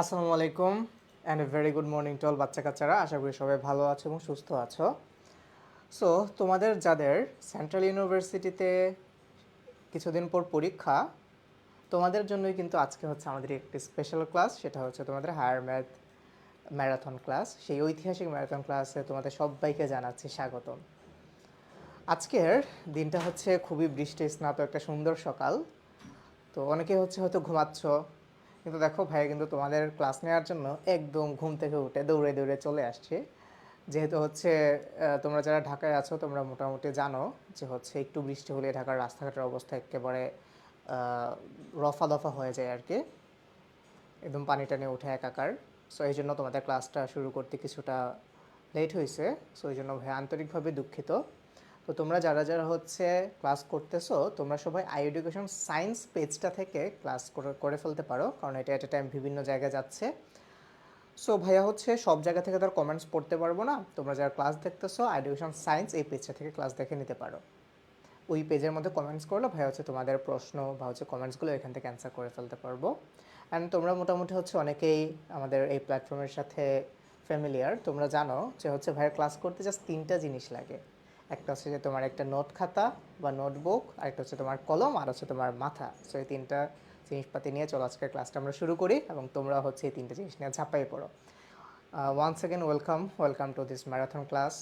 আসসালামু আলাইকুম and a very good morning to all বাচ্চা কাচ্চারা। আশা করি সবাই ভালো আছো এবং সুস্থ আছো। সো তোমাদের যাদের সেন্ট্রাল ইউনিভার্সিটিতে কিছুদিন পর পরীক্ষা, তোমাদের জন্যই কিন্তু আজকে হচ্ছে আমাদের একটি স্পেশাল ক্লাস। সেটা হচ্ছে তোমাদের হায়ার ম্যাথ ম্যারাথন ক্লাস। সেই ঐতিহাসিক ম্যারাথন ক্লাসে তোমাদের সবাইকে জানাচ্ছি স্বাগতম। আজকের দিনটা হচ্ছে খুবই বৃষ্টি স্নাত একটা সুন্দর সকাল। তো অনেকে হচ্ছে হয়তো ঘুমাচ্ছ, কিন্তু দেখো ভাই কিন্তু তোমাদের ক্লাস নেওয়ার জন্য একদম ঘুম থেকে উঠে দৌড়ে দৌড়ে চলে আসছে। যেহেতু হচ্ছে তোমরা যারা ঢাকায় আছো তোমরা মোটামুটি জানো যে হচ্ছে একটু বৃষ্টি হলে ঢাকার রাস্তাঘাটের অবস্থা একেবারে রফা দফা হয়ে যায় আর কি, একদম পানি টানি উঠে একাকার। সো এই জন্য তোমাদের ক্লাসটা শুরু করতে কিছুটা লেট হয়েছে। সো এই জন্য ভাই আন্তরিকভাবে দুঃখিত। তো তোমরা যারা যারা হচ্ছে ক্লাস করতেছো তোমরা সবাই আই এডুকেশন সায়েন্স পেজটা থেকে ক্লাস করে ফেলতে পারো, কারণ এটা এট এ টাইম বিভিন্ন জায়গায় যাচ্ছে। সো ভাইয়া হচ্ছে সব জায়গা থেকে তার কমেন্টস পড়তে পারবো না, তোমরা যারা ক্লাস দেখতেছো আই এডুকেশন সায়েন্স এই পেজটা থেকে ক্লাস দেখে নিতে পারো। ওই পেজের মধ্যে কমেন্টস করলে ভাই হচ্ছে তোমাদের প্রশ্ন বা হচ্ছে কমেন্টসগুলো এখান থেকে অ্যান্সার করে ফেলতে পারবো। অ্যান্ড তোমরা মোটামুটি হচ্ছে অনেকেই আমাদের এই প্ল্যাটফর্মের সাথে ফ্যামিলিয়ার। তোমরা জানো যে হচ্ছে ভাইয়ের ক্লাস করতে জাস্ট তিনটা জিনিস লাগে। একটা হচ্ছে যে তোমার একটা নোট খাতা বা নোটবুক, আরেকটা হচ্ছে তোমার কলম, আর হচ্ছে তোমার মাথা। সো এই তিনটা জিনিসপাতি নিয়ে চলো আজকের ক্লাসটা আমরা শুরু করি এবং তোমরা হচ্ছে এই তিনটা জিনিস নিয়ে ঝাঁপাই পড়ো। Once second welcome to this marathon class.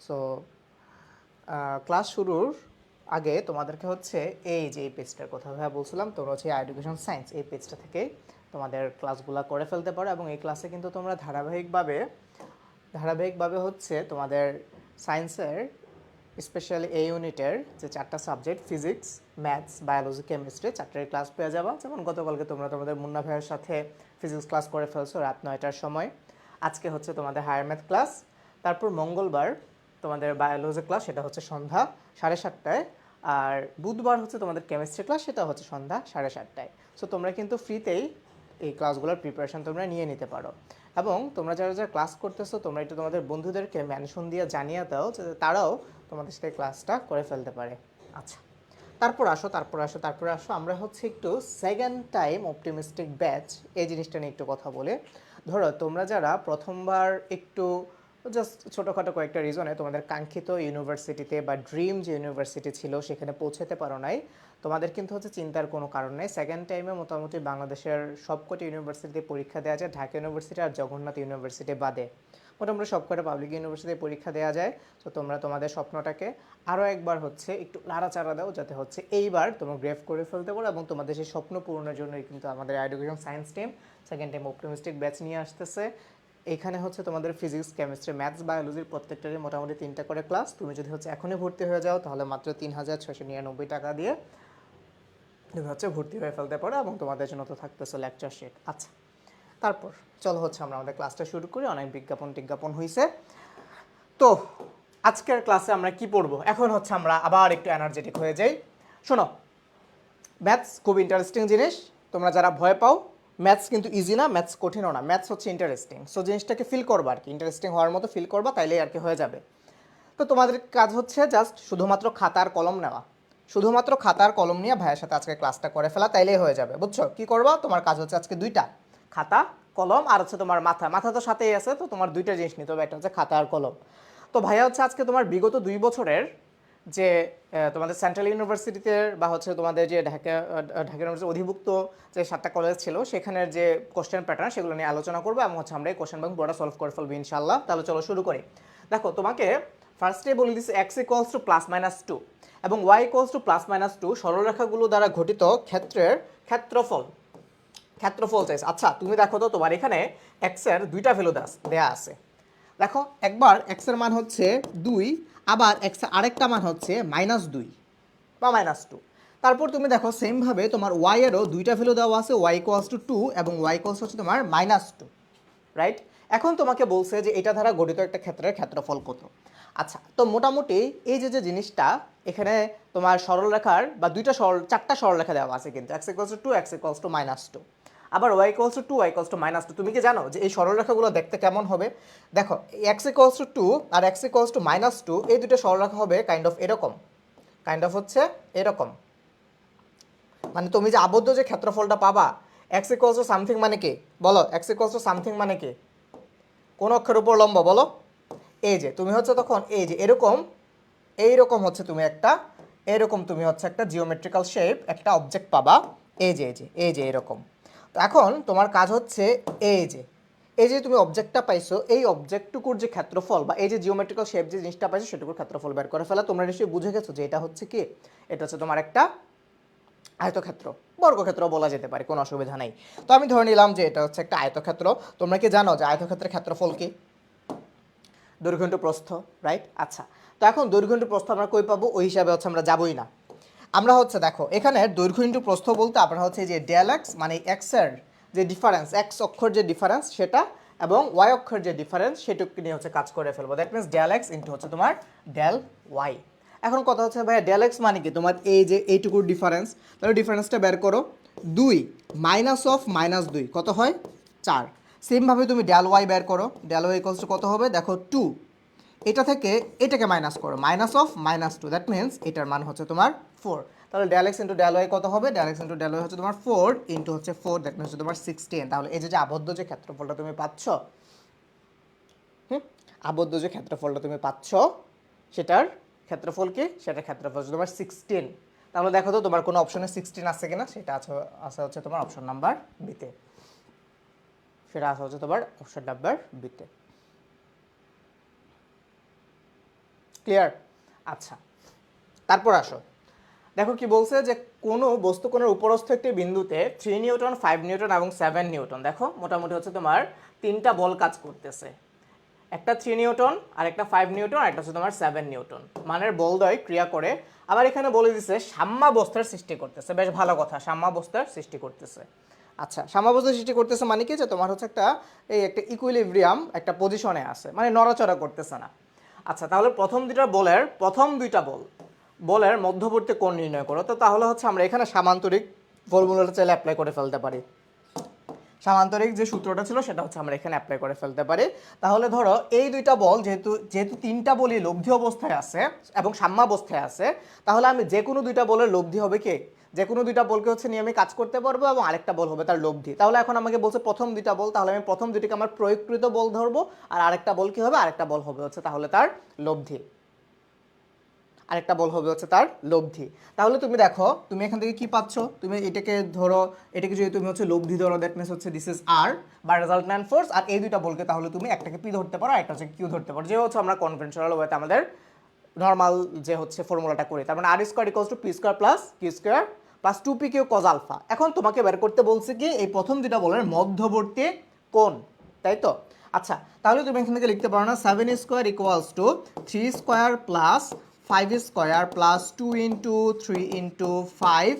So class শুরুর আগে তোমাদেরকে হচ্ছে এই যে এই পেজটার কথা ভাবে বলছিলাম, তোমরা হচ্ছে এডুকেশন সায়েন্স এই পেজটা থেকে তোমাদের ক্লাসগুলো করে ফেলতে পারো। এবং এই ক্লাসে কিন্তু তোমরা ধারাবাহিকভাবে হচ্ছে তোমাদের সায়েন্সের স্পেশালি এই ইউনিটের যে চারটা subject physics, maths, biology, chemistry চারটার ক্লাস পেয়ে যাবা। যেমন গতকালকে তোমরা তোমাদের মুন্না ভাইয়ের সাথে ফিজিক্স ক্লাস করে ফেলছো রাত 9টার সময়। আজকে হচ্ছে তোমাদের হায়ার ম্যাথ ক্লাস। তারপর মঙ্গলবার তোমাদের বায়োলজি ক্লাস, সেটা হচ্ছে সন্ধ্যা 7:30টায়। আর বুধবার হচ্ছে তোমাদের কেমিস্ট্রি ক্লাস, সেটা হচ্ছে সন্ধ্যা 7:30টায়। সো তোমরা কিন্তু ফ্রিতেই এই ক্লাসগুলোর প্রিপারেশন তোমরা নিয়ে নিতে পারো। এবং তোমরা যারা যারা ক্লাস করতেছো তোমরা একটু তোমাদের বন্ধুদেরকে মেনশন দিয়ে জানিয়ে দাও যাতে তারাও তোমাদের সাথে ক্লাসটা করে ফেলতে পারে। আচ্ছা, তারপর আসো আমরা হচ্ছে একটু সেকেন্ড টাইম অপটিমিস্টিক ব্যাচ এই জিনিসটা নিয়ে একটু কথা বলে। ধরো তোমরা যারা প্রথমবার একটু জাস্ট ছোটোখাটো কয়েকটা রিজনে তোমাদের কাঙ্ক্ষিত ইউনিভার্সিটিতে বা ড্রিম যে ইউনিভার্সিটি ছিল সেখানে পৌঁছাতে পারো নাই, তোমাদের কিন্তু হচ্ছে চিন্তার কোনো কারণ নেই। সেকেন্ড টাইমে মোটামুটি বাংলাদেশের সবকটি ইউনিভার্সিটিতে পরীক্ষা দেওয়া যায়, ঢাকা ইউনিভার্সিটি আর জগন্নাথ ইউনিভার্সিটি বাদে মোটামুটি সবকটা পাবলিক ইউনিভার্সিটিতে পরীক্ষা দেওয়া যায়। তো তোমরা তোমাদের স্বপ্নটাকে আরও একবার হচ্ছে একটু নাড়াচাড়া দাও যাতে হচ্ছে এইবার তোমরা গ্রেফ করে ফেলতে পারো এবং তোমাদের সেই স্বপ্ন পূরণের জন্যই কিন্তু আমাদের education science team second time optimistic batch নিয়ে আসতেছে। এখানে হচ্ছে তোমাদের ফিজিক্স, কেমিস্ট্রি, ম্যাথস, বায়োলজির প্রত্যেকটারই মোটামুটি 3টা করে ক্লাস। তুমি যদি হচ্ছে এখনই ভর্তি হয়ে যাও তাহলে মাত্র 3,699 টাকা দিয়ে তুমি হচ্ছে ভর্তি হয়ে ফেলতে পারো এবং তোমাদের জন্য তো থাকতেছে লেকচার শিট। আচ্ছা, তারপর চলো হচ্ছে আমরা আমাদের ক্লাসটা শুরু করি। অনেক বিজ্ঞাপন হয়েছে। তো আজকের ক্লাসে আমরা কি পড়বো, এখন হচ্ছে আমরা আবার একটু এনার্জেটিক হয়ে যাই। শোনো, ম্যাথস খুব ইন্টারেস্টিং জিনিস। তোমরা যারা ভয় পাও, ম্যাথস কিন্তু ইজি না, ম্যাথস কঠিনও না, ম্যাথস হচ্ছে ইন্টারেস্টিং। সো জিনিসটাকে ফিল করবা আর কি, ইন্টারেস্টিং হওয়ার মতো ফিল করবা, তাইলেই আর কি হয়ে যাবে। তো তোমাদের কাজ হচ্ছে জাস্ট শুধুমাত্র খাতার কলম নেওয়া, শুধুমাত্র খাতার কলম নিয়ে ভাইয়ের সাথে আজকে ক্লাসটা করে ফেলা, তাইলেই হয়ে যাবে। বুঝছো কি করবা? তোমার কাজ হচ্ছে আজকে দুইটা, খাতা কলম, আর হচ্ছে তোমার মাথা তো সাথেই আছে, তো তোমার দুইটা জিনিস নিতে হবে, একটা হচ্ছে খাতা আর কলম। তো ভাইয়া হচ্ছে আজকে তোমার বিগত 2 বছরের যে তোমাদের সেন্ট্রাল ইউনিভার্সিটিতে বা হচ্ছে তোমাদের যে ঢাকা ইউনিভার্সিটির অধিভুক্ত যে 7টা কলেজ ছিল সেখানের যে কোশ্চেন প্যাটার্ন সেগুলো নিয়ে আলোচনা করবো এবং হচ্ছে আমরা এই কোশ্চেন ব্যাংক বোর্ডটা সলভ করে ফেলবো ইনশাল্লাহ। তাহলে চলো শুরু করি। দেখো, তোমাকে ফার্স্টে বলে দিচ্ছি x ইকুয়ালস টু +-2 এবং y ইকুয়ালস টু +-2 সরলরেখাগুলো দ্বারা গঠিত ক্ষেত্রের ক্ষেত্রফল চাইছে। আচ্ছা, তুমি দেখো তো তোমার এখানে x এর দুইটা ভ্যালু দেয়া আছে। দেখো, একবার x এর মান হচ্ছে 2, আবার x এর আরেকটা মান হচ্ছে -2 বা -2। তারপর তুমি দেখো সেমভাবে তোমার y এরও দুইটা ভ্যালু দেওয়া আছে, y ইকুয়ালস টু 2 এবং y ইকুয়ালস হচ্ছে তোমার -2, রাইট? এখন তোমাকে বলছে যে এটা দ্বারা গঠিত একটা ক্ষেত্রের ক্ষেত্রফল কত। আচ্ছা, তো মোটামুটি এই যে জিনিসটা এখানে তোমার সরলরেখার বা চারটা সরলরেখা দেওয়া আছে কিন্তু x equals to 2, x equals to -2, আবার y equals to 2, y equals to -2। তুমি কি জানো যে এই সরলরেখাগুলো দেখতে কেমন হবে? দেখো, x ইকুয়ালস টু 2 আর x ইকুয়ালস টু -2 এই দুটো সরলরেখা হবে কাইন্ড অফ হচ্ছে এরকম। মানে তুমি যে আবদ্ধ যে ক্ষেত্রফলটা পাবা এক্স ইকুয়ালস টু সামথিং মানে কি বলো, এক্স ইকুয়ালস টু সামথিং মানে কি, কোন অক্ষের উপর লম্ব বলো। এই যে তুমি হচ্ছে তখন এই যে এরকম এইরকম হচ্ছে তুমি একটা এরকম তুমি হচ্ছে একটা জিওমেট্রিক্যাল শেপ একটা অবজেক্ট পাবা, এই যে এরকম। তো এখন তোমার কাজ হচ্ছে এই যে তুমি অবজেক্টটা পাইছো, এই অবজেক্টটুকুর যে ক্ষেত্রফল বা এই যে জিওমেট্রিক্যাল শেপ যে জিনিসটা পাইছো সেটুকুর ক্ষেত্রফল বের করে ফেলা। তোমরা নিশ্চয়ই বুঝে গেছো যে এটা হচ্ছে কি, এটা হচ্ছে তোমার একটা আয়তক্ষেত্র, বর্গক্ষেত্র বলা যেতে পারে, কোনো অসুবিধা নেই। তো আমি ধরে নিলাম যে এটা হচ্ছে একটা আয়তক্ষেত্র। তোমরা কি জানো যে আয়তক্ষেত্রের ক্ষেত্রফল কি? দৈর্ঘ্য ইন্টু প্রস্থ, রাইট? আচ্ছা, তো এখন দৈর্ঘ্য ইন্টু প্রস্থ আমরা কই পাবো? ওই হিসাবে হচ্ছে আমরা যাবোই না। আমরা হচ্ছে দেখো এখানে দৈর্ঘ্য ইন্টু প্রস্থ বলতে আমরা হচ্ছে যে ডেল এক্স মানে এক্সের যে ডিফারেন্স, এক্স অক্ষর যে ডিফারেন্স সেটা এবং ওয়াই অক্ষর যে ডিফারেন্স সেটুকু নিয়ে হচ্ছে কাজ করে ফেলবো। That means del x into হচ্ছে তোমার ডেল ওয়াই। এখন কথা হচ্ছে ভাইয়া ডেল এক্স মানে কি? তোমার এই যে এইটুকুর ডিফারেন্স, তাহলে ডিফারেন্সটা বের করো। 2 মাইনাস অফ মাইনাস 2 কত হয়? 4। সেমভাবে তুমি ডেল ওয়াই বের করো, ডেল ওয়াই ইকুয়ালস টু কত হবে? দেখো 2, এটা থেকে এটাকে মাইনাস করো, minus of minus 2, that means এটার মান হচ্ছে তোমার 4। তাহলে del x into del y কত হবে? Del x into del y হচ্ছে তোমার 4 ইন্টু হচ্ছে 4, দ্যাট মিনস হচ্ছে তোমার 16। তাহলে এই যে আবদ্ধ যে ক্ষেত্রফলটা তুমি পাচ্ছ, আবদ্ধ যে ক্ষেত্রফলটা তুমি পাচ্ছ সেটার ক্ষেত্রফল কি? সেটার ক্ষেত্রফল হচ্ছে তোমার 16। তাহলে দেখো তো তোমার কোনো অপশনে 16 আছে কিনা, সেটা আছে হচ্ছে তোমার অপশন নাম্বার বিতে, সেটা আছে হচ্ছে তোমার অপশন নাম্বার বিতে। ক্লিয়ার? আচ্ছা, তারপর আসো দেখো কি বলছে যে কোনো বস্তুকোণের উপরস্থ একটি বিন্দুতে 3 নিউটন, 5 নিউটন এবং 7 নিউটন, দেখো মোটামুটি হচ্ছে তোমার 3টা বল কাজ করতেছে। একটা 3 নিউটন, আর একটা 5 নিউটন, আর একটা হচ্ছে তোমার 7 নিউটন মানের বলদ্বয় ক্রিয়া করে। আবার এখানে বলে দিচ্ছে সাম্যাবস্থার সৃষ্টি করতেছে। বেশ ভালো কথা, সাম্যাবস্থার সৃষ্টি করতেছে। আচ্ছা, সাম্যাবস্থার সৃষ্টি করতেছে মানে কি? যে তোমার হচ্ছে একটা ইকুইলিব্রিয়াম একটা পজিশনে আছে, মানে নড়াচড়া করতেছে না। আচ্ছা, তাহলে প্রথম দুইটা বলের মধ্যবর্তী কোণ নির্ণয় করো। তো তাহলে হচ্ছে আমরা এখানে সামান্তরিক ফর্মুলাটা চাইলে অ্যাপ্লাই করে ফেলতে পারি। সামান্তরিক যে সূত্রটা ছিল সেটা হচ্ছে আমরা এখানে অ্যাপ্লাই করে ফেলতে পারি। তাহলে ধরো এই দুইটা বল যেহেতু তিনটা বলই লব্ধি অবস্থায় আছে এবং সাম্যাবস্থায় আছে, তাহলে আমি যে কোনো দুইটা বলের লব্ধি হবে কি? যে কোনো দুইটা বলকে হচ্ছে নিয়ে আমি কাজ করতে পারবো এবং আরেকটা বল হবে তার লব্ধি। তাহলে এখন আমাকে বলছে প্রথম দুইটা বল, তাহলে আমি প্রথম দুইটিকে আমার প্রয়োগকৃত বল ধরবো, আর আরেকটা বল কি হবে? আরেকটা বল হবে হচ্ছে তাহলে তার লব্ধি, আরেকটা বল হবে হচ্ছে তার লব্ধি। তাহলে তুমি দেখো তুমি এখান থেকে কি পাচ্ছ? তুমি এটাকে ধরো, এটাকে যদি তুমি হচ্ছে লব্ধি ধরো, দ্যাট মিনস হচ্ছে দিস ইজ আর বা রেজাল্ট্যান্ট ফোর্স। আর এই দুইটা বলকে তাহলে তুমি একটাকে পি ধরতে পারো, একটা হচ্ছে কিউ ধরতে পারো, যে হচ্ছে আমরা কনভেনশনাল ওয়েতে আমাদের নর্মাল যে হচ্ছে ফর্মুলাটা করি। তার মানে R square equals to P square plus Q square plus 2p Q cos alpha. এখন তোমাকে বের করতে বলছে কি এই প্রথম দুইটা বলের মধ্যবর্তী কোণ, তাই তো? আচ্ছা, তাহলে তুমি এখান থেকে লিখতে পারো না 7 square equals to 3 square plus 5 square plus 2 into 3 into 5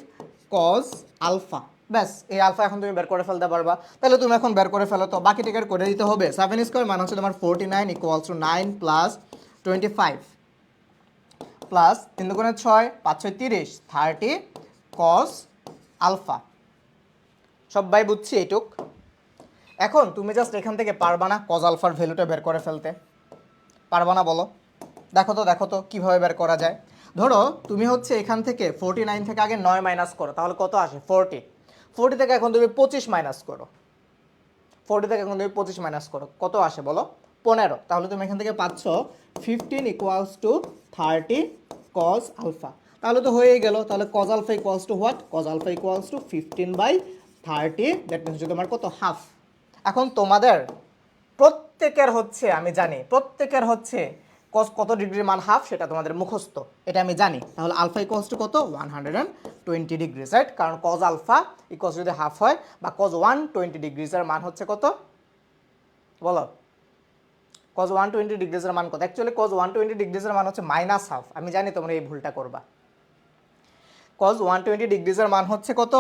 cos alpha. ব্যাস, এই আলফা এখন তুমি বের করে ফেলতে পারবা। তাহলে তুমি এখন বের করে ফেলো তো, বাকি টিকেট করে দিতে হবে। 7 স্কোয়ার মানে হচ্ছে তোমার 49 ইকুয়ালস টু 9 প্লাস 25 প্লাস 3 দুগুণে 6, 5 6 30, 30 কস আলফা। সবাই বুঝছি এইটুক? এখন তুমি জাস্ট এখান থেকে পারবা না কজ আলফার ভ্যালুটা বের করে ফেলতে? পারবা না বলো? দেখো তো কীভাবে বের করা যায়। ধরো তুমি হচ্ছে এখান থেকে 49 থেকে আগে 9 মাইনাস করো, তাহলে কত আসে? 40। 40 থেকে এখন তুমি 25 মাইনাস করো, 40 থেকে এখন তুমি 25 মাইনাস করো, কত আসে বলো? 15। তাহলে তুমি এখান থেকে পাচ্ছ 15 ইকুয়ালস টু 30 কজ আলফা। তাহলে তো হয়েই গেল। তাহলে cos alpha equals to what? Cos alpha equals to 15/30, that means হচ্ছে তোমার কত? হাফ। এখন তোমাদের প্রত্যেকের হচ্ছে, আমি জানি প্রত্যেকের হচ্ছে কজ কত ডিগ্রির মান হাফ, সেটা তোমাদের মুখস্থ, এটা আমি জানি। তাহলে আলফা ইকুয়ালস টু কত? 120 ডিগ্রিজ, রাইট? কারণ কজ আলফা ইকুয়ালস যদি হাফ হয় বা কজ 120 ডিগ্রিজের মান হচ্ছে কত বলো? কজ 120 ডিগ্রিজের মান কত? অ্যাকচুয়ালি কজ 120 ডিগ্রিজের মান হচ্ছে মাইনাস হাফ। আমি জানি তোমরা এই ভুলটা করবা। কজ 120 ডিগ্রিজের মান হচ্ছে কত?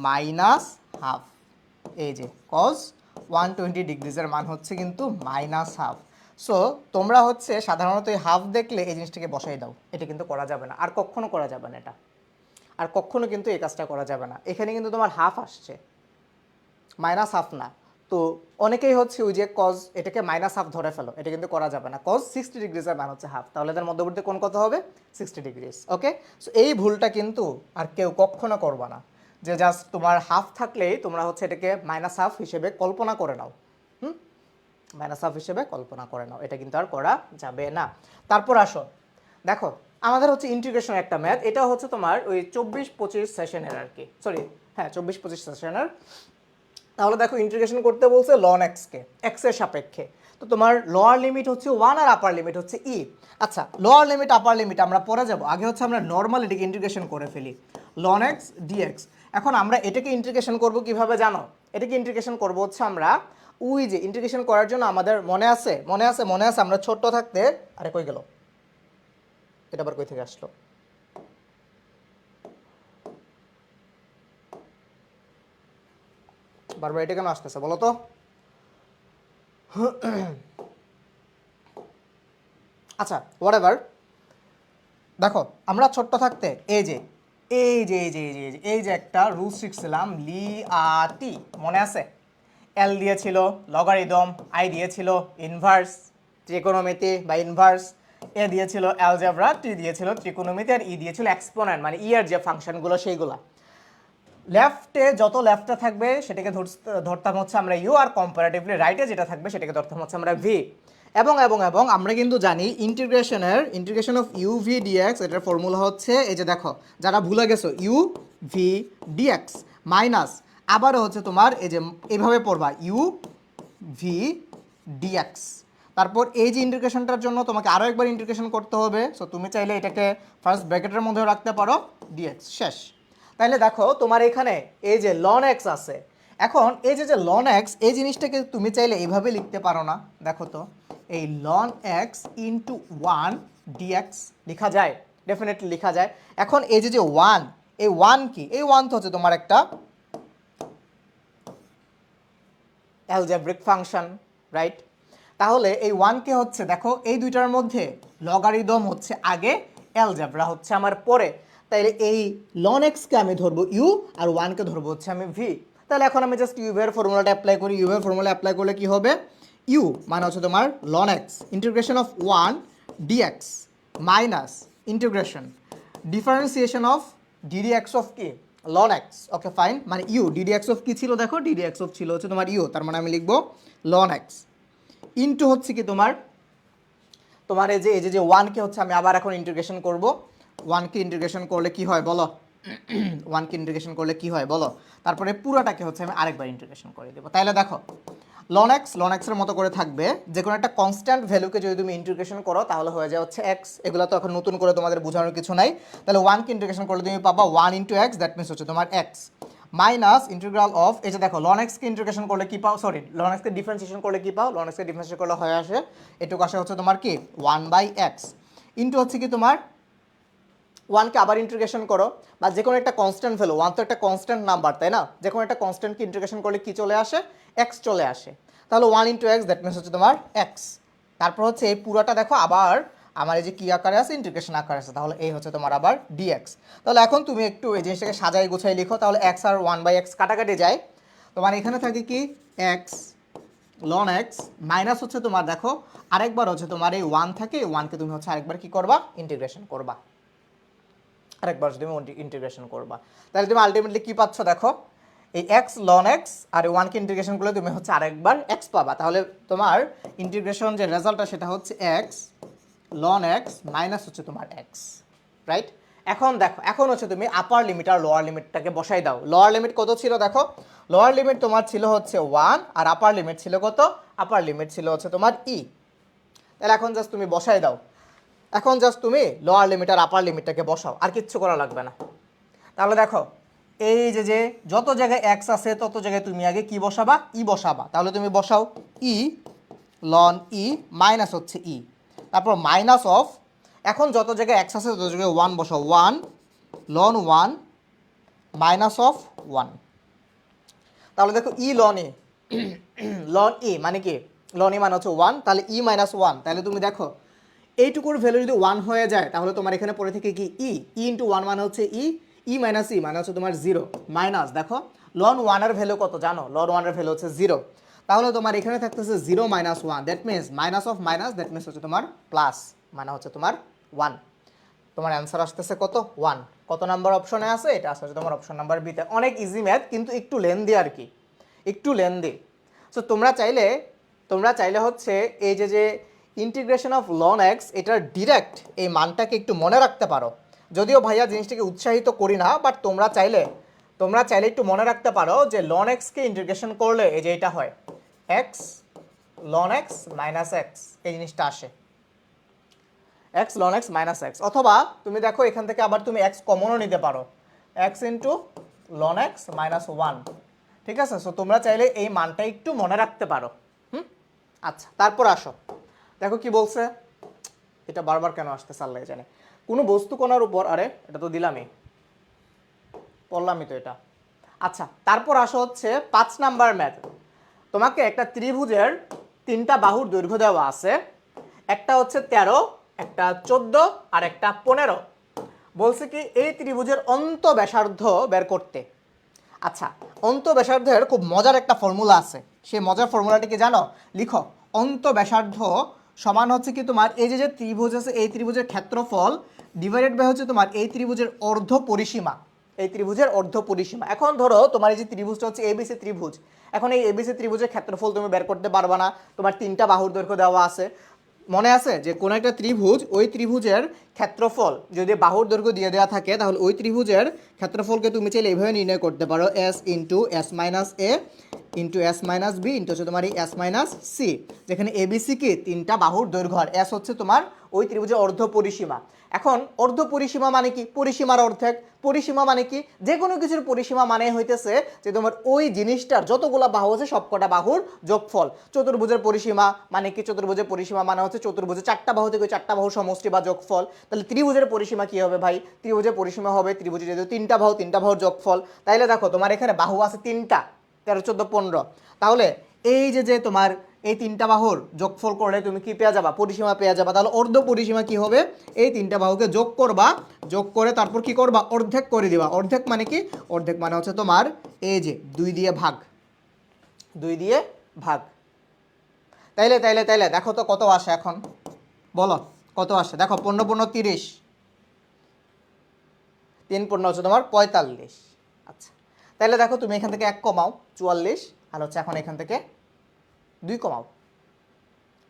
Minus half. এই যে কজ 120 ডিগ্রিজের মান হচ্ছে কিন্তু মাইনাস হাফ। সো তোমরা হচ্ছে সাধারণত এই হাফ দেখলে এই জিনিসটাকে বসাই দাও। এটা কিন্তু করা যাবে না, আর কখনো করা যাবে না এটা, আর কখনো কিন্তু এই কাজটা করা যাবে না। এখানে কিন্তু তোমার হাফ আসছে, মাইনাস হাফ না। তো অনেকেই হচ্ছে ওই যে কজ এটাকে মাইনাস হাফ ধরে ফেলো, এটা কিন্তু করা যাবে না। কজ 60 ডিগ্রিজের মান হচ্ছে হাফ, তাহলে এদের মধ্যবর্তী কোণ কত হবে? 60 ডিগ্রিজ। ওকে, সো এই ভুলটা কিন্তু আর কেউ কখনো করবা না। যে জাস্ট তোমার হাফ থাকলেই তোমরা হচ্ছে এটাকে মাইনাস হাফ হিসেবে কল্পনা করে নাও। মাইনাস হাফ হিসেবে কল্পনা করে নাও, এটা কিন্তু আর করা যাবে না। তারপর আসো দেখো, আমাদের হচ্ছে ইন্টিগ্রেশন একটা ম্যাথ, এটা হচ্ছে তোমার ওই 24-25 সেশনের আর কি, সরি হ্যাঁ 24-25 সেশনের। তাহলে দেখো ইন্টিগ্রেশন করতে বলছে লন এক্সকে, এক্সের সাপেক্ষে। তো তোমার লোয়ার লিমিট হচ্ছে 1 আর আপার লিমিট হচ্ছে ই। আচ্ছা, লোয়ার লিমিট আপার লিমিট আমরা পরে যাব, আগে হচ্ছে আমরা নর্মাল এটাকে ইন্টিগ্রেশন করে ফেলি, লন এক্স ডিএক্স। এখন আমরা এটাকে ইন্টিগ্রেশন করব কিভাবে জানো? এটাকে ইন্টিগ্রেশন করব হচ্ছে আমরা ওই যে ইন্টিগ্রেশন করার জন্য আমাদের মনে আছে আমরা ছোট্ট থাকতে, আরে কই গেল এটা, আবার কই থেকে আসলো? বারবার এটা কেন আসতেছে বলো তো? আচ্ছা হোয়াটএভার, দেখো আমরা ছোট্ট থাকতে এই যে একটা রুল শিখছিলাম, লি মনে আছে? এল দিয়েছিল লগারিদম, আই দিয়েছিল ইনভার্স ত্রিকোণমিতি বা ইনভার্স, এ দিয়েছিল অ্যালজেব্রা, টি দিয়েছিল ত্রিকোণমিতি, আর ই দিয়েছিল এক্সপোনেন্ট মানে ই এর যে ফাংশনগুলো সেইগুলা। লেফটে যত লেফটে থাকবে সেটাকে ধরতাম হচ্ছে আমরা ইউ, আর কম্পারেটিভলি রাইটে যেটা থাকবে সেটাকে ধরতাম হচ্ছে আমরা ভি। এবং আমরা কিন্তু জানি integration of u v dx, এটার ফর্মুলা হচ্ছে এই যে দেখো, যারা ভুলে গেছো, ইউ ভি ডিএক্স মাইনাস, আবারও হচ্ছে তোমার এই যে এইভাবে পড়বা ইউ ভি ডিএক্স। তারপর এই যে ইন্টিগ্রেশনটার জন্য তোমাকে আরও একবার ইন্টিগ্রেশন করতে হবে, সো তুমি চাইলে এটাকে ফার্স্ট ব্র্যাকেটের মধ্যেও রাখতে পারো, ডিএক্স শেষ। তাহলে দেখো তোমার এখানে এই যে লন এক্স আছে, এখন এই যে লন এক্স, এই জিনিসটাকে তুমি চাইলে এইভাবে লিখতে পারো না, দেখো তো এই লন এক্স ইন্টু 1 ডিএক্স লেখা যায়, ডেফিনেটলি লেখা যায়। এখন এই যে 1, এই 1 কি? এই 1 তো হচ্ছে তোমার একটা অ্যালজেব্রিক ফাংশন, রাইট? তাহলে এই 1কে হচ্ছে দেখো এই দুইটার মধ্যে লগারিদম হচ্ছে আগে, অ্যালজেব্রা হচ্ছে আমার পরে, তাইলে এই লন এক্সকে আমি ধরবো ইউ আর 1কে ধরবো হচ্ছে আমি ভি। তাহলে এখন আমি জাস্ট ইউ এর ফর্মুলাটা অ্যাপ্লাই করি, ইউ এর ফর্মুলা অ্যাপ্লাই করলে কি হবে? ইউ মানে হচ্ছে তোমার ln X integration of 1 D X minus integration differentiation of D D X of কি? Ln X. ওকে ফাইন, মানে ইউ ডিডিএক্স অফ কি ছিল? দেখো ডিডিএক্স অফ ছিল হচ্ছে তোমার ইউ, তার মানে আমি লিখবো লন এক্স ইন্টু হচ্ছে কি তোমার এই যে 1কে হচ্ছে আমি আবার এখন ইন্টিগ্রেশন করব। 1কে ইন্টিগ্রেশন করলে কি হয় বলো? 1কে ইন্টিগ্রেশন করলে কি হয় বলো? তারপরে পুরোটাকে হচ্ছে আমি আরেকবার ইন্টিগ্রেশন করে দেবো। তাহলে দেখো লন এক্সের মতো করে থাকবে, যে কোনো একটা কনস্ট্যান্ট ভ্যালুকে যদি তুমি ইন্টিগ্রেশন করো তাহলে হয়ে যায় হচ্ছে এক্স। এগুলো তো এখন নতুন করে তোমাদের বোঝানোর কিছু নাই। তাহলে 1কে ইন্টিগ্রেশন করলে তুমি পাবা 1 ইন্টু এক্স, দ্যাট মিনস হচ্ছে তোমার এক্স মাইনাস ইন্টিগ্রাল অফ, এই যে দেখো লন এক্সকে ইন্টিগ্রেশন করলে কি পাও, সরি লন এক্সকে ডিফারেন্সিয়েশন করলে কি পাও? লন এক্সকে ডিফারেন্সিয়েশন করলে হয়ে আসে এটুকু আসে হচ্ছে তোমার কি 1/x ইন্টু হচ্ছে কি তোমার 1কে আবার ইন্টিগ্রেশন করো, বা যে কোনো একটা কনস্ট্যান্ট ভ্যালু, 1 তো একটা কনস্ট্যান্ট নাম্বার তাই না, যে কোনো একটা কনস্ট্যান্টকে ইন্টিগ্রেশন করলে কি চলে আসে? এক্স চলে আসে। তাহলে 1 ইন্টু এক্স, দ্যাট মিনস হচ্ছে তোমার এক্স। তারপর হচ্ছে এই পুরোটা দেখো আবার আমার এই যে কি আকারে আছে, ইন্টিগ্রেশন আকারে আছে, তাহলে এই হচ্ছে তোমার আবার ডিএক্স। তাহলে এখন তুমি একটু এই জিনিসটাকে সাজাই গোছাই লিখো, তাহলে এক্স আর 1/x কাটাকাটি যায়, তোমার এখানে থাকে কি এক্স লন এক্স মাইনাস হচ্ছে তোমার দেখো আরেকবার হচ্ছে তোমার এই 1 থাকে, এই 1কে তুমি হচ্ছে আরেকবার কি করবা? ইন্টিগ্রেশন করবা, আরেকবার তুমি ইন্টিগ্রেশন করবা। তাহলে তুমি আলটিমেটলি কি পাচ্ছ দেখো, এই এক্স লন এক্স আর 1কে ইন্টিগ্রেশন করলে তুমি হচ্ছে আরেকবার এক্স পাবা। তাহলে তোমার ইন্টিগ্রেশন যে রেজাল্টটা সেটা হচ্ছে এক্স লন এক্স মাইনাস হচ্ছে তোমার এক্স, রাইট? এখন দেখো, এখন হচ্ছে তুমি আপার লিমিট আর লোয়ার লিমিটটাকে বসাই দাও। লোয়ার লিমিট কত ছিল দেখো, লোয়ার লিমিট তোমার ছিল হচ্ছে 1 আর আপার লিমিট ছিল কত? আপার লিমিট ছিল হচ্ছে তোমার ই। তাহলে এখন জাস্ট তুমি বসাই দাও, এখন জাস্ট তুমি লোয়ার লিমিট আর আপার লিমিটটাকে বসাও, আর কিচ্ছু করা লাগবে না। তাহলে দেখো এই যে যত জায়গায় এক্স আছে তত জায়গায় তুমি আগে কি বসাবা? ই বসাবা। তাহলে তুমি বসাও ই লন ই মাইনাস হচ্ছে ই, তারপর মাইনাস অফ, এখন যত জায়গায় এক্স আছে তত জায়গায় 1 বসাও, 1 লন 1 মাইনাস অফ 1। তাহলে দেখো ই লন ই লন ই মানে কি? লন ই মানে হচ্ছে 1, তাহলে ই মাইনাস 1। তাহলে তুমি দেখো এইটুকুর ভ্যালু যদি 1 হয়ে যায় তাহলে তোমার এখানে পড়ে থেকে কি ই ইন্টু 1 মানে হচ্ছে ই মাইনাস ই মানে হচ্ছে তোমার 0 মাইনাস দেখো লন 1 এর ভ্যালু কত জানো? লন 1 এর ভ্যালু হচ্ছে 0। তাহলে তোমার এখানে থাকতেছে 0 minus 1, that means minus of minus, that means হচ্ছে তোমার প্লাস, মানে হচ্ছে তোমার 1। তোমার অ্যান্সার আসতেছে কত? 1। কত নাম্বার অপশনে আছে? এটা আছে তোমার অপশন নাম্বার বিতে। অনেক ইজি ম্যাথ, কিন্তু একটু লেন্দি আর কি, একটু লেন্দি। সো তোমরা চাইলে হচ্ছে এই যে ইন্টিগ্রেশন অফ লন এক্স, এটার ডিরেক্ট এই মানটাকে একটু মনে রাখতে পারো। যদিও ভাইয়া জিনিসটাকে উৎসাহিত করি না, বাট তোমরা চাইলে একটু মনে রাখতে পারো যে লন এক্সকে ইন্টিগ্রেশন করলে এই যে এটা হয় x ln x minus x, এই জিনিসটা আসে x ln x minus x. অথবা তুমি দেখো এখান থেকে আবার তুমি এক্স কমনও নিতে পারো, x into loan x minus one. ঠিক আছে? সো তোমরা চাইলে এই মানটা একটু মনে রাখতে পারো। আচ্ছা, তারপর আসো, দেখো কি বলছে। এটা বারবার কেন আসতে চাল্লাই জানে। কোনো বস্তু কোণার উপর, আরে এটা তো দিলামই, পড়লামই তো এটা। আচ্ছা, তারপর আসো হচ্ছে 5 নাম্বার ম্যাথ। তোমাকে একটা ত্রিভুজের 3টা বাহুর দৈর্ঘ্য দেওয়া আছে, একটা হচ্ছে 13, একটা 14 আর একটা 15। বলছে কি এই ত্রিভুজের অন্ত ব্যাসার্ধ বের করতে। আচ্ছা, অন্ত ব্যাসার্ধের খুব মজার একটা ফর্মুলা আছে, সেই মজার ফর্মুলাটি কি জানো? লিখো, অন্ত ব্যাসার্ধ সমান হচ্ছে কি তোমার এই যে ত্রিভুজ আছে, এই ত্রিভুজের ক্ষেত্রফল ডিভাইডেড বাই হচ্ছে তোমার এই ত্রিভুজের অর্ধ পরিসীমা, এই ত্রিভুজের অর্ধ পরিসীমা। এখন ধরো তোমার এই যে ত্রিভুজটা হচ্ছে এবিসি ত্রিভুজ, এখন এই এবিসি ত্রিভুজের ক্ষেত্রফল তুমি বের করতে পারবা না, তোমার 3টা বাহুর দৈর্ঘ্য দেওয়া আছে। মনে আছে যে কোন একটা ত্রিভুজ, ওই ত্রিভুজের ক্ষেত্রফল যদি বাহুর দৈর্ঘ্য দিয়ে দেওয়া থাকে, তাহলে ওই ত্রিভুজের ক্ষেত্রফলকে তুমি চাইলে এইভাবে নির্ণয় করতে পারো, S into S minus A into S minus B into হচ্ছে তোমার এই এস মাইনাস সি, যেখানে এবিসি কি 3টা বাহুর দৈর্ঘ্য আর এস হচ্ছে তোমার ওই ত্রিভুজের অর্ধ পরিসীমা। এখন অর্ধ পরিসীমা মানে কি? পরিসীমার অর্ধেক। পরিসীমা মানে কি? যে কোনো কিছুর পরিসীমা মানে হইতেছে যে তোমার ওই জিনিসটার যতগুলা বাহু আছে সবকটা বাহুর যোগফল। চতুর্ভুজের পরিসীমা মানে কি? চতুর্ভুজের পরিসীমা মানে হচ্ছে চতুর্ভুজের 4টা বাহু থেকে 4টা বাহুর সমষ্টি বা যোগফল। তাহলে ত্রিভুজের পরিসীমা কি হবে ভাই? ত্রিভুজের পরিসীমা হবে ত্রিভুজের যেহেতু 3টা বাহু, 3টা বাহুর যোগফল। তাইলে দেখো তোমার এখানে বাহু আছে 3টা, 13, 14, 15। তাহলে এই যে তোমার এই 3টা বাহুর যোগফল করলে তুমি কি পেয়ে যাবা? পরিসীমা পেয়ে যাবা। তাহলে অর্ধ পরিসীমা কি হবে? এই 3টা বাহুকে যোগ করবা, যোগ করে তারপর কি করবা? অর্ধেক করে দিবা। অর্ধেক মানে কি? অর্ধেক মানে হচ্ছে তোমার এই যে 2 দিয়ে ভাগ, 2 দিয়ে ভাগ। তাইলে তাইলে তাইলে দেখো তো কত আসে এখন, বলো কত আসে? দেখো 15 15 30, 3 15 হচ্ছে তোমার 45। আচ্ছা, তাইলে দেখো তুমি এখান থেকে 1 কমাও 44, আর হচ্ছে এখন এখান থেকে 2 কমাও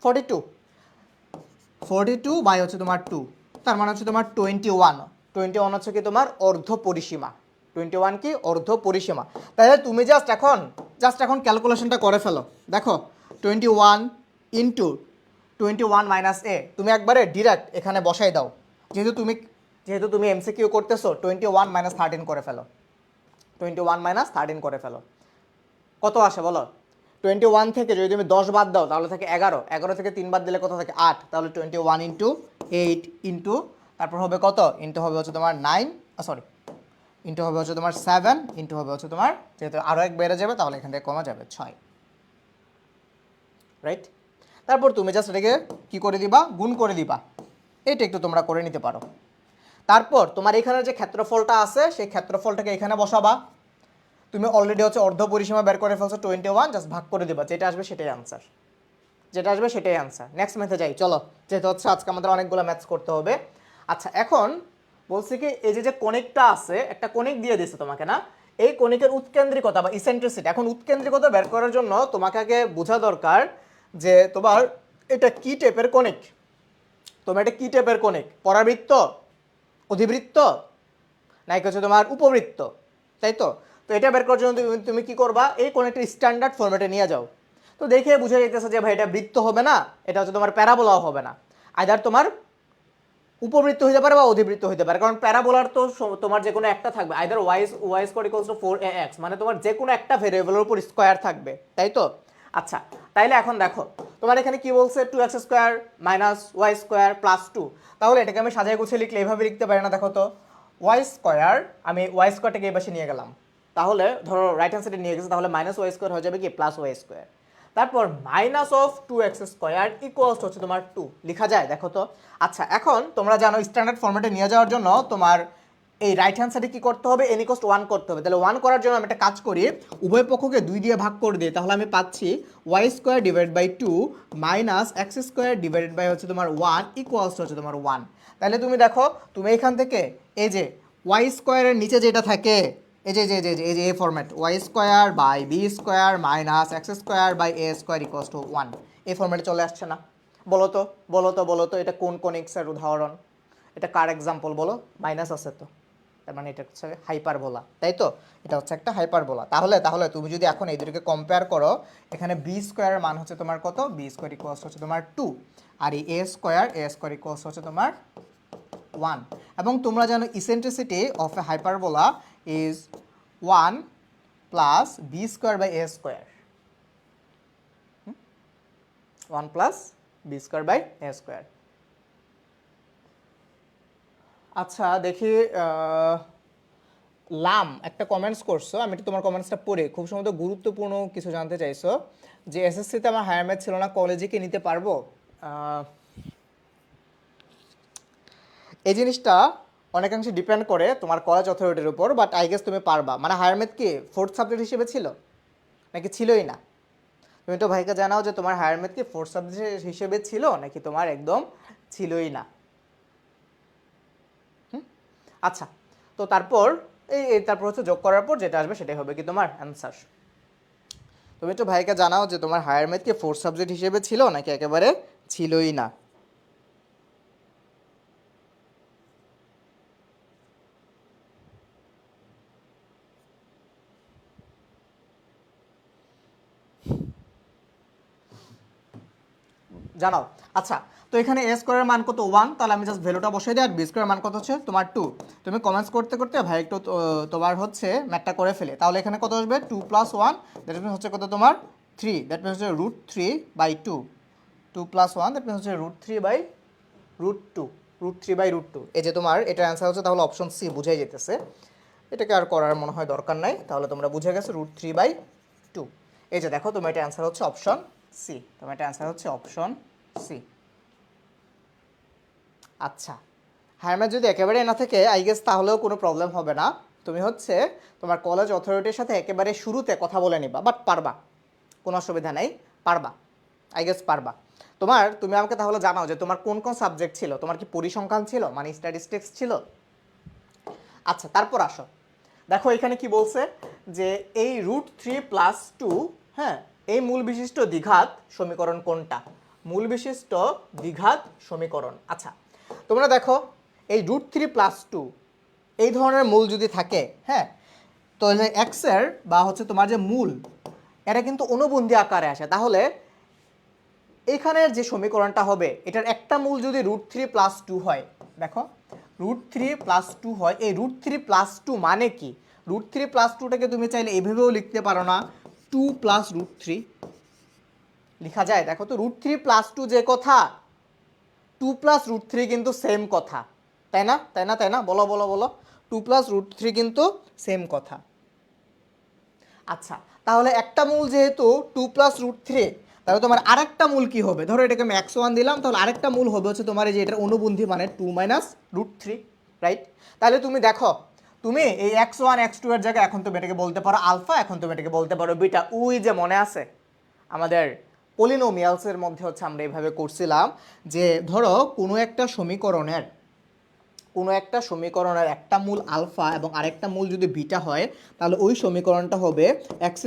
42, 42 বাই হচ্ছে তোমার 2, তার মানে হচ্ছে তোমার 21 হচ্ছে কি তোমার অর্ধ পরিসীমা। 21 কি? অর্ধ পরিসীমা। তাহলে তুমি জাস্ট এখন ক্যালকুলেশনটা করে ফেলো। দেখো 21 ইন্টু 21 মাইনাস এ, তুমি একবারে ডিরেক্ট এখানে বসাই দাও। যেহেতু তুমি এমসিকিউ করতেছো, 21 মাইনাস 13 করে ফেলো, 21 মাইনাস 13 করে ফেলো। কত আসে বলো? 21 থেকে যদি তুমি 10 বাদ দাও তাহলে থাকে 11, 11 থেকে 3 বাদ দিলে কত থাকে? 8। তাহলে 21 ইন্টু 8 ইন্টু তারপর হবে কত? ইন্টু হবে হচ্ছে তোমার 9, ইন্টু হবে হচ্ছে তোমার 7, ইন্টু হবে হচ্ছে তোমার, যেহেতু আরও 1 বেড়ে যাবে তাহলে এখান থেকে কমা যাবে 6, রাইট? তারপর তুমি জাস্ট এটাকে কী করে দিবা? গুণ করে দিবা। এটা একটু তোমরা করে নিতে পারো। তারপর তোমার এখানে যে ক্ষেত্রফলটা আছে সেই ক্ষেত্রফলটাকে এখানে বসাবা। তুমি অলরেডি হচ্ছে অর্ধ পরিসীমা বের করে ফেলছো 21, জাস্ট ভাগ করে দিবা, যেটা আসবে সেটাই আনসার, নেক্সট ম্যাথে যাই চলো, যেহেতু হচ্ছে আজকে আমাদের অনেকগুলো ম্যাথস করতে হবে। আচ্ছা, এখন বলছি কি এই যে কনিকটা আছে, একটা কনিক দিয়ে দিছে তোমাকে না, এই কনিকের উৎকেন্দ্রিকতা বা ইসেন্ট্রিসিটি। এখন উৎকেন্দ্রিকতা বের করার জন্য তোমাকে আগে বোঝা দরকার যে তোমার এটা কি টাইপের কনিক। তোমার এটা কি টাইপের কনিক? পরাবৃত্ত, অধিবৃত্ত, নাকি হচ্ছে তোমার উপবৃত্ত, তাই তো? তো এটা বের করার জন্য তুমি কি করবা? এই কোণের স্ট্যান্ডার্ড ফরম্যাটে নিয়ে যাও। তো দেখে বুঝা যাইতেছে যে ভাই এটা বৃত্ত হবে না, এটা হচ্ছে তোমার প্যারাবোলাও হবে না, আইদার তোমার উপবৃত্ত হইতে পারে বা অধিবৃত্ত হইতে পারে। কারণ প্যারাবোলার তো তোমার যে কোনো একটা থাকবে, either y square equals to 4ax, মানে তোমার যে কোনো একটা ভেরিয়েবলের উপর স্কোয়ার থাকবে, তাই তো? আচ্ছা, তাইলে এখন দেখো তোমার এখানে কি বলছে? 2x square minus y square plus 2। তাহলে এটাকে আমি সাজায় গুছিয়ে লিখলে এইভাবে লিখতে পারি না? দেখো তো, ওয়াই স্কোয়ার, আমি ওয়াই স্কোয়ারটাকে এই পাশে নিয়ে গেলাম, তাহলে ধরো রাইট হ্যান্ড সাইডে নিয়ে গেছে, তাহলে মাইনাস ওয়াই স্কোয়ার হয়ে যাবে কি প্লাস ওয়াই স্কোয়ার। তারপর minus of 2x square equals হচ্ছে তোমার 2 লেখা যায়, দেখো তো। আচ্ছা, এখন তোমরা জানো স্ট্যান্ডার্ড ফরম্যাটে নিয়ে যাওয়ার জন্য তোমার এই রাইট হ্যান্ড সাইডে কি করতে হবে? n = 1 করতে হবে। তাহলে 1 করার জন্য আমি একটা কাজ করি, উভয় পক্ষকে 2 দিয়ে ভাগ করে দিই, তাহলে আমি পাচ্ছি y square divide by 2 minus x square divided by হচ্ছে তোমার 1 ইকুয়ালস হচ্ছে তোমার 1। তাহলে তুমি দেখো, তুমি এখান থেকে এই যে ওয়াই স্কোয়ারের নিচে যেটা থাকে এই যে এ format Y square by B square minus x square by A square equals to 1, এই ফরম্যাটে চলে আসছে না? বলো তো এটা কোন এক্সের উদাহরণ? এটা কার এক্সাম্পল বলো? মাইনাস আছে তো, তার মানে এটা হচ্ছে হাইপারবোলা, তাই তো? এটা হচ্ছে একটা হাইপারবোলা। তাহলে তুমি যদি এখন এই দুটোকে কম্পেয়ার করো, এখানে বি স্কোয়ারের মান হচ্ছে তোমার কত? বি স্কোয়ার ইকুয়ালস হচ্ছে তোমার 2, আর এই এ স্কোয়ার ইকুয়ালস হচ্ছে তোমার 1। এবং তোমরা জানো eccentricity of a hyperbola is 1 plus b square by A square, 1 plus b square by A square. আচ্ছা দেখি, লাম একটা কমেন্টস করছো, আমি একটু তোমার কমেন্টসটা পড়ে, খুব সম্ভবত গুরুত্বপূর্ণ কিছু জানতে চাইছো, যে এসএসসিতে আমার হায়ার ম্যাথ ছিল না, কলেজে কি নিতে পারবো? এই জিনিসটা অনেকাংশে ডিপেন্ড করে তোমার কলেজ অথরিটির উপর, বাট আই গেস তুমি পারবা। মানে হায়ার ম্যাথ কি 4th সাবজেক্ট হিসেবে ছিল নাকি ছিলই না? তুমি তো ভাইকে জানাও যে তোমার হায়ার ম্যাথ কি 4th সাবজেক্ট হিসেবে ছিল নাকি তোমার একদম ছিলই না। আচ্ছা, তো তারপর হচ্ছে যোগ করার পর যেটা আসবে সেটাই হবে কি তোমার অ্যান্সার। তুমি তো ভাইকে জানাও যে তোমার হায়ার ম্যাথ কি 4th সাবজেক্ট হিসেবে ছিল নাকি একেবারে ছিলই না। জানাও। আচ্ছা, তো এখানে এ স্কোয়ারের মান কত? 1, তাহলে আমি জাস্ট ভ্যালুটা বসাই দিই, আর বি স্কোয়ারের মান কত হচ্ছে তোমার 2। তুমি কমেন্টস করতে করতে ভাই একটু তোমার হচ্ছে ম্যাথটা করে ফেলে। তাহলে এখানে কত আসবে? 2 + 1, দ্যাট মিনস হচ্ছে কত তোমার 3, দ্যাট মিনস হচ্ছে √3/2, 2 + 1 দ্যাট মিনস হচ্ছে √3/√2, √3/√2। এই যে তোমার এটার অ্যান্সার হচ্ছে তাহলে অপশন সি, বুঝাই যেতেছে, এটাকে আর করার মনে হয় দরকার নাই, তাহলে তোমরা বুঝে গেছো √3/2। এই যে দেখো তোমার এটা অ্যান্সার হচ্ছে অপশন সি, তোমার এটা অ্যান্সার হচ্ছে অপশন সি। আচ্ছা, হায়ার ম্যাথ যদি একেবারে না থাকে আই গেস তাহলেও কোনো প্রবলেম হবে না। তুমি হচ্ছে তোমার কলেজ অথরিটির সাথে একেবারে শুরুতে কথা বলে নিবা, বাট পারবা, কোনো অসুবিধা নেই, পারবা, আই গেস পারবা। তুমি আমাকে তাহলে জানাও যে তোমার কোন কোন সাবজেক্ট ছিল? তোমার কি পরিসংখ্যান ছিল, মানে স্ট্যাটিস্টিক্স ছিল? আচ্ছা, তারপর আসো, দেখো এখানে কি বলছে যে এই √3+2, হ্যাঁ, এই মূল বিশিষ্ট দ্বিঘাত সমীকরণ কোনটা? মূল বিশিষ্ট দ্বিঘাত সমীকরণ। আচ্ছা, তোমরা দেখো এই √3+2 এই ধরনের মূল যদি থাকে, হ্যাঁ, তাহলে এক্সের বা হচ্ছে তোমার যে মূল, এটা কিন্তু অনুবন্ধী আকারে আসে। তাহলে এখানের যে সমীকরণটা হবে, এটার একটা মূল যদি √3+2 হয়, দেখো √3+2 হয়, এই √3+2 মানে কি? √3+2টাকে তুমি চাইলে এইভাবেও লিখতে পারো না, 2 + √3 লেখা যায়। দেখো তো √3+2 যে কথা, 2 + √3 কিন্তু সেম কথা, তাই না? বলো 2 + √3 কিন্তু সেম কথা। আচ্ছা, তাহলে একটা মূল যেহেতু 2 + √3, তাহলে তোমার আরেকটা মূল কি হবে? ধরো এটাকে আমি x1 দিলাম, তাহলে আরেকটা মূল হবে হচ্ছে তোমার এই যে এটার অনুবন্ধী মানে 2 - √3, রাইট? তাহলে তুমি দেখো, তুমি এই x1 x2 এর জায়গায় এখন তুমি এটাকে বলতে পারো আলফা, এখন তুমি এটাকে বলতে পারো বিটা। ওই যে মনে আছে আমাদের পলিনোমিয়ালসের মধ্যে হচ্ছে আমরা এইভাবে করছিলাম যে ধরো কোনো একটা সমীকরণের একটা মূল আলফা এবং আরেকটা মূল যদি বিটা হয়, তাহলে ওই সমীকরণটা হবে x²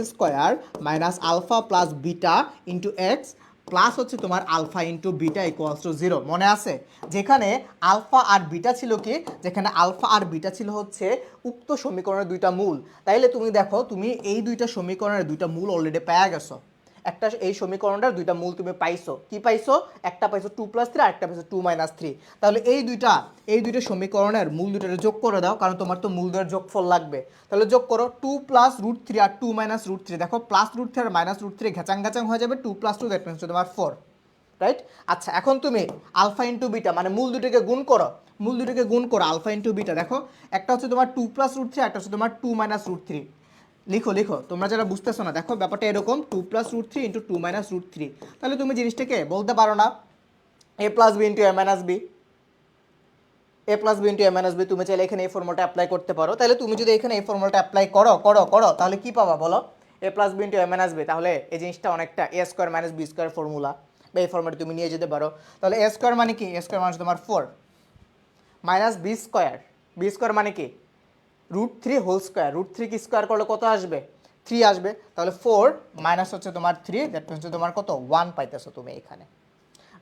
- alpha plus beta into x plus হচ্ছে তোমার alpha into beta equals to 0। মনে আছে? যেখানে আলফা আর বিটা ছিল কি, যেখানে আলফা আর বিটা ছিল হচ্ছে উক্ত সমীকরণের দুইটা মূল। তাইলে তুমি দেখো, তুমি এই দুইটা সমীকরণের দুইটা মূল অলরেডি পেয়ে গেছো। এই সমীকরণটার দুইটা মূল তুমি পাইছো। কি পাইছো? একটা পাইছো 2 + 3, আর একটা পাইছো 2 - 3। তাহলে এই দুইটা সমীকরণের মূল দুইটারে যোগ করে দাও, কারণ তোমার তো মূল দুইয়ের যোগফল লাগবে। তাহলে যোগ করো, 2 + √3 আর 2 - √3। দেখো +√3 আর -√3 ঘেচাং হয়ে যাবে, 2 + 2 দ্যাট মিনস তোমার 4, রাইট? আচ্ছা, এখন তুমি আলফা ইন্টু বিটা মানে মূল দুটোকে গুণ করো, আলফা ইন্টু বিটা। দেখো একটা হচ্ছে তোমার 2 + √3, একটা হচ্ছে তোমার 2 - √3। লিখো, তোমরা যারা বুঝতেছো না, দেখো ব্যাপারটা এরকম, 2 + √3 ইন্টু 2 - √3। তাহলে তুমি জিনিসটাকে বলতে পারো না a + b into a - b, into a - b। তুমি চাইলে এখানে এই ফর্মুলাটা অ্যাপ্লাই করতে পারো। তাহলে তুমি যদি এখানে এই ফর্মুলাটা অ্যাপ্লাই করো তাহলে কি পাবা বলো? a + b into a - b। তাহলে এই জিনিসটা অনেকটা a² - b² ফর্মুলা, বা এই ফর্মুলাটা তুমি নিয়ে যেতে পারো। তাহলে a² মানে কি? a² মানে তোমার 4 - b², মানে কি? √3 হোল স্কোয়ার, √3 কি স্কোয়ার করলে কত আসবে? 3 আসবে। তাহলে 4 মাইনাস হচ্ছে তোমার 3, দ্যাট মিনস তোমার কত 1 পাইতেছো তুমি এখানে,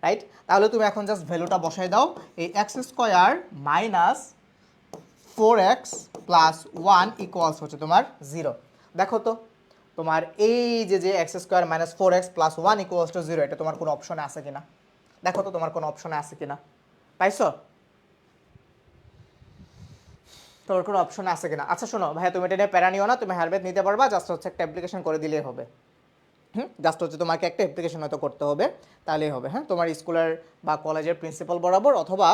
রাইট? তাহলে তুমি এখন জাস্ট ভ্যালুটা বসাই দাও, এই x square minus 4x plus 1 equals হচ্ছে তোমার 0। দেখো তো তোমার এই যে x square minus 4x plus 1 equals to 0, এটা তোমার কোনো অপশনে আছে কিনা? দেখো তো তোমার কোনো অপশনে আছে কিনা, পাইছো? তোমার কোনো অপশন আছে কিনা? আচ্ছা শোনো ভাইয়া, তুমি এটা নিয়ে প্যারা নিও না, তুমি হারবেদ নিতে পারবা, জাস্ট হচ্ছে একটা অ্যাপ্লিকেশন করে দিলেই হবে। জাস্ট হচ্ছে তোমাকে একটা অ্যাপ্লিকেশন হয়তো করতে হবে, তাহলেই হবে। হ্যাঁ, তোমার স্কুলের বা কলেজের প্রিন্সিপাল বরাবর, অথবা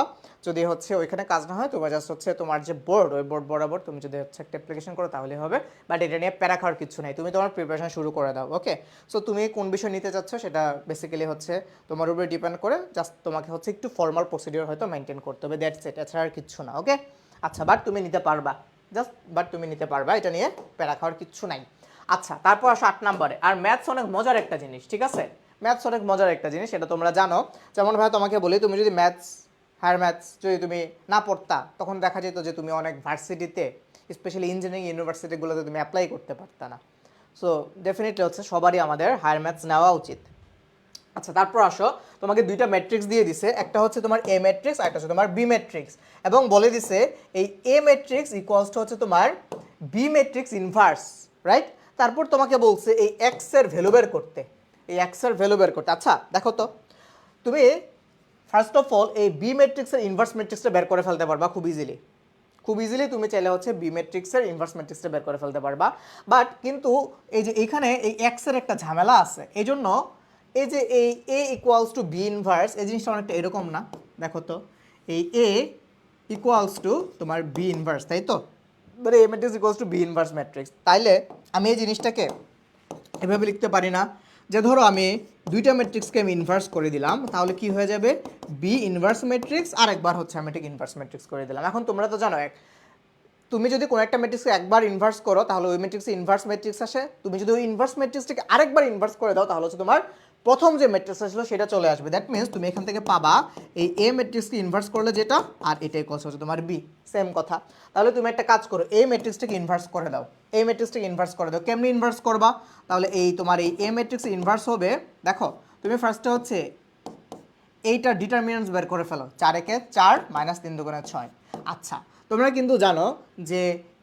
যদি হচ্ছে ওইখানে কাজ না হয় তোমার জাস্ট হচ্ছে তোমার যে বোর্ড, ওই বোর্ড বরাবর তুমি যদি হচ্ছে একটা অ্যাপ্লিকেশন করো তাহলেই হবে। বাট এটা নিয়ে প্যারা খাওয়ার কিছু নেই, তুমি তোমার প্রিপারেশন শুরু করে দাও। ওকে, সো তুমি কোন বিষয় নিতে চাচ্ছ সেটা বেসিক্যালি হচ্ছে তোমার উপরে ডিপেন্ড করে, জাস্ট তোমাকে হচ্ছে একটু ফর্মাল প্রসিডিওর হয়তো মেনটেন করতে হবে, দ্যাটস ইট, এছাড়া আর কিচ্ছু না। ওকে, আচ্ছা, বাট তুমি নিতে পারবা, জাস্ট বাট তুমি নিতে পারবা, এটা নিয়ে প্যারা খাওয়ার কিচ্ছু নাই। আচ্ছা, তারপর আসো 8 নম্বরে। আর ম্যাথস অনেক মজার একটা জিনিস, ঠিক আছে? ম্যাথস অনেক মজার একটা জিনিস, এটা তোমরা জানো। যেমন ভাই তোমাকে বলি, তুমি যদি ম্যাথস, হায়ার ম্যাথস যদি তুমি না পড়তা, তখন দেখা যেত যে তুমি অনেক ভার্সিটিতে, স্পেশালি ইঞ্জিনিয়ারিং ইউনিভার্সিটিগুলোতে তুমি অ্যাপ্লাই করতে পারতা না। সো ডেফিনেটলি হচ্ছে সবারই আমাদের হায়ার ম্যাথস নেওয়া উচিত। আচ্ছা, তারপর আসো, তোমাকে দুইটা ম্যাট্রিক্স দিয়ে দিছে, একটা হচ্ছে তোমার এ ম্যাট্রিক্স আর একটা হচ্ছে তোমার বি ম্যাট্রিক্স, এবং বলে দিছে এই এ ম্যাট্রিক্স ইকুয়ালস টু হচ্ছে তোমার বি ম্যাট্রিক্স ইনভার্স, রাইট? তারপর তোমাকে বলছে এই এক্স এর ভ্যালু বের করতে, এই এক্স এর ভ্যালু বের করতে। আচ্ছা দেখো তো, তুমি ফার্স্ট অফ অল এই বি ম্যাট্রিক্সের ইনভার্স ম্যাট্রিক্সটা বের করে ফেলতে পারবা খুব ইজিলি, খুব ইজিলি তুমি চাইলে হচ্ছে বি ম্যাট্রিক্সের ইনভার্স ম্যাট্রিক্সটা বের করে ফেলতে পারবা। বাট কিন্তু এই যে এইখানে এই এক্স এর একটা ঝামেলা আছে, এই জন্য এই যে এই A equals to B inverse, এই জিনিসটা অনেকটা এরকম না? দেখো তো, এই এ ইকুয়ালস টু তোমার বি ইনভার্স, তাই তো? মানে A matrix equals to B inverse matrix. তাইলে আমি এই জিনিসটাকে এভাবে লিখতে পারি না যে ধরো আমি দুইটা ম্যাট্রিক্সকে আমি ইনভার্স করে দিলাম, তাহলে কি হয়ে যাবে? বি ইনভার্স ম্যাট্রিক্স, আর একবার হচ্ছে আমি এটাকে ইনভার্স ম্যাট্রিক্স করে দিলাম। এখন তোমরা তো জানো, তুমি যদি কোনো একটা ম্যাট্রিক্সকে একবার ইনভার্স করো তাহলে ওই ম্যাট্রিক্সে ইনভার্স ম্যাট্রিক্স আসে, তুমি যদি ওই ইনভার্স ম্যাট্রিক্সটাকে আরেকবার ইনভার্স করে দাও তাহলে হচ্ছে তোমার প্রথম যে ম্যাট্রিক্সটা ছিল সেটা চলে আসবে। দ্যাট মিনস তুমি এখান থেকে পাবা এই এ ম্যাট্রিক্সকে ইনভার্স করলে যেটা, আর এটাই কস হচ্ছে তোমার বি, সেম কথা। তাহলে তুমি একটা কাজ করো, এই ম্যাট্রিক্সটাকে ইনভার্স করে দাও, এই ম্যাট্রিক্সটাকে ইনভার্স করে দাও। কেমনি ইনভার্স করবা? তাহলে এই তোমার এই এ ম্যাট্রিক্স ইনভার্স হবে, দেখো তুমি ফার্স্টে হচ্ছে এইটার ডিটারমিনেন্টস বের করে ফেলো, 4 একে 4 মাইনাস 3 দুগুণে 6। আচ্ছা, তোমরা কিন্তু জানো যে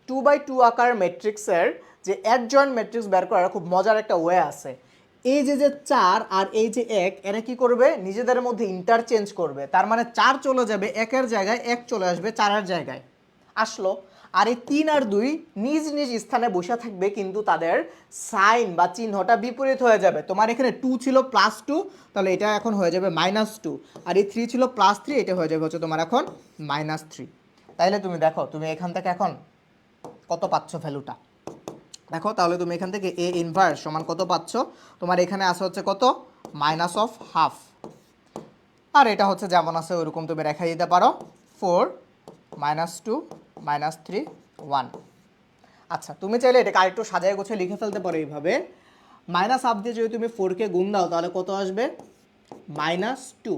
2x2 আকার ম্যাট্রিক্সের যে অ্যাডজয়েন্ট ম্যাট্রিক্স বের করার খুব মজার একটা ওয়ে আছে। এই যে 4 আর এই যে 1, এরা কি করবে? নিজেদের মধ্যে ইন্টারচেঞ্জ করবে। তার মানে 4 চলে যাবে 1-এর জায়গায়, 1 চলে আসবে 4-এর জায়গায়, আসলো। আর এই 3 আর 2 নিজ নিজ স্থানে বসে থাকবে, কিন্তু তাদের সাইন বা চিহ্নটা বিপরীত হয়ে যাবে। তোমার এখানে 2 ছিল +2, তাহলে এটা এখন হয়ে যাবে -2, আর এই 3 ছিল +3, এটা হয়ে যাবে হচ্ছে তোমার এখন -3। তাইলে তুমি দেখো, তুমি এখান থেকে এখন কত পাচ্ছ ভ্যালুটা দেখো। তাহলে তুমি এখান থেকে এ ইনভার্স সমান কত পাচ্ছ? তোমার এখানে আসে হচ্ছে কত? -1/2, আর এটা হচ্ছে যেমন আছে ওইরকম তুমি রেখে দিতে পারো, 4 -2 -3 1। আচ্ছা, তুমি চাইলে এটাকে আরেকটু সাজায় গোছায় লিখে ফেলতে পারো এইভাবে, -1/2 দিয়ে যদি তুমি 4কে গুণ দাও তাহলে কত আসবে? -2।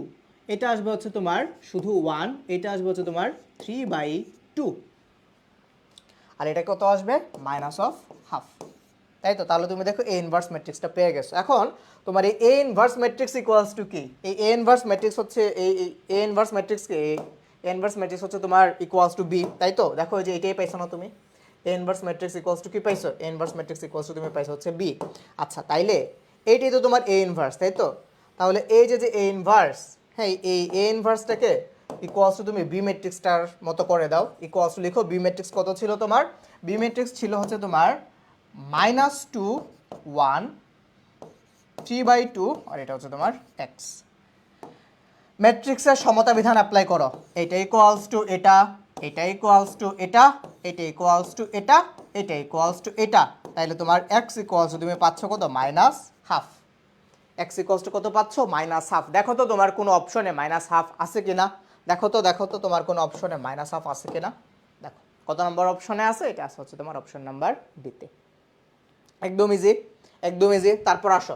এটা আসবে হচ্ছে তোমার শুধু 1, এটা আসবে হচ্ছে তোমার 3/2, আর এটা কত আসবে? -1/2, তাই তো? তাহলে তুমি দেখো এ ইনভার্স ম্যাট্রিক্সটা পেয়ে গেছো। এখন তোমার এই A inverse matrix equals to কি? এই এ ইনভার্স ম্যাট্রিক্স হচ্ছে এই এ ইনভার্স ম্যাট্রিক্সকে, এ ইনভার্স ম্যাট্রিক্স হচ্ছে তোমার ইকুয়ালস টু বি, তাই তো? দেখো এই যে এটাই পাইছো না তুমি? A inverse matrix equals to কি পাইছো? A inverse matrix equals two তুমি পাইছো হচ্ছে বি। আচ্ছা, তাইলে এইটাই তো তোমার এ ইনভার্স, তাই তো? তাহলে এই যে এ ইনভার্স, হ্যাঁ, এই এ ইনভার্সটাকে ইকুয়ালস টু তুমি বি ম্যাট্রিক্সটার মতো করে দাও। ইকুয়ালস টু লিখো, বি ম্যাট্রিক্স কত ছিল তোমার? বি ম্যাট্রিক্স ছিল হচ্ছে তোমার -2 1 3/2, আর এটা হচ্ছে তোমার এক্স। ম্যাট্রিক্সের সমতা বিধান অ্যাপ্লাই করো, এটা ইকুয়ালস টু এটা, এটা ইকুয়ালস টু এটা, এটা ইকুয়ালস টু এটা, এটা ইকুয়ালস টু এটা। তাইলে তোমার এক্স ইকুয়ালস টু তুমি পাচ্ছ কত? -1/2। এক্স ইকুয়ালস টু কত পাচ্ছ? -1/2। দেখো তো তোমার কোনো অপশনে -1/2 আছে কিনা, দেখো তো, দেখো তো তোমার কোনো অপশনে -1/2 আছে কিনা। দেখো কত নম্বর অপশনে আছে, এটা আছে হচ্ছে তোমার অপশন নাম্বার ডিতে। একদম ইজি, একদম ইজি। তারপর আসো,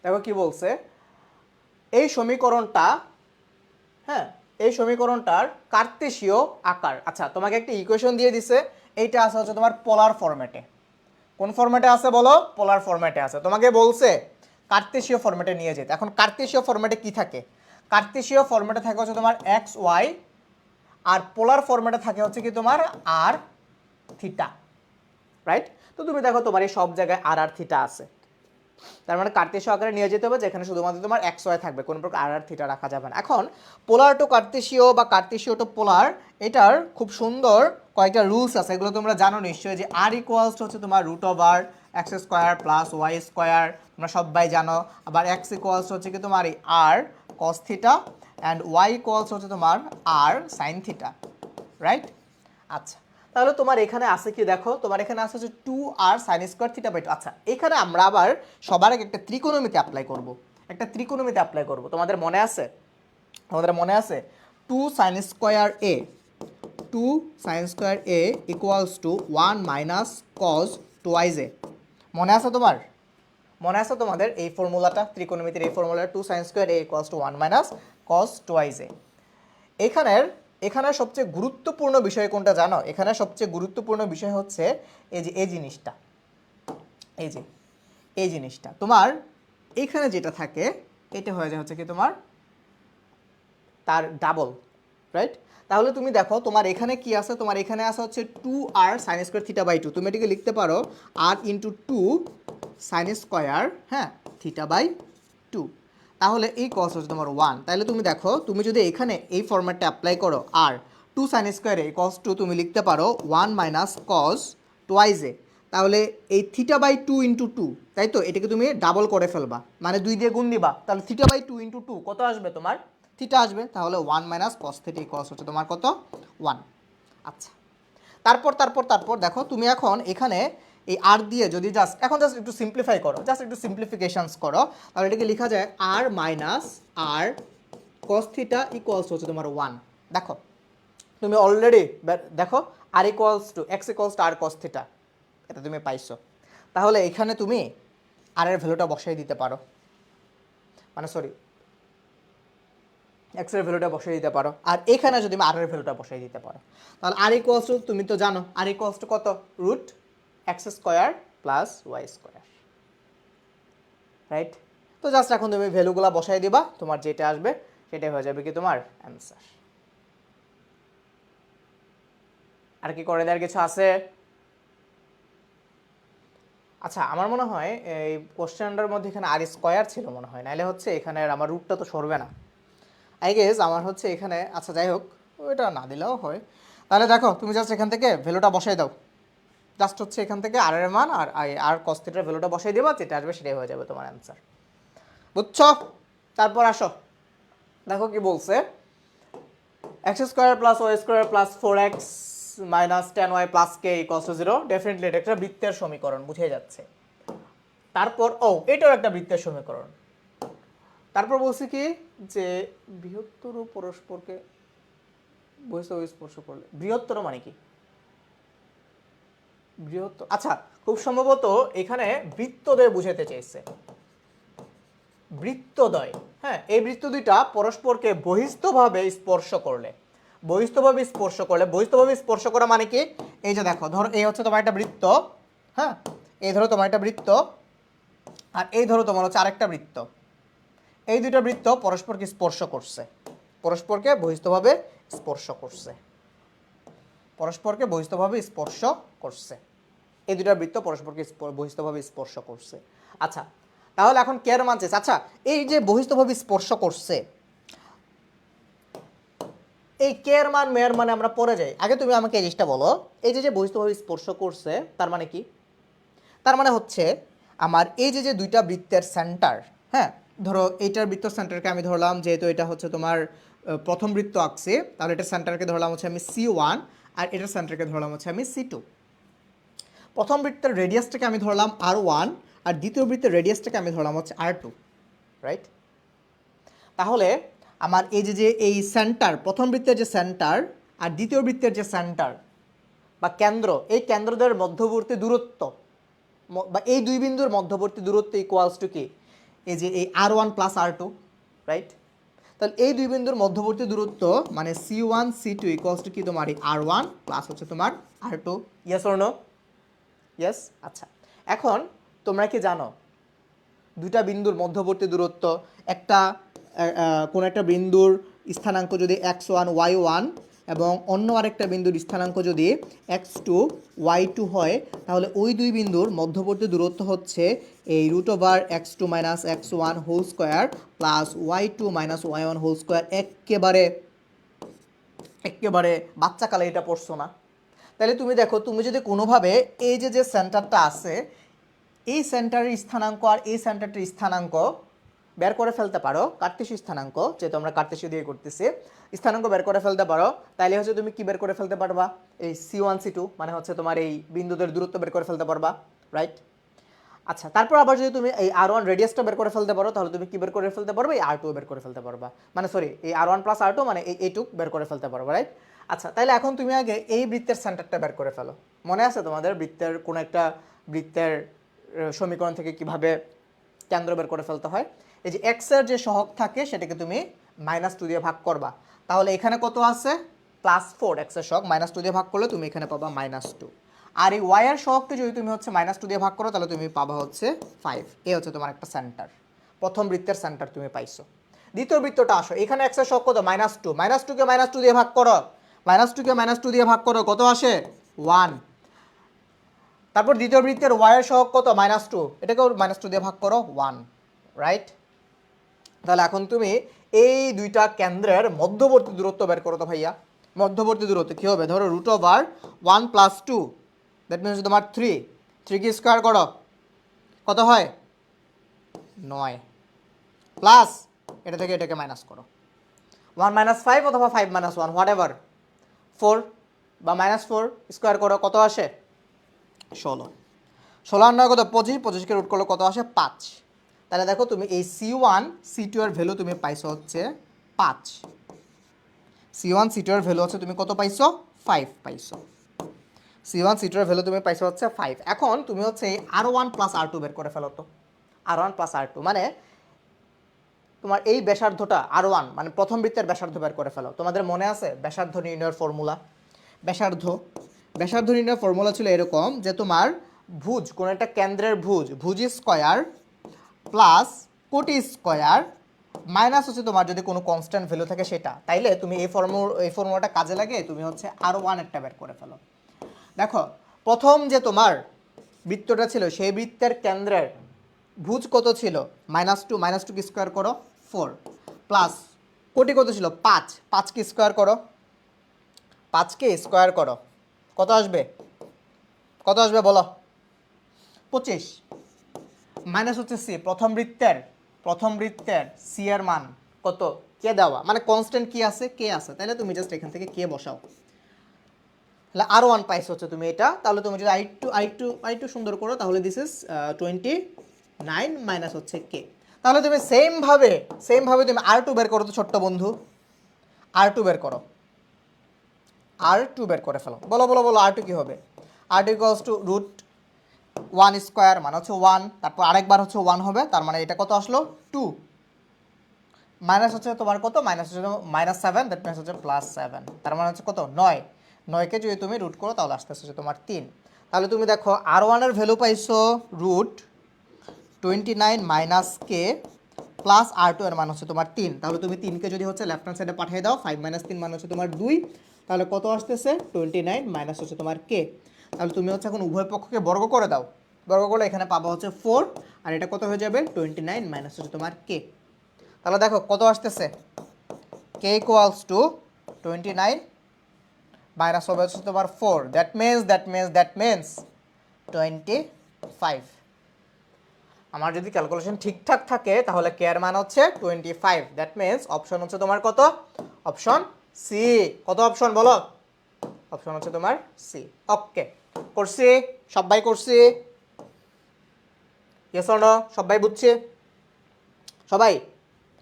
দেখো কি বলছে, এই সমীকরণটা, হ্যাঁ, এই সমীকরণটার কার্তেশীয় আকার। আচ্ছা, তোমাকে একটা ইকুয়েশন দিয়ে দিছে, এইটা আছে হচ্ছে তোমার পোলার ফরম্যাটে। কোন ফরম্যাটে আছে বলো? পোলার ফরম্যাটে আছে। তোমাকে বলছে কার্তেশীয় ফরম্যাটে নিয়ে যেতে। এখন কার্তেশীয় ফরম্যাটে কি থাকে? কার্তেশীয় ফরম্যাটে থাকে হচ্ছে তোমার এক্স ওয়াই, আর পোলার ফরম্যাটে থাকে হচ্ছে কি তোমার আর থিটা, রাইট? তো তুমি দেখো তোমার এই সব জায়গায় আর থিটা আছে, তার মানে কার্তেশীয় আকারে নিয়ে যেতে হবে, যেখানে শুধুমাত্র তোমার এক্স ওয়াই থাকবে, কোনো প্রকার আর থিটা রাখা যাবে না। এখন পোলার টু কার্তেশীয় বা কার্তেশীয় টু পোলার, এটার খুব সুন্দর কয়েকটা রুলস আছে, এগুলো তোমরা জানো নিশ্চয়ই, যে আর ইকুয়ালস হচ্ছে তোমার root over x square plus Y square, তোমরা সবাই জানো। আবার এক্স ইকুয়ালস হচ্ছে কি তোমার এই R cos theta, and Y equals হচ্ছে তোমার আর সাইন থিটা, রাইট? আচ্ছা, তাহলে তোমার এখানে আছে কি দেখো, তোমার এখানে আছে হচ্ছে 2r sin square theta by 2। আচ্ছা, এখানে আমরা আবার সবার আগে একটা ত্রিকোণমিতি অ্যাপ্লাই করব, একটা ত্রিকোণমিতি অ্যাপ্লাই করব। তোমাদের মনে আছে? তোমাদের মনে আছে 2 sin square a, 2 sin square a equals to 1 minus cos twice a। মনে আছে তোমার? মনে আছে তোমাদের এই ফর্মুলাটা, ত্রিকোণমিতির এই formula 2 sin square a equals to 1 minus cos twice a। এখানে সবচেয়ে গুরুত্বপূর্ণ বিষয় কোনটা জানো? এখানে সবচেয়ে গুরুত্বপূর্ণ বিষয় হচ্ছে এই যে এই জিনিসটা, এই জিনিসটা তোমার এখানে যেটা থাকে এটা হয়ে যায় হচ্ছে কি তোমার তার ডাবল, রাইট? তাহলে তুমি দেখো তোমার এখানে কি আছে, তোমার এখানে আছে হচ্ছে 2r sin square theta by 2। তুমি এটাকে লিখতে পারো r ইন্টু 2 sin স্কয়ার, হ্যাঁ, থিটা বাই 2। তাহলে এই কস হচ্ছে তোমার 1। তাহলে তুমি দেখো, তুমি যদি এখানে এই ফরম্যাটটা অ্যাপ্লাই করো, আর 2 sin স্কয়ারে কস 2 তুমি লিখতে পারো 1 মাইনাস কস টোয়াইজ এ। তাহলে এই থিটা বাই 2 ইন্টু 2, তাই তো, এটাকে তুমি ডাবল করে ফেলবা, মানে 2 দিয়ে গুণ দিবা। তাহলে থিটা বাই 2 ইন্টু 2 কত আসবে তোমার? থিটা আসবে। তাহলে 1 মাইনাস কস থিটা কস হচ্ছে তোমার কত? 1। আচ্ছা, তারপর দেখো তুমি এখন এখানে এই আর দিয়ে যদি জাস্ট একটু সিম্পলিফাই করো, জাস্ট একটু সিম্পলিফিকেশনস করো, তাহলে এটাকে লেখা যায় R minus R cos theta equals হচ্ছে তোমার 1। দেখো তুমি অলরেডি দেখো R equals to X equals to R cos theta, এটা তুমি পাইছো। তাহলে এখানে তুমি আর এর ভ্যালুটা বসাই দিতে পারো, মানে সরি এক্স এর ভ্যালুটা বসাই দিতে পারো, আর এখানে যদি তুমি আর এর ভ্যালুটা বসাই দিতে পারো, তাহলে আর ইকুয়ালস টু, তুমি তো জানো আর ইকুয়ালস টু কত? Root x square plus Y square, right? তো জাস্ট এখন তুমি ভ্যালুগুলো বসাই দিবা, তোমার যেটা আসবে সেটাই হয়ে যাবে কি তোমার অ্যান্সার। আর কি করে দেওয়ার কিছু আছে? আচ্ছা, আমার মনে হয় এই কোশ্চেনটার মধ্যে এখানে আর স্কোয়ার ছিল মনে হয়, নাহলে হচ্ছে এখানে আমার রুটটা তো সরবে না, আই গেস আমার হচ্ছে এখানে। আচ্ছা যাই হোক, ওইটা না দিলেও হয়। তাহলে দেখো তুমি জাস্ট এখান থেকে ভ্যালুটা বসাই দাও, জাস্ট হচ্ছে এখান থেকে আর এর মান আর কস থিটার ভ্যালুটা বসাই দেবা, যেটা আসবে সেটাই হয়ে যাবে তোমার অ্যান্সার, বুঝছো? তারপর আসো, দেখো কি বলছে, x square plus Y square plus 4x minus 10y plus k equals to 0। Definitely এটা একটা বৃত্তের সমীকরণ, বুঝে যাচ্ছে। তারপর এটাও একটা বৃত্তের সমীকরণ। তারপর বলছি কি যে বৃহত্তর পরস্পরকে স্পর্শ করলে, বৃহত্তর মানে কি? বৃহত্তর, আচ্ছা খুব সম্ভবত এখানে বৃত্তদ্বয় বুঝাতে চেয়েছে, বৃত্তদ্বয়। হ্যাঁ, এই বৃত্ত দুইটা পরস্পরকে বহিস্থভাবে স্পর্শ করলে, বহিস্থভাবে স্পর্শ করা মানে কি? এই যে দেখো, ধরো এই হচ্ছে তোমার একটা বৃত্ত, হ্যাঁ, এই ধরো তোমার একটা বৃত্ত, আর এই ধরো তোমার হচ্ছে আরেকটা বৃত্ত। এই দুইটা বৃত্ত পরস্পরকে স্পর্শ করছে, পরস্পরকে বহিস্থভাবে স্পর্শ করছে, পরস্পরকে বহিস্থভাবে স্পর্শ করছে। এই দুইটা বৃত্ত পরস্পরকে বহিস্থভাবে স্পর্শ করছে। আচ্ছা, তাহলে এখন কে এর মান চেয়েছে? আচ্ছা, এই যে বহিস্থভাবে স্পর্শ করছে, এই কে এর মান মেয়ের মানে আমরা পরে যাই। আগে তুমি আমাকে এই জিনিসটা বলো, এই যে বহিস্থভাবে স্পর্শ করছে তার মানে কি? তার মানে হচ্ছে আমার এই যে দুইটা বৃত্তের সেন্টার, হ্যাঁ, ধরো এইটার বৃত্ত সেন্টারকে আমি ধরলাম, যেহেতু এটা হচ্ছে তোমার প্রথম বৃত্ত আঁকছে, তাহলে এটার সেন্টারকে ধরলাম হচ্ছে আমি C1, আর এটার সেন্টারকে ধরলাম হচ্ছে আমি C2। প্রথম বৃত্তের রেডিয়াসটাকে আমি ধরলাম R1, আর দ্বিতীয় বৃত্তের রেডিয়াসটাকে আমি ধরলাম হচ্ছে R2, রাইট? তাহলে আমার এই যে এই সেন্টার, প্রথম বৃত্তের যে সেন্টার আর দ্বিতীয় বৃত্তের যে সেন্টার বা কেন্দ্র, এই কেন্দ্রদের মধ্যবর্তী দূরত্ব বা এই দুই বিন্দুর মধ্যবর্তী দূরত্ব ইকুয়ালস টু কি? এই যে এই R1 প্লাস R2, রাইট? তাহলে এই দুই বিন্দুর মধ্যবর্তী দূরত্ব মানে C1 C2 ইকুয়ালস টু কি তোমার এই R1 প্লাস হচ্ছে তোমার R2। Yes or no? Yes. আচ্ছা, এখন তোমরা কি জানো দুইটা বিন্দুর মধ্যবর্তী দূরত্ব, একটা কোন একটা বিন্দুর স্থানাঙ্ক যদি x1 y1 এবং অন্য আরেকটা বিন্দুর স্থানাঙ্ক যদি x2 y2 হয়, তাহলে ওই দুই বিন্দুর মধ্যবর্তী দূরত্ব হচ্ছে এই √x2 - x1 whole square plus y2 - y1 whole square. একেবারে বাচ্চাকালে এটা পড়ছো না? তাহলে তুমি দেখো, তুমি যদি কোনোভাবে এই যে সেন্টারটা আছে, এই সেন্টারের স্থানাঙ্ক আর এই সেন্টারটির স্থানাঙ্ক বের করে ফেলতে পারো, কার্তেশীয় স্থানাঙ্ক, যেহেতু আমরা কার্তেশীয় দিয়ে করতেছি, স্থানাঙ্ক বের করে ফেলতে পারো, তাহলে হচ্ছে তুমি কি বের করে ফেলতে পারবা? এই C1 C2 মানে হচ্ছে তোমার এই বিন্দুদের দূরত্ব বের করে ফেলতে পারবা, রাইট? আচ্ছা, তারপর আবার যদি তুমি এই R1 রেডিয়াসটা বের করে ফেলতে পারো, তাহলে তুমি কি বের করে ফেলতে পারবে? এই R2 বের করে ফেলতে পারবা, মানে সরি এই R1 প্লাস R2 মানে এই এইটুক বের করে ফেলতে পারবা, রাইট? আচ্ছা, তাহলে এখন তুমি আগে এই বৃত্তের সেন্টারটা বের করে ফেলো। মনে আছে তোমাদের বৃত্তের কোন একটা বৃত্তের সমীকরণ থেকে কিভাবে কেন্দ্র বের করে ফেলতে হয়? এই যে এক্স এর যে সহগ থাকে সেটাকে তুমি -2 দিয়ে ভাগ করবা, তাহলে এখানে কত আছে? +4। এক্স এর সহগ -2 দিয়ে ভাগ করলে তুমি এখানে পাবা -2। আর এই ওয়াই এর সহগকে যদি তুমি হচ্ছে -2 দিয়ে ভাগ করো, তাহলে তুমি পাবা হচ্ছে 5। এই হচ্ছে তোমার একটা সেন্টার, প্রথম বৃত্তের সেন্টার তুমি পাইছো। দ্বিতীয় বৃত্তটা আসো, এখানে এক্স এর সহগ কত? -2। -2 কে -2 দিয়ে ভাগ করো, -2 কে -2 দিয়ে ভাগ করো, কত আসে? 1। তারপর দ্বিতীয় বৃত্তের ওয়াই এর সহগ কত? -2, এটাকেও -2 দিয়ে ভাগ করো, 1, রাইট? তাহলে এখন তুমি এই দুইটা কেন্দ্রের মধ্যবর্তী দূরত্ব বের করো তো ভাইয়া। মধ্যবর্তী দূরত্ব কি হবে? ধরো √1 + 2, দ্যাট মিনস তোমার 3 কি স্কোয়ার করো, কত হয়? 9, প্লাস এটা থেকে এটাকে মাইনাস করো, 1 - 5 অথবা 5 - 1 হোয়াট এভার, 4 বা -4 স্কোয়ার করো, কত আসে? 16। 16 আর 9 কত? 25, 25কে রুট করলে কত আসে? 5। তাহলে দেখো তুমি এই C1 C2 এর ভ্যালু তুমি পাইছো হচ্ছে 5। C1 C2 এর ভ্যালু হচ্ছে তুমি কত পাইছো? 5 পাইছো। C1 C2 এর ভ্যালু তুমি পাইছো হচ্ছে 5। এখন তুমি হচ্ছে এই R1 + R2 বের করে ফেলো তো। R1 + R2 মানে তোমার এই ব্যাসার্ধটা R1 মানে প্রথম বৃত্তের ব্যাসার্ধ বের করে ফেলো। তোমাদের মনে আছে ব্যাসার্ধ নির্ণয়ের ফর্মুলা? ব্যাসার্ধ নির্ণয়ের ফর্মুলা ছিল এরকম যে তোমার ভুজ, কোন একটা কেন্দ্রের ভুজ স্কয়ার প্লাস কোটি স্কয়ার মাইনাস হচ্ছে তোমার যদি কোনো কনস্ট্যান্ট ভ্যালু থাকে সেটা। তাইলে তুমি এই ফর্মুলাটা কাজে লাগে তুমি হচ্ছে R1 একটা বের করে ফেলো। দেখো প্রথম যে তোমার বৃত্তটা ছিল সেই বৃত্তের কেন্দ্রের ভুজ কত ছিল? -2, -2 কি স্কোয়ার করো? 4, প্লাস কোটি কত ছিল? 5, 5 কি স্কোয়ার করো? 5 কে স্কোয়ার করো, কত আসবে? কত আসবে বলো? 25। মাইনাস হচ্ছে সি, প্রথম বৃত্তের সি এর মান কত? কে দেওয়া, মানে কনস্ট্যান্ট কি আছে? কে আছে। তাহলে তুমি জাস্ট এখান থেকে কে বসাও, তাহলে R1 পাইছো হচ্ছে তুমি এটা। তাহলে তুমি যদি I2 সুন্দর করো, তাহলে দিস ইজ 29 মাইনাস হচ্ছে কে। তাহলে তুমি সেম ভাবে তুমি R2 বের করো তো ছোট্ট বন্ধু। R2 বের করো, R2 বের করে ফেলো। বলো R2 কি হবে? R2 ইকুয়ালস টু √1 স্কোয়ার মানে হচ্ছে 1, তারপর আরেকবার হচ্ছে 1 হবে, তার মানে এটা কত আসলো? 2, মাইনাস হচ্ছে তোমার কত? মাইনাস হচ্ছে -7, দ্যাট মিনস হচ্ছে +7, তার মানে হচ্ছে কত? 9। 9কে যদি তুমি রুট করো তাহলে আসতে হচ্ছে তোমার 3। তাহলে তুমি দেখো R1 এর ভ্যালু পাইছো √29 মাইনাস কে প্লাস R2 এর মান হচ্ছে তোমার 3। তাহলে তুমি 3কে যদি হচ্ছে লেফট হ্যান্ড সাইডে পাঠিয়ে দাও, 5 - 3 মানে হচ্ছে তোমার 2, তাহলে কত আসতেছে? 29 মাইনাস হচ্ছে তোমার কে। তাহলে তুমি হচ্ছে এখন উভয় পক্ষকে বর্গ করে দাও, বর্গ করলে এখানে পাবা হচ্ছে 4, আর এটা কত হয়ে যাবে? 29 মাইনাস হচ্ছে তোমার কে। তাহলে দেখো কত আসতেছে? কে ইকুয়ালস টু 29 মাইনাস হবে হচ্ছে তোমার 4, দ্যাট মিনস 25। আমার যদি ক্যালকুলেশন ঠিকঠাক থাকে তাহলে কে এর মান হচ্ছে 25, দ্যাট মিনস অপশন হচ্ছে তোমার কত? Option C. কত অপশন বলো? অপশন হচ্ছে তোমার সি। ওকে, করছি, সবাই করছি? Yes or no? সবাই বুঝছে? সবাই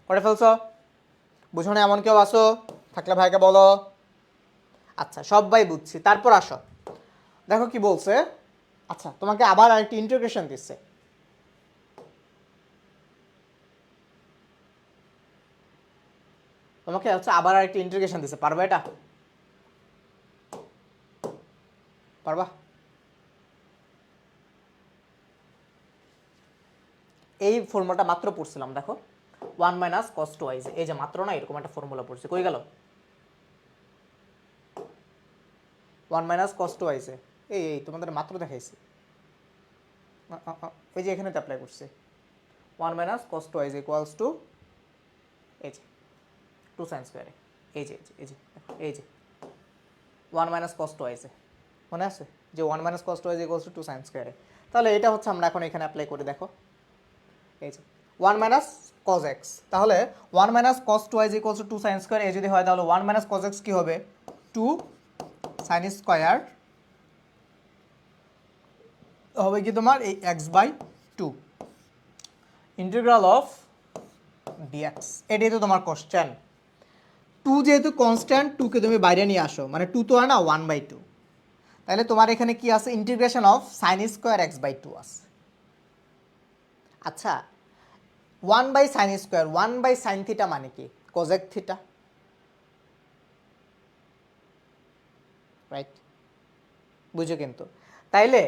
করে ফেলছো? বুঝো না এমন কেউ আসো? থাকলে ভাইকে বলো। আচ্ছা, সবাই বুঝছি। তারপর আসো, দেখো কি বলছে। আচ্ছা, তোমাকে আবার আরেকটি ইন্টিগ্রেশন দিচ্ছে। তোমাকে হচ্ছে আবার আরেকটা ইন্টিগ্রেশন দিছে, পারবা এটা? পারবা? এই ফর্মুলাটা মাত্র পড়ছিলাম, দেখো 1 মাইনাস কস 2i, এই যে মাত্র না এরকম একটা ফর্মুলা পড়ছি, কই গেল 1 মাইনাস কস 2i, এই এই তোমাদের মাত্র দেখাইছি, এই যে এখানে অ্যাপ্লাই করছে 1 minus cos 2i equals two এই যে 2 সাইন স্কোয়ারে, এই যে এই যে এই যে 1 মাইনাস কস 2i, মনে আছে যে 1 minus cos 2i equals to 2 sine স্কোয়ারে। তাহলে এটা হচ্ছে আমরা এখন এখানে অ্যাপ্লাই করে দেখো, এই যে 1 মাইনাস কস এক্স, তাহলে 1 minus cos 2i equals to 2 sine square, এই যদি হয় তাহলে 1 মাইনাস কস এক্স কী হবে 2 সাইন স্কোয়ার হবে কি তোমার এই x by 2 integral of dx, এটাই তো তোমার কোশ্চেন। 2 যেহেতু কনস্ট্যান্ট, 2কে তুমি বাইরে নিয়ে আসো, মানে 2 তো আর না 1/2, তাহলে তোমার এখানে কি আছে integration of sine square x by 2 আছে। আচ্ছা 1 by sine square, 1 by sine theta মানে কি কোজেক থিটা, রাইট? বুঝো কিন্তু, তাইলে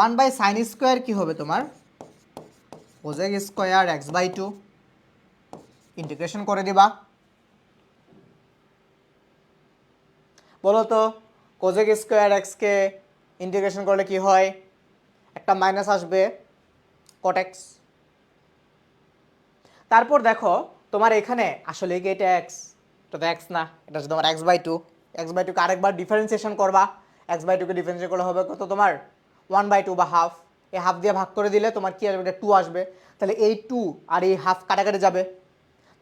1 বাই সাইন স্কোয়ার কি হবে তোমার cosec square x by 2, integration করে দিবা। বলো তো কোজেক স্কোয়ার এক্সকে ইন্টিগ্রেশন করলে কি হয়, একটা মাইনাস আসবে কট এক্স। তারপর দেখো তোমার এখানে আসলে কি এটা এক্স, এটা তো এক্স না, এটা হচ্ছে তোমার এক্স বাই 2, এক্স বাই 2কে আরেকবার ডিফারেন্সিয়েশন করবা, এক্স বাই 2কে ডিফারেন্সিয়েট করলে হবে কত তোমার 1/2 বা হাফ, এই হাফ দিয়ে ভাগ করে দিলে তোমার কি আসবে, এটা 2 আসবে, তাহলে এই 2 আর এই হাফ কাটাকাটি যাবে,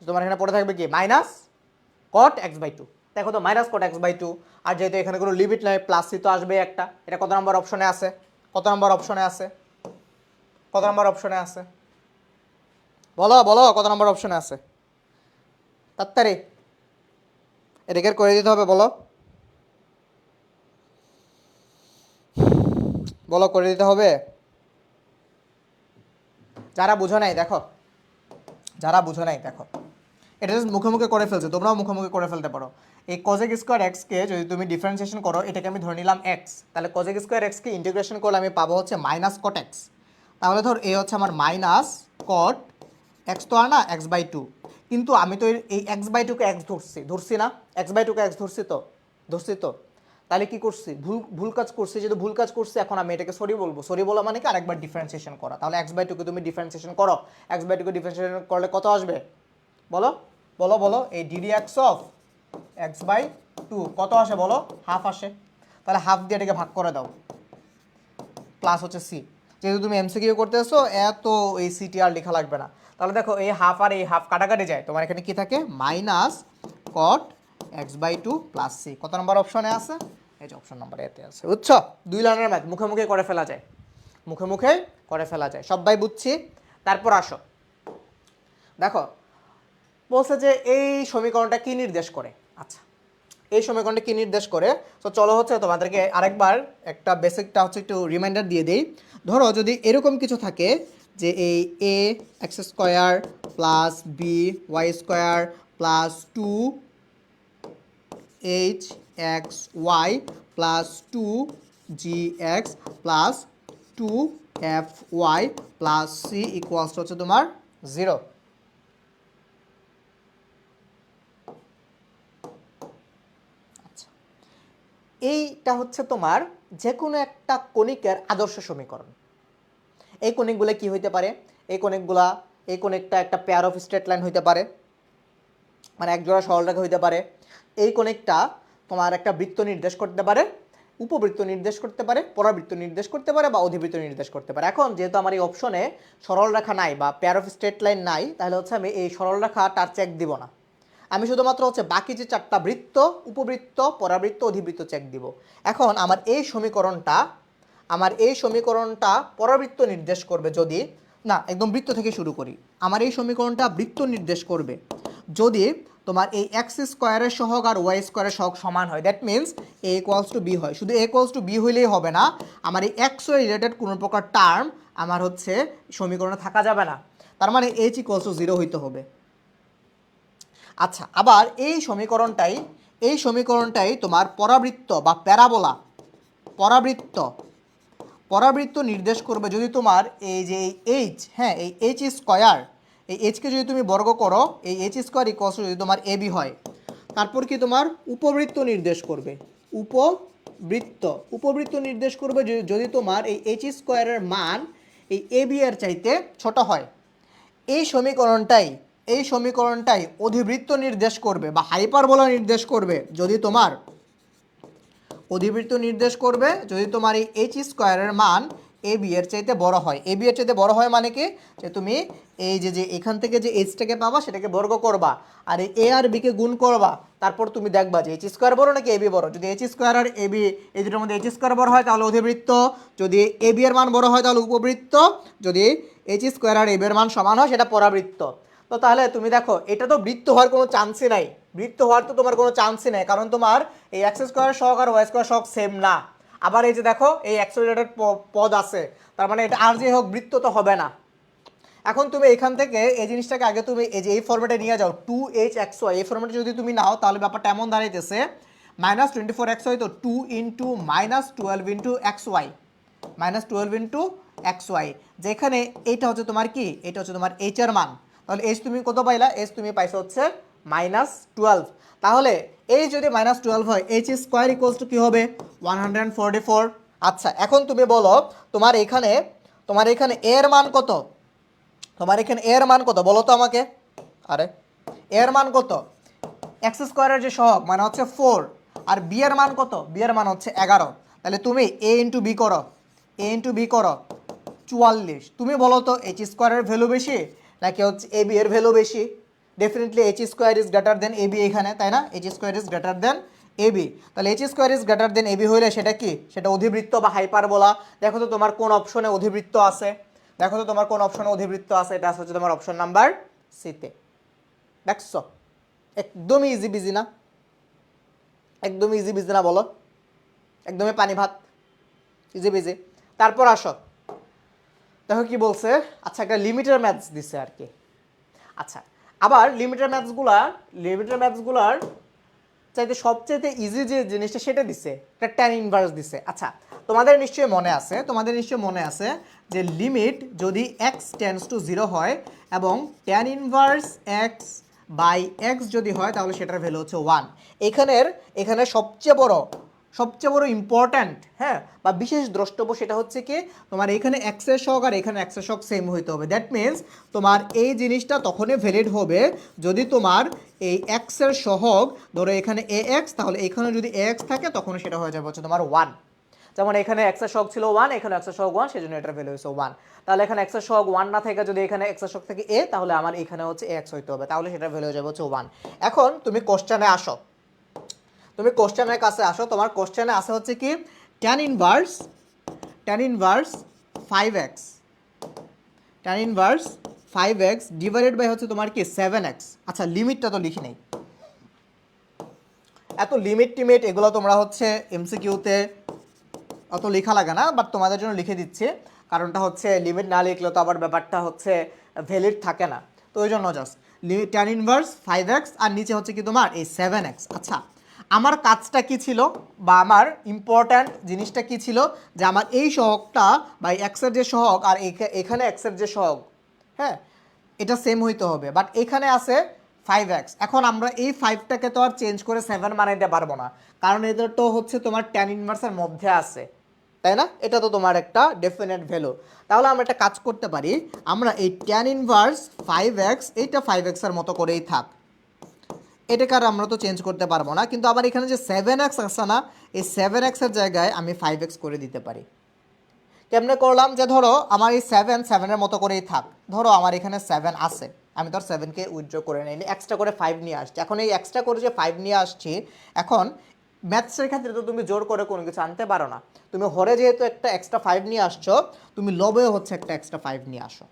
তোমার এখানে পড়ে থাকবে কি মাইনাস কট এক্স বাই 2, দেখো তো মাইনাস কট এক্স বাই 2, আর যেহেতু এখানে কোনো লিমিট নাই প্লাস সি তো আসবে একটা, এটা কত নম্বর অপশনে আছে, কত নম্বর অপশনে আছে, কত নম্বর অপশনে আছে, বলো বলো কত নম্বর অপশনে আছে, তাড়াতাড়ি এটাকে করে দিতে হবে, বলো বলো করে দিতে হবে। যারা বুঝো নাই দেখো, যারা বুঝো নাই দেখো, এটা জাস্ট মুখে মুখে করে ফেলছে, তোমরাও মুখে মুখে করে ফেলতে পারো। এই কজেক স্কোয়ার এক্সকে যদি তুমি ডিফারেন্সিয়েশন করো, এটাকে আমি ধরে নিলাম এক্স, তাহলে কজেক স্কোয়ার এক্সকে ইন্টিগ্রেশন করলে আমি পাবো হচ্ছে মাইনাস কট এক্স, তাহলে ধর এই হচ্ছে আমার মাইনাস কট এক্স তো আর না এক্স বাই 2, কিন্তু আমি তো এই এক্স বাই 2কে এক্স ধরছি না, এক্স বাই 2কে এক্স ধরছি তো, তাহলে কি করছি ভুল কাজ করছি, যেহেতু ভুল কাজ করছি এখন আমি এটাকে সরি বলবো, সরি বলা মানে কি আরেকবার ডিফারেন্সিয়েশন করা, তাহলে এক্স বাই 2কে তুমি ডিফারেন্সিয়েশন করো, এক্স বাই 2কে ডিফারেন্সিয়েশন করলে কত আসবে বলো বলো বলো, এই d d x of x by 2 কত আসে বলো, হাফ আসে, তাহলে হাফ দিয়ে এটাকে ভাগ করে দাও, প্লাস হচ্ছে সি, যেহেতু তুমি এমসিকিউ করতেছো এত এই সিটি আর লেখা লাগবে না, তাহলে দেখো এই হাফ আর এই হাফ কাটাকাটি যায়, তোমার এখানে কি থাকে minus cot x by 2 plus c, কত নম্বর অপশনে আছে, এই যে অপশন নাম্বার এতে আছে, বুঝছো? 2 লাইনের ম্যাথ মুখে মুখে করে ফেলা যায়, মুখে মুখে করে ফেলা যায়, সবাই বুঝছি। তারপর আসো দেখো বলছে যে এই সমীকরণটা কি নির্দেশ করে, আচ্ছা এই সমীকরণটা কি নির্দেশ করে, তো চলো হচ্ছে তোমাদেরকে আরেকবার একটা বেসিকটা হচ্ছে একটু রিমাইন্ডার দিয়ে দেই। ধরো যদি এরকম কিছু থাকে যে এই A X square plus B Y square plus 2 H X Y plus 2 G X plus 2 F Y plus C equals হচ্ছে তোমার 0, এইটা হচ্ছে তোমার যে কোনো একটা কণিকের আদর্শ সমীকরণ। এই কণিকগুলো কি হইতে পারে, এই কণিকটা একটা পেয়ার অফ স্ট্রেট লাইন হইতে পারে, মানে এক জোড়া সরলরেখা হইতে পারে, এই কণিকটা তোমার একটা বৃত্ত নির্দেশ করতে পারে, উপবৃত্ত নির্দেশ করতে পারে, পরাবৃত্ত নির্দেশ করতে পারে বা অধিবৃত্ত নির্দেশ করতে পারে। এখন যেহেতু আমার এই অপশনে সরলরেখা নাই বা পেয়ার অফ স্ট্রেট লাইন নাই, তাহলে হচ্ছে আমি এই সরলরেখাটার চেক দিব না, আমি শুধুমাত্র হচ্ছে বাকি যে 4টা বৃত্ত উপবৃত্ত পরাবৃত্ত অধিবৃত্ত চেক দিব। এখন আমার এই সমীকরণটা পরাবৃত্ত নির্দেশ করবে যদি, না একদম বৃত্ত থেকে শুরু করি, আমার এই সমীকরণটা বৃত্ত নির্দেশ করবে যদি তোমার এই এক্স স্কোয়ারের সহগ আর ওয়াই স্কোয়ারের সহগ সমান হয়, that means a equals to b হয়। শুধু এ ইকুয়ালস টু বি হইলেই হবে না, আমার এই এক্স ওয়াই রিলেটেড কোনো প্রকার টার্ম আমার হচ্ছে সমীকরণে থাকা যাবে না, তার মানে এইচ ইকুয়ালস টু 0 হইতে হবে। আচ্ছা, আবার এই সমীকরণটাই তোমার পরাবৃত্ত বা প্যারাবোলা পরাবৃত্ত পরাবৃত্ত নির্দেশ করবে যদি তোমার এই যে এইচ, হ্যাঁ, এই এইচ স্কয়ার, এই এইচকে যদি তুমি বর্গ করো, এই এইচ স্কয়ার ইকুয়ালস যদি তোমার এবি হয়, তারপর কি তোমার উপবৃত্ত নির্দেশ করবে, উপবৃত্ত নির্দেশ করবে যদি তোমার এই এইচ স্কয়ারের মান এই এবি এর চাইতে ছোট হয়। এই সমীকরণটাই অধিবৃত্ত নির্দেশ করবে বা হাইপারবোলা নির্দেশ করবে যদি তোমার এই এইচ স্কয়ারের মান এ বি এর চাইতে বড় হয়। এ বি এর চাইতে বড় হয় মানে কি, যে তুমি এই যে এখান থেকে যে এইচটাকে পাবা সেটাকে বর্গ করবা, আর এই এ আর বিকে গুণ করবা, তারপর তুমি দেখবা যে এইচ স্কয়ার বড় নাকি এ বি বড়। যদি H square R A B এই দুটোর মধ্যে এইচ স্কয়ার বড় হয় তাহলে অধিবৃত্ত, যদি এ বি এর মান বড় হয় তাহলে উপবৃত্ত, যদি এইচ স্কয়ার আর এ বি এর মান সমান হয় সেটা পরাবৃত্ত। তো তাহলে তুমি দেখো এটা তো বৃত্ত হওয়ার কোনো চান্সই নাই, বৃত্ত হওয়ার তো তোমার কোনো চান্সই নাই, কারণ তোমার এই এক্স স্কোয়ার সহগ আর ওয়াই স্কোয়ার সহগ সেম না। আবার এই যে দেখো এই অ্যাক্সেলারেটেড পদ আছে, তার মানে এটা আর যে হোক বৃত্ত তো হবে না। এখন তুমি এখান থেকে এই জিনিসটাকে আগে তুমি এই যে এই ফর্মেটে নিয়ে যাও, 2h(xy) এই ফর্মেটে যদি তুমি নাও তাহলে ব্যাপারটা এমন দাঁড়াইতেছে -24xy, তো 2 × -12 × xy, যেখানে এইটা হচ্ছে তোমার কি, এটা হচ্ছে তোমার h এর মান। তাহলে h তুমি কত পাইলা, h তুমি পাইছো হচ্ছে -12। তাহলে এই যদি -12 হয়, h স্কয়ার ইকুয়ালস টু কি হবে 144। আচ্ছা, এখন তুমি বলো তোমার এখানে a এর মান কত, বলো তো আমাকে। আরে a এর মান কত, এক্স স্কোয়ারের যে সহগ মানে হচ্ছে 4, আর বি এর মান কত, বি এর মান হচ্ছে 11। তাহলে তুমি a × b করো, 44। তুমি বলো তো এইচ স্কোয়ারের ভ্যালু বেশি নাকি হচ্ছে এ বি এর ভ্যালু বেশি? Definitely H square is greater than A B এখানে, তাই না? H square is greater than A B. তাহলে H square is greater than A B হইলে সেটা কি, সেটা অধিবৃত্ত বা হাইপারবোলা। দেখো তো তোমার কোন অপশনে অধিবৃত্ত আছে, এটা হচ্ছে তোমার অপশন নাম্বার সিতে। দেখছো একদমই ইজি বিজি না, বলো, একদমই পানি ভাত, ইজি বিজি। তারপর আসো, দেখো কি বলছে। আচ্ছা, একটা লিমিটের ম্যাথস দিছে আর কি। আচ্ছা, আবার লিমিটের ম্যাথসগুলার চাইতে সবচেয়ে ইজি যে জিনিসটা সেটা দিছে, একটা ট্যান ইনভার্স দিছে। আচ্ছা, তোমাদের নিশ্চয়ই মনে আছে যে লিমিট যদি x টেন্ডস টু 0 হয় এবং ট্যান ইনভার্স x/x যদি হয় তাহলে সেটার ভ্যালু হচ্ছে 1। এখানে সবচেয়ে বড় ইম্পর্ট্যান্ট, হ্যাঁ, বা বিশেষ দ্রষ্টব্য সেটা হচ্ছে কি, তোমার এখানে x এর সহগ আর এখানে x এর সহগ সেম হইতে হবে। দ্যাট মিনস তোমার এই জিনিসটা তখনই ভ্যালিড হবে যদি তোমার এই x এর সহগ, ধরো এখানে ax, তাহলে এখানে যদি ax থাকে তখন সেটা হয়ে যাবে হচ্ছে তোমার 1। যেমন এখানে x এর সহগ ছিল 1, এখানে x এর সহগ 1, সেজন্য এটার ভ্যালু হচ্ছে 1। তাহলে এখানে x এর সহগ 1 না থেকে যদি এখানে x এর সহগ থেকে a, তাহলে আমার এখানে হচ্ছে ax হইতে হবে, তাহলে সেটার ভ্যালু হয়ে যাবে হচ্ছে 1। এখন তুমি কোশ্চেনের কাছে আসো। তোমার কোশ্চেনে আসে হচ্ছে কি tan inverse 5x divided by হচ্ছে তোমার কি 7x। আচ্ছা, লিমিটটা তো লিখি নেই, এত লিমিট টিমিট এগুলো তোমরা হচ্ছে এমসিকিউতে অত লেখা লাগে না, বাট তোমাদের জন্য লিখে দিচ্ছি। কারণটা হচ্ছে লিমিট না লিখলে তো আবার ব্যাপারটা হচ্ছে ভ্যালিড থাকে না, তো ওই জন্য জাস্ট tan ইনভার্স 5x আর নিচে হচ্ছে কি তোমার এই 7x। আচ্ছা, আমার কাজটা কি ছিল বা আমার ইম্পর্ট্যান্ট জিনিসটা কি ছিল, যে আমার এই সহগটা বা এক্সের যে সহগ আর এখানে এক্সের যে সহগ, হ্যাঁ, এটা সেম হইতে হবে। বাট এখানে আছে 5x। এখন আমরা এই 5টাকে তো আর চেঞ্জ করে 7 বানাইতে পারবো না, কারণ এটা তো হচ্ছে তোমার tan ইনভার্সের মধ্যে আছে, তাই না? এটা তো তোমার একটা ডেফিনেট ভ্যালু। তাহলে আমরা একটা কাজ করতে পারি, আমরা এই tan ইনভার্স 5x এইটা 5x এর মতো করেই থাক, এটাকে আর আমরা তো চেঞ্জ করতে পারবো না। কিন্তু আবার এখানে যে 7x আছে না, এই 7x এর জায়গায় আমি 5x করে দিতে পারি। কেমনে করলাম, যে ধরো আমার এই 7 মতো করেই থাক, ধরো আমার এখানে 7 আছে, আমি ধর 7কে উইথড্র করে নিই, এক্সট্রা করে 5 নিয়ে আসছি। এখন এই এক্সট্রা করে যে 5 নিয়ে আসছি, এখন ম্যাথসের ক্ষেত্রে তো তুমি জোর করে কোনো কিছু আনতে পারো না। তুমি হরে যেহেতু একটা এক্সট্রা 5 নিয়ে আসছো, তুমি লবেও হচ্ছে একটা এক্সট্রা 5 নিয়ে আসো।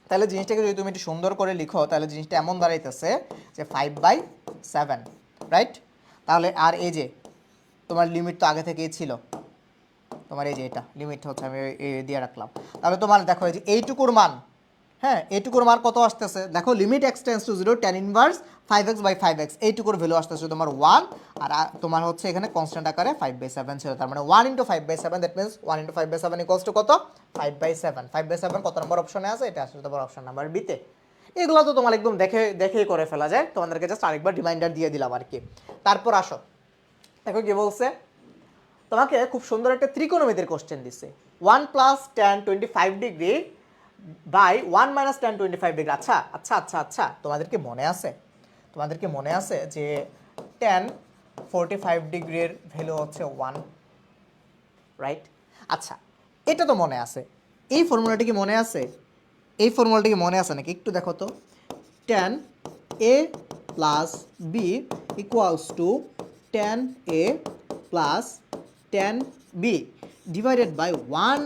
তাহলে জিনিসটাকে যদি তুমি একটু সুন্দর করে লিখো, তাহলে জিনিসটা এমন দাঁড়াইতেছে যে 5/7, রাইট? তাহলে আর এই যে তোমার লিমিট তো আগে থেকেই ছিল, তোমার এই যে এটা লিমিট হচ্ছে আমি দিয়ে রাখলাম। তাহলে তোমার দেখো এই যে এইটুকুর মান হ্যাঁ, এইটুকুর মান কত আসতেছে দেখো, limit X tends to 0 tan inverse 5x by 5x, এইটুকুর ভ্যালু আসতেছে তোমার 1, আর তোমার হচ্ছে এখানে কনস্ট্যান্ট আকারে 5/7 ছিল, তার মানে 1 × 5/7, দ্যাট মিন্স 1 × 5/7 ইকুয়ালস টু কত, 5/7। 5/7 কত নম্বর অপশনে আছে, এটা আসলে তোমার অপশন নাম্বার বিতে। এগুলো তো তোমার একদম দেখেই করে ফেলা যায়, তোমাদেরকে জাস্ট আরেকবার রিমাইন্ডার দিয়ে দিলাম আর কি। তারপর আসো, দেখো কি বলছে, তোমাকে খুব সুন্দর একটা ত্রিকোণমিতির কোশ্চেন দিচ্ছে, 1 + tan 25 degree by 1 - tan 25 degree. আচ্ছা আচ্ছা আচ্ছা আচ্ছা, তোমাদেরকে মনে আছে যে tan 45 ডিগ্রির ভ্যালু হচ্ছে 1, রাইট? আচ্ছা, এটা তো মনে আছে, এই ফর্মুলাটি কি মনে আছে? এই ফর্মুলাটি কি মনে আছে নাকি একটু দেখো তো, tan a + b equals to tan a + tan b divided by 1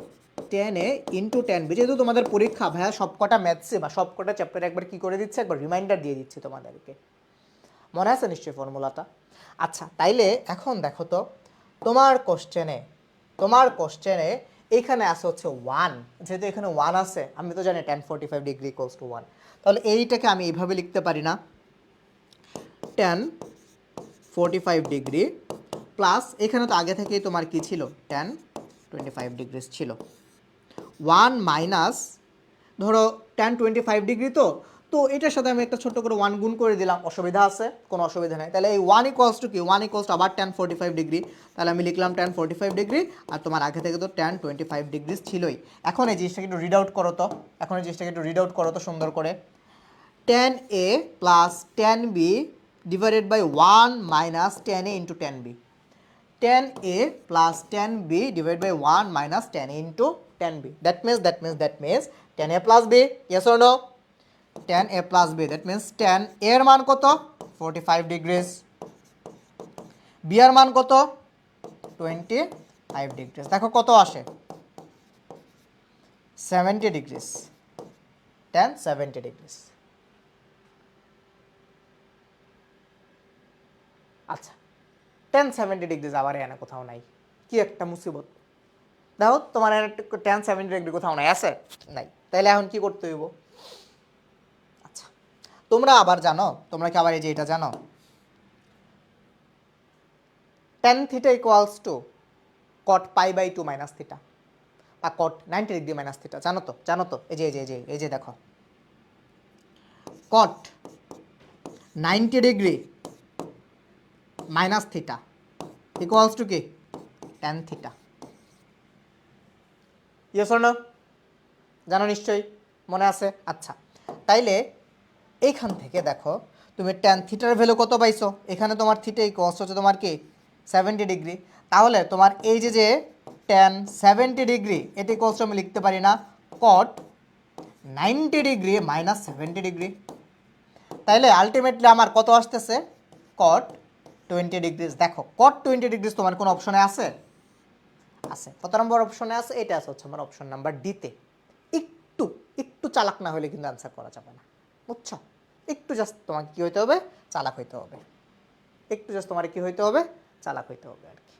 - tan a into tan b। যেহেতু তোমাদের পরীক্ষা ভাইয়া সবকটা ম্যাথসে বা সবকটা চ্যাপ্টারে একবার কি করে দিচ্ছে, একবার রিমাইন্ডার দিয়ে দিচ্ছি তোমাদেরকে, মনে আছে নিশ্চয়ই ফর্মুলাটা। আচ্ছা, তাইলে এখন দেখো তো, তোমার কোশ্চেনে এইখানে আছে হচ্ছে 1, যেহেতু এখানে 1 আছে, আমি তো জানি tan 45 ডিগ্রি ইকুয়ালস টু 1, তাহলে এইটাকে আমি এইভাবে লিখতে পারি না, tan 45 ডিগ্রি প্লাস এখানে তো আগে থেকেই তোমার কি ছিল, tan 25 ডিগ্রিস ছিল, 1 মাইনাস ধরো tan 25 ডিগ্রি, তো এটার সাথে আমি একটা ছোট্ট করে 1 গুণ করে দিলাম, অসুবিধা আছে? কোনো অসুবিধা নেই। তাহলে এই 1 ইকুয়ালস টু কি, 1 ইকুয়ালস টু আবার tan 45 ডিগ্রি, তাহলে আমি লিখলাম tan 45 ডিগ্রি, আর তোমার আগে থেকে তো tan 25 ডিগ্রিস ছিলই। এখন এই জিনিসটাকে একটু রিড আউট করো তো, সুন্দর করে, tan a + tan b divided by 1 - tan a into tan b, tan a + tan b divided by 1 - tan a into tan b. That means tan a plus b. Yes or no? Tan a plus b. That means tan a এর মান কত, 45 degrees, b এর মান কত, 25 degrees। দেখো কত আসে, 70 degrees, tan 70 degrees। আচ্ছা, tan 70 degrees আবার এখানে কোথাও নাই, কি একটা মুসিবত। দেখো তোমার tan 70 ডিগ্রি কোথাও নাই, আছে? নাই। তাহলে এখন কি করতে হইব? আচ্ছা, তোমরা কি আবার এই যে এটা জানো, tan theta equals to cot π/2 minus theta, বা cot 90 ডিগ্রি মাইনাস থিটা, জানো তো এই যে দেখো, cot 90 degree minus theta equals to কি, tan theta. Yes or no? জানো নিশ্চয়ই, মনে আছে? আচ্ছা, তাইলে এইখান থেকে দেখো তুমি tan থিটার ভ্যালু কত পাইছো, এখানে তোমার থিটা ইকুয়ালস হচ্ছে তোমার কি 70 ডিগ্রি, তাহলে তোমার এই যে tan 70 ডিগ্রি, এটা ইকুয়ালস আমি লিখতে পারি না cot 90 ডিগ্রি মাইনাস 70 ডিগ্রি, তাইলে আলটিমেটলি আমার কত আসতেছে, cot 20 ডিগ্রিজ। দেখো cot 20 ডিগ্রিজ তোমার কোন অপশনে আছে? কত নম্বর অপশনে আছে? এটা আছে হচ্ছে আমার অপশন নাম্বার ডিতে। একটু চালাক না হলে কিন্তু অ্যান্সার করা যাবে না, বুঝছো? একটু জাস্ট তোমাকে কি হইতে হবে, চালাক হইতে হবে, চালাক হইতে হবে আর কি।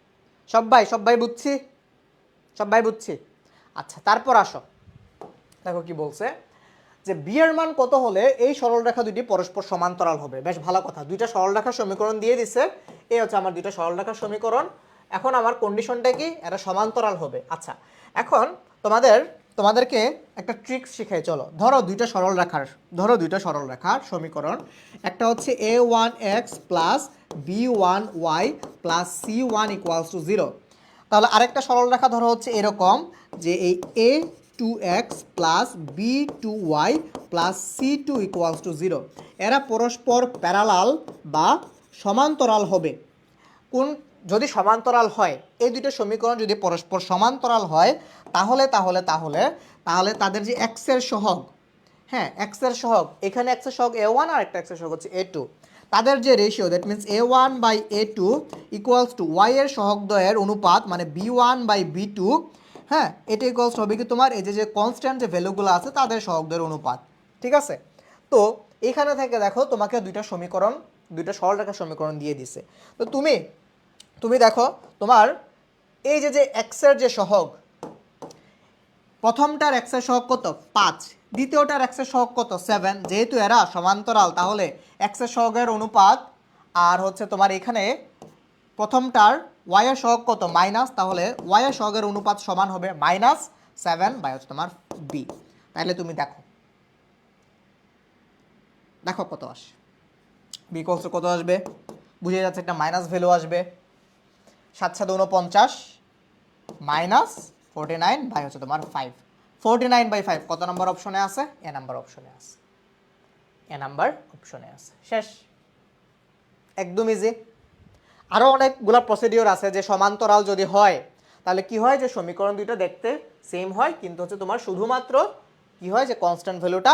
সবাই বুঝছি। আচ্ছা, তারপর আসো, দেখো কি বলছে, যে বি এর মান কত হলে এই সরলরেখা দুটি পরস্পর সমান্তরাল হবে। বেশ ভালো কথা, দুইটা সরলরেখার সমীকরণ দিয়ে দিছে, এই হচ্ছে আমার দুইটা সরলরেখার সমীকরণ। এখন আমার কন্ডিশনটা কি, এরা সমান্তরাল হবে। আচ্ছা, এখন তোমাদেরকে একটা ট্রিক্স শিখাই, চলো। ধরো দুইটা সরলরেখার সমীকরণ, একটা হচ্ছে a1x plus b1y plus c1 equals to 0। তাহলে আরেকটা সরলরেখা ধরো হচ্ছে এরকম, যে এই a2x plus b2y plus c2 equals to 0। এরা পরস্পর প্যারালাল বা সমান্তরাল হবে। যদি সমান্তরাল হয়, এই দুটো সমীকরণ যদি পরস্পর সমান্তরাল হয়, তাহলে তাদের যে এক্স এর সহগ, হ্যাঁ এক্স এর সহগ, এখানে এক্স এর সহগ a1 আর একটা এক্স এর সহগ হচ্ছে a2, তাদের যে ratio, that means a1/a2 equals to y এর সহগদ্বয়ের অনুপাত, মানে b1/b2, হ্যাঁ এটা ইকুয়ালস হবে কি তোমার এই যে কনস্ট্যান্ট যে ভ্যালুগুলো আছে তাদের সহগদ্বয়ের অনুপাত, ঠিক আছে? তো এখানে থেকে দেখো তোমাকে দুইটা সরলরেখার সমীকরণ দিয়ে দিছে। তো তুমি দেখো তোমার এই যে এক্স এর যে সহগ, প্রথমটার এক্সের সহগ কত 5, দ্বিতীয়টার এক্সের সহগ কত 7। যেহেতু এরা সমান্তরাল তাহলে এক্সের সহগের অনুপাত আর হচ্ছে তোমার এখানে প্রথমটার ওয়াই এর সহগ কত মাইনাস, তাহলে ওয়াই এর সহগের অনুপাত সমান হবে -7 বাই হচ্ছে তোমার বি। তাহলে তুমি দেখো দেখো কত আসে, বি ইকুয়ালস কত আসবে, বুঝে যাচ্ছে একটা মাইনাস ভ্যালু আসবে। 7 7 49 -49 বাই হচ্ছে তোমার 5। 49/5 কত নাম্বার অপশনে আছে, এ নাম্বার অপশনে আছে, এ নাম্বার অপশনে আছে। শেষ, একদম ইজি। আরও অনেকগুলো প্রসিডিওর আছে যে সমান্তরাল যদি হয় তাহলে কি হয় যে সমীকরণ দুইটা দেখতে সেম হয়, কিন্তু হচ্ছে তোমার শুধুমাত্র কি হয় যে কনস্ট্যান্ট ভ্যালুটা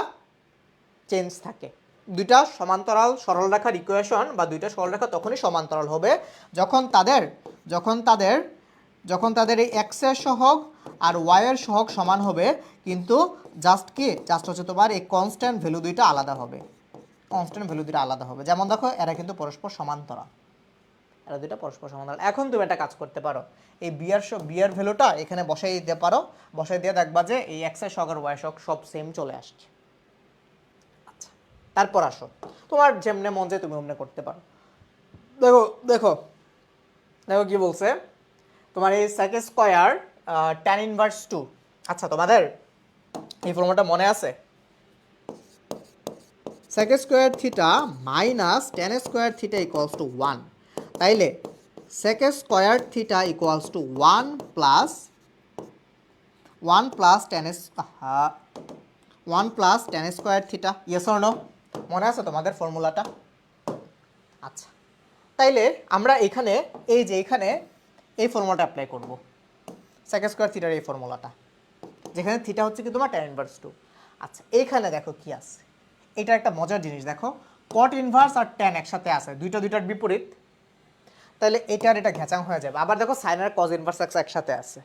চেঞ্জ থাকে। দুইটা সমান্তরাল সরলরেখার ইকুয়েশন বা দুইটা সরলরেখা তখনই সমান্তরাল হবে যখন তাদের এই এক্স এর সহগ আর ওয়াই এর সহগ সমান হবে, কিন্তু জাস্ট হচ্ছে তোমার এই কনস্ট্যান্ট ভ্যালু দুইটা আলাদা হবে, কনস্ট্যান্ট ভ্যালু দুইটা আলাদা হবে। যেমন দেখো এরা কিন্তু পরস্পর সমান্তরাল, এরা দুইটা পরস্পর সমান্তরাল। এখন তুমি একটা কাজ করতে পারো, এই বিয়ার ভ্যালুটা এখানে বসাই দিতে পারো, বসাই দিয়ে দেখবা যে এই এক্স এর সহগ আর ওয়াই এর সহগ সব সেম চলে আসছে। আচ্ছা, তারপর আসো তোমার যেমনে মন যায় তুমি অমনে করতে পারো। দেখো দেখো দেখো কি বলছে তোমার এই sec স্কয়ার tan ইনভার্স 2। আচ্ছা, তোমাদের এই ফর্মুলাটা মনে আছে, sec square theta minus tan square theta equals to 1। তাইলে sec square theta equals to 1 plus tan square theta. Yes or no, মনে আছে তোমাদের ফর্মুলাটা? আচ্ছা, তাইলে আমরা এখানে এই ফর্মুলাটা অ্যাপ্লাই করব, sec স্কয়ার থিটার এই ফর্মুলাটা, যেখানে থিটা হচ্ছে কি তোমার tan ইনভার্স 2। আচ্ছা, এইখানে দেখো কি আছে, এটা একটা মজার জিনিস। দেখো cot ইনভার্স আর tan একসাথে আছে, দুইটার বিপরীত, তাহলে এটা ঘেঁচাং হয়ে যাবে। আবার দেখো সাইন আর cos ইনভার্স একসাথে আছে,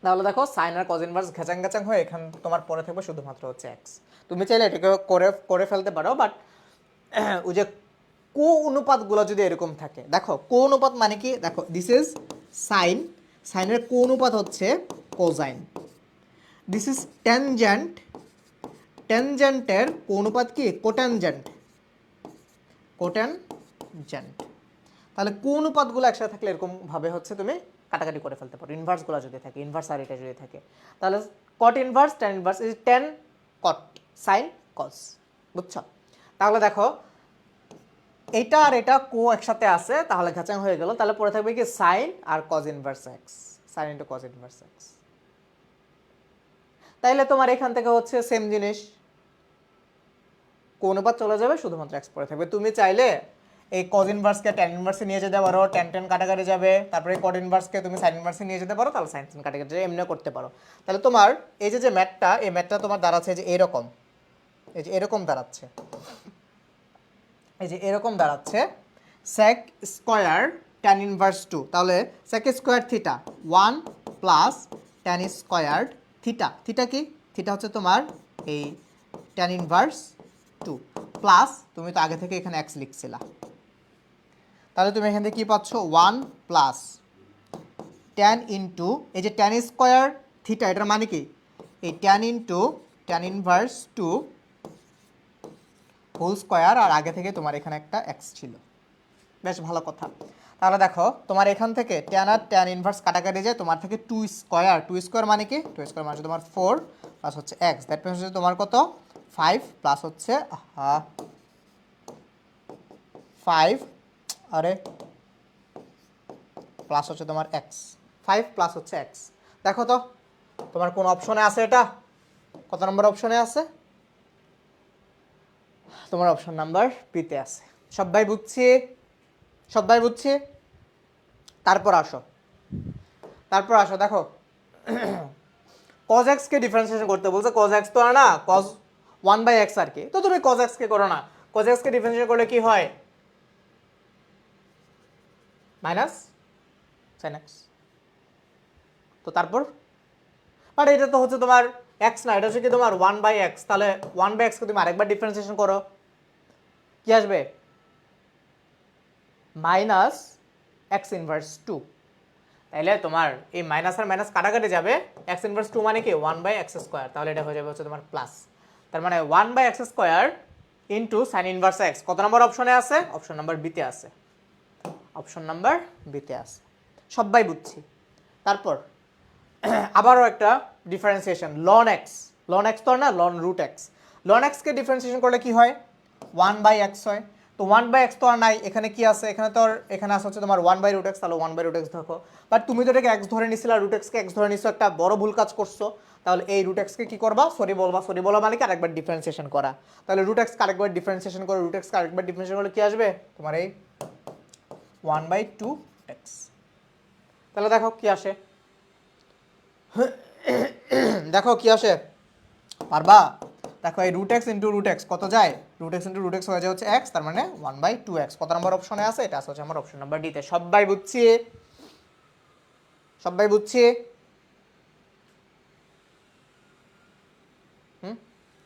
তাহলে দেখো সাইন আর cos ইনভার্স ঘেঁচাং হয়ে এখানে তোমার পরে থাকবে শুধুমাত্র হচ্ছে x। তুমি চাইলে এটাকে করে ফেলতে পারো, বাট ওই যে কো অনুপাতগুলো যদি এরকম থাকে, দেখো কো অনুপাত মানে কি, দেখো দিস ইজ সাইন, সাইনের কো অনুপাত হচ্ছে কোসাইন। দিস ইজ ট্যানজেন্ট, ট্যানজেন্টের কো অনুপাত কি কোট্যানজেন্ট। তাহলে কো অনুপাতগুলো একসাথে থাকলে এরকম ভাবে হচ্ছে তুমি কাটাকাটি করে ফেলতে পারো। ইনভার্সগুলো যদি থাকে, ইনভার্স আর এটা যদি থাকে, তাহলে কট inverse tan inverse is tan caught sign কস। বুঝছো? তাহলে দেখো এটা আর এটা কো একসাথে আছে, তাহলে ঘাচাং হয়ে গেল। তাহলে পরে থাকবে কি সাইন আর cos inverse X, sine into cos inverse X. তাইলে তোমার এখান থেকে হচ্ছে সেম জিনিস, কোন অনুপাত চলে যাবে, শুধুমাত্র এক্স পরে থাকবে। তুমি চাইলে এই কজ ইনভার্সকে ট্যান ইনভার্সে নিয়ে যেতে পারো, ট্যান কাটাকাটি যাবে। তারপরে কট ইনভার্সকে তুমি সাইন ইনভার্সে নিয়ে যেতে পারো, তাহলে সাইন কাটাকাটি যাবে, এমনিও করতে পারো। তাহলে তোমার এই যে ম্যাথটা, এই ম্যাথটা তোমার দাঁড়াচ্ছে যে এরকম, এই যে এরকম দাঁড়াচ্ছে, এই যে এরকম দাঁড়াচ্ছে sec স্কয়ার tan ইনভার্স 2। তাহলে sec square theta 1 plus tan square theta, theta কি, থিটা হচ্ছে তোমার এই tan ইনভার্স 2 প্লাস, তুমি তো আগে থেকে এখানে x লিখছিলা, তাহলে তুমি এখান থেকে কি পাচ্ছ 1 প্লাস tan ইনটু এই যে tan স্কয়ার থিটা, এটার মানে কি এই tan into tan inverse 2 whole square, আর আগে থেকে তোমার এখানে একটা এক্স ছিল। বেশ ভালো কথা। তাহলে দেখো তোমার এখান থেকে ট্যান আর ট্যান ইনভার্স কাটাকাটি যায়, তোমার থেকে 2 স্কয়ার মানে কি, 2 স্কয়ার মানে তোমার 4 প্লাস হচ্ছে এক্স, দ্যাট মিনস হচ্ছে তোমার কত 5 প্লাস হচ্ছে 5 আরে প্লাস হচ্ছে তোমার এক্স, 5 প্লাস হচ্ছে এক্স। দেখো তো তোমার কোন অপশনে আছে, এটা কত নম্বর অপশনে আছে, তোমার অপশন নাম্বার পিতে আছে। সবাই বুঝছি? তারপর আসো দেখো cos x কে ডিফারেন্সিয়েশন করতে বলছে। cos x তো আর না, cos 1/x আর কি, তো তুমি cos x কে করো না। cos x কে ডিফারেন্সিয়েশন করলে কি হয়, মাইনাস sin x। তো তারপর বাট এটা তো হচ্ছে তোমার x না, এটা হচ্ছে কি তোমার 1/x। তাহলে 1/x কে তুমি আরেকবার ডিফারেন্সিয়েশন করো, কি আসবে মাইনাস x ইনভার্স 2। তাহলে তোমার এই মাইনাস আর মাইনাস কাটাকাটি যাবে, এক্স ইনভার্স 2 মানে কি 1/x স্কয়ার, তাহলে এটা হয়ে যাবে হচ্ছে তোমার প্লাস। তার মানে 1/x square into sign inverse x কত নম্বর অপশনে আছে? অপশন নাম্বার বিতে আছে, অপশন নাম্বার বিতে আছে। সবাই বুঝছি। তারপর আবারও একটা differentiation, ln X, ln X তো না, লন রুট এক্স। লন এক্সকে ডিফারেন্সিয়েশন করলে কি হয়? 1/x হয়। তো 1/x তো আর নাই, এখানে কি আছে? এখানে তো এখানে আছে হচ্ছে তোমার 1/√x, তাহলে 1/√x দেখো। বাট তুমি তো এটাকে এক্স ধরে নিছিলে, রুট এক্সকে এক্স ধরে নিছো, একটা বড় ভুল কাজ করছো। তাহলে এই রুট এক্সকে কি করবা? সরি বলবা। সরি বলা মানে কি? আরেকবার ডিফারেন্সিয়েশন করা। তাহলে রুট এক্সকে আরেকবার ডিফারেন্সিয়েশন করে, রুট এক্সকে আরেকবার ডিফারেন্সিয়েশন করলে কি আসবে? তোমার এই 1/2x। তাহলে দেখো কি আসে, দেখো কি আসে, পারবা? দেখো এই root x into root x কত যায়? Root x into root x হয়ে যায় হচ্ছে এক্স, তার মানে 1/2x। কত নম্বর অপশনে আছে? এটা আছে হচ্ছে আমার অপশন নাম্বার ডিতে। সবাই বুঝছি? সবাই বুঝছি?